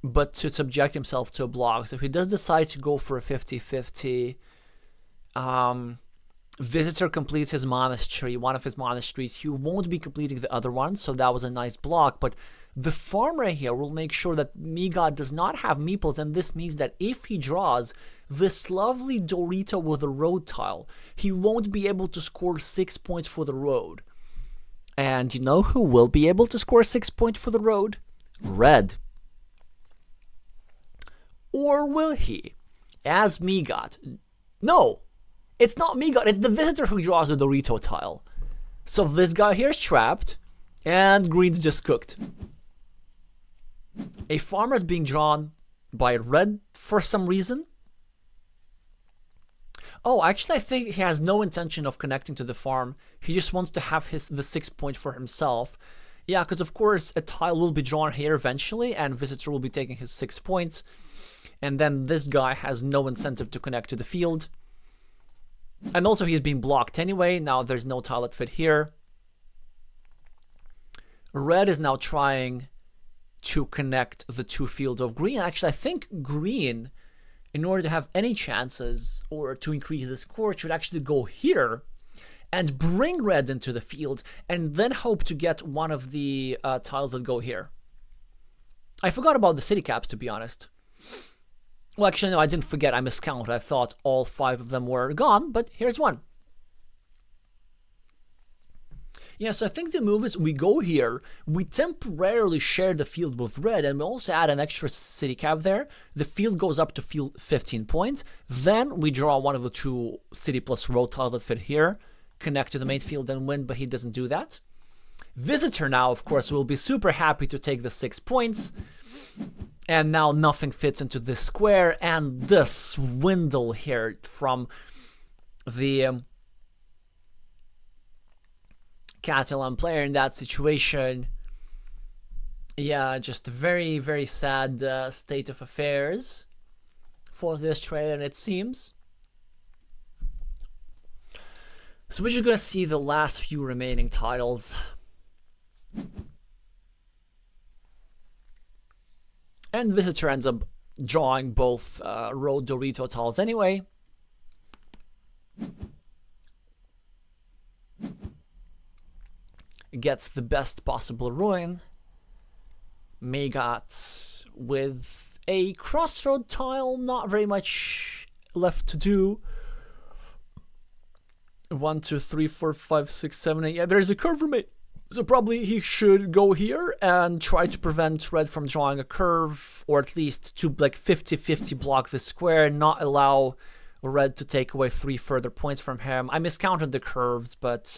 but to subject himself to a block. So if he does decide to go for a 50-50, Visitor completes his monastery, one of his monasteries. He won't be completing the other one, so that was a nice block. But the farmer here will make sure that Megot does not have meeples, and this means that if he draws this lovely Dorito with a road tile, he won't be able to score 6 points for the road. And you know who will be able to score 6 points for the road? Red. Or will he? As Megot. No! It's not Megot, it's the visitor who draws the Dorito tile. So this guy here is trapped, and green's just cooked. A farmer is being drawn by red for some reason. Oh, actually I think he has no intention of connecting to the farm. He just wants to have the 6 point for himself. Yeah, because of course a tile will be drawn here eventually, and visitor will be taking his 6 points. And then this guy has no incentive to connect to the field. And also he's being blocked anyway. Now there's no tile that fit here. Red is now trying to connect the two fields of green. Actually, I think green, in order to have any chances or to increase the score, should actually go here and bring red into the field and then hope to get one of the tiles that go here. I forgot about the city caps, to be honest. Well, actually, no, I didn't forget. I miscounted. I thought all 5 of them were gone, but here's one. Yeah, so I think the move is we go here, we temporarily share the field with red, and we also add an extra city cap there. The field goes up to field 15 points. Then we draw one of the 2 city plus road tiles that fit here, connect to the main field and win, but he doesn't do that. Visitor now, of course, will be super happy to take the 6 points. And now nothing fits into this square, and this swindle here from the Catalan player in that situation. Yeah, just a very, very sad state of affairs for this trailer, it seems. So we're just gonna see the last few remaining titles. And visitor ends up drawing both road Dorito tiles anyway. Gets the best possible ruin. Megot with a crossroad tile, not very much left to do. 1, 2, 3, 4, 5, 6, 7, 8. Yeah, there's a curve remain. So probably he should go here and try to prevent red from drawing a curve, or at least to like 50-50 block the square, not allow red to take away 3 further points from him. I miscounted the curves, but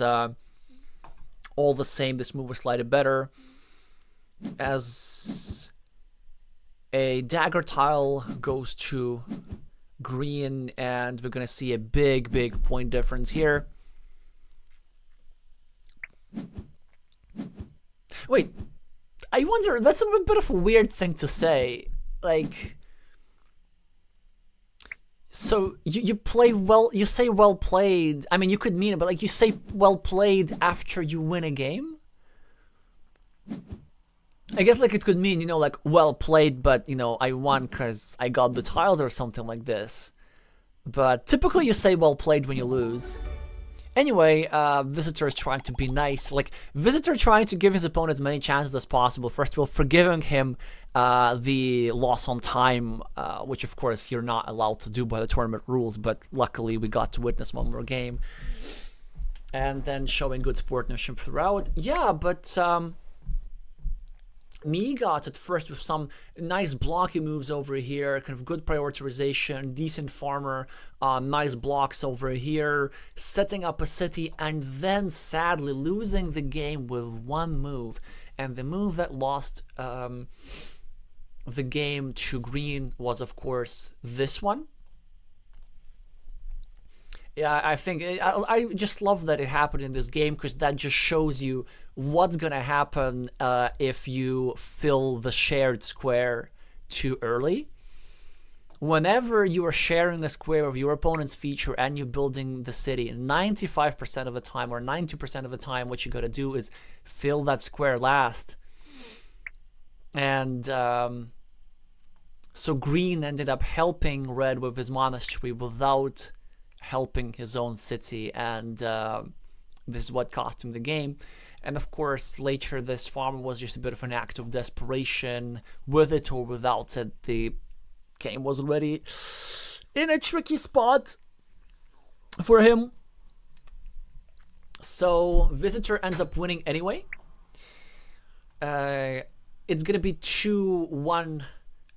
all the same, this move was slightly better. As a dagger tile goes to green, and we're going to see a big, big point difference here. Wait, I wonder, that's a bit of a weird thing to say. Like, so you play well, you say well played. I mean, you could mean it, but like you say well played after you win a game? I guess like it could mean, you know, like well played, but you know, I won because I got the tile or something like this. But typically you say well played when you lose. Anyway, visitor is trying to be nice. Like, visitor trying to give his opponent as many chances as possible. First of all, forgiving him the loss on time, which of course you're not allowed to do by the tournament rules, but luckily we got to witness one more game. And then showing good sportsmanship throughout. Yeah, but Megot at first with some nice blocky moves over here, kind of good prioritization, decent farmer, nice blocks over here, setting up a city, and then sadly losing the game with one move. And the move that lost the game to green was, of course, this one. Yeah, I think I just love that it happened in this game, because that just shows you what's gonna happen if you fill the shared square too early. Whenever you are sharing a square of your opponent's feature and you're building the city, 95% of the time or 90% of the time, what you gotta do is fill that square last. And so green ended up helping red with his monastery without helping his own city, and this is what cost him the game. And of course, later this farm was just a bit of an act of desperation. With it or without it, the game was already in a tricky spot for him. So Visitor ends up winning anyway. It's going to be 2-1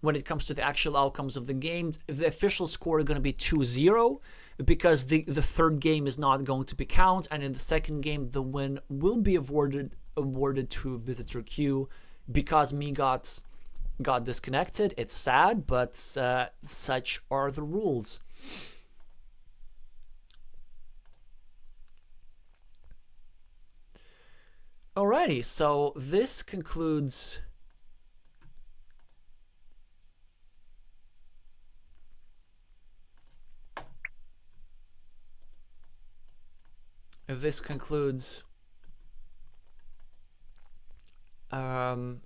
when it comes to the actual outcomes of the game. The official score is going to be 2-0 because the third game is not going to be counted, and in the second game the win will be awarded to Visitor Q because Megot got disconnected. It's sad, but such are the rules. Alrighty, so this concludes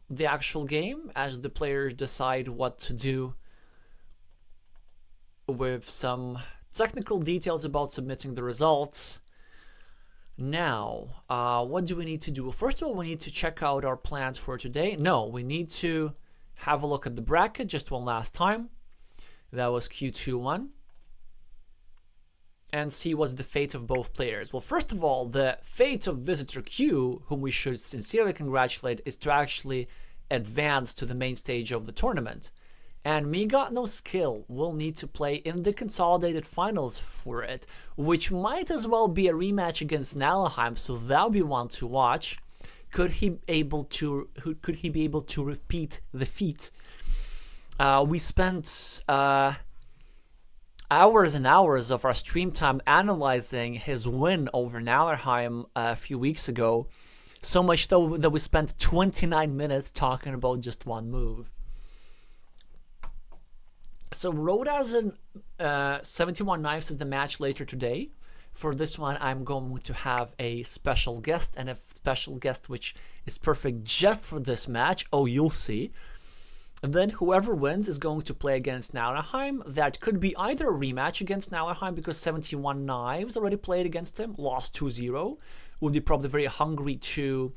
the actual game as the players decide what to do with some technical details about submitting the results. Now, what do we need to do? Well, first of all, we need to check out our plans for today. No, we need to have a look at the bracket just one last time. That was Q2-1. And see what's the fate of both players. Well, first of all, the fate of Visitor Q, whom we should sincerely congratulate, is to actually advance to the main stage of the tournament. And MegotNoSkill will need to play in the consolidated finals for it, which might as well be a rematch against Nalheim, so that'll be one to watch. Could he be able to repeat the feat? We spent hours and hours of our stream time analyzing his win over Nalheim a few weeks ago, so much so that we spent 29 minutes talking about just one move. So Rodas and 71 Knives is the match later today. For this one, I'm going to have a special guest, and a special guest which is perfect just for this match. Oh, you'll see. And then whoever wins is going to play against Nalheim. That could be either a rematch against Nalheim because 71 Knives already played against him, lost 2-0. Would be probably very hungry to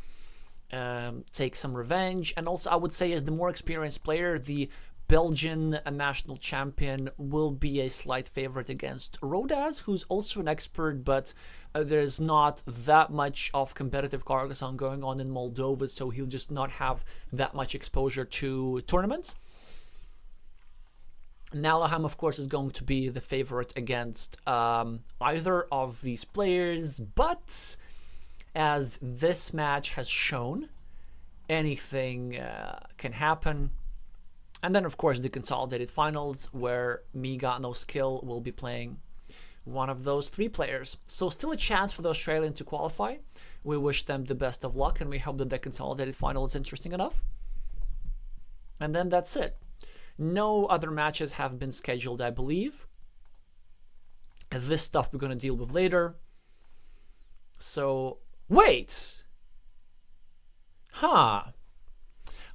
take some revenge. And also I would say as the more experienced player, the Belgian national champion will be a slight favorite against Rodas, who's also an expert, but there's not that much of competitive Carcassonne going on in Moldova, so he'll just not have that much exposure to tournaments. Nalheim, of course, is going to be the favorite against either of these players, but as this match has shown, anything can happen. And then, of course, the consolidated finals, where MegotNoSkill will be playing one of those three players. So still a chance for the Australian to qualify. We wish them the best of luck, and we hope that the consolidated final is interesting enough. And then that's it. No other matches have been scheduled, I believe. This stuff we're going to deal with later. So, wait! Huh.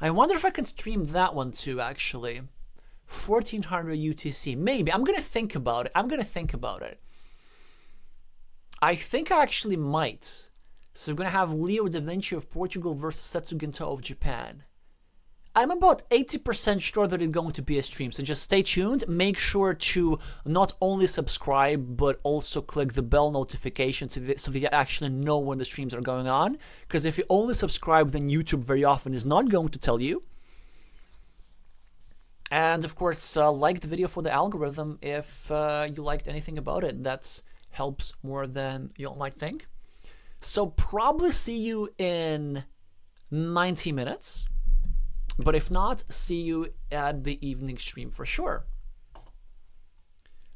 I wonder if I can stream that one too, actually. 1400 UTC. Maybe. I'm going to think about it. I think I actually might. So we're going to have Leo da Vinci of Portugal versus Setsu Ginto of Japan. I'm about 80% sure that it's going to be a stream, so just stay tuned. Make sure to not only subscribe, but also click the bell notification so that you actually know when the streams are going on. Because if you only subscribe, then YouTube very often is not going to tell you. And of course, like the video for the algorithm if you liked anything about it. That helps more than you might think. So probably see you in 90 minutes. But if not, see you at the evening stream for sure.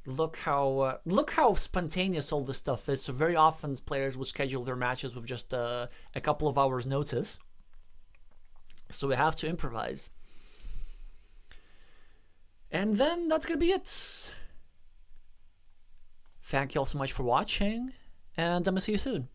Look how spontaneous all this stuff is. So very often players will schedule their matches with just a couple of hours notice. So we have to improvise. And then that's gonna be it. Thank you all so much for watching, and I'm gonna see you soon.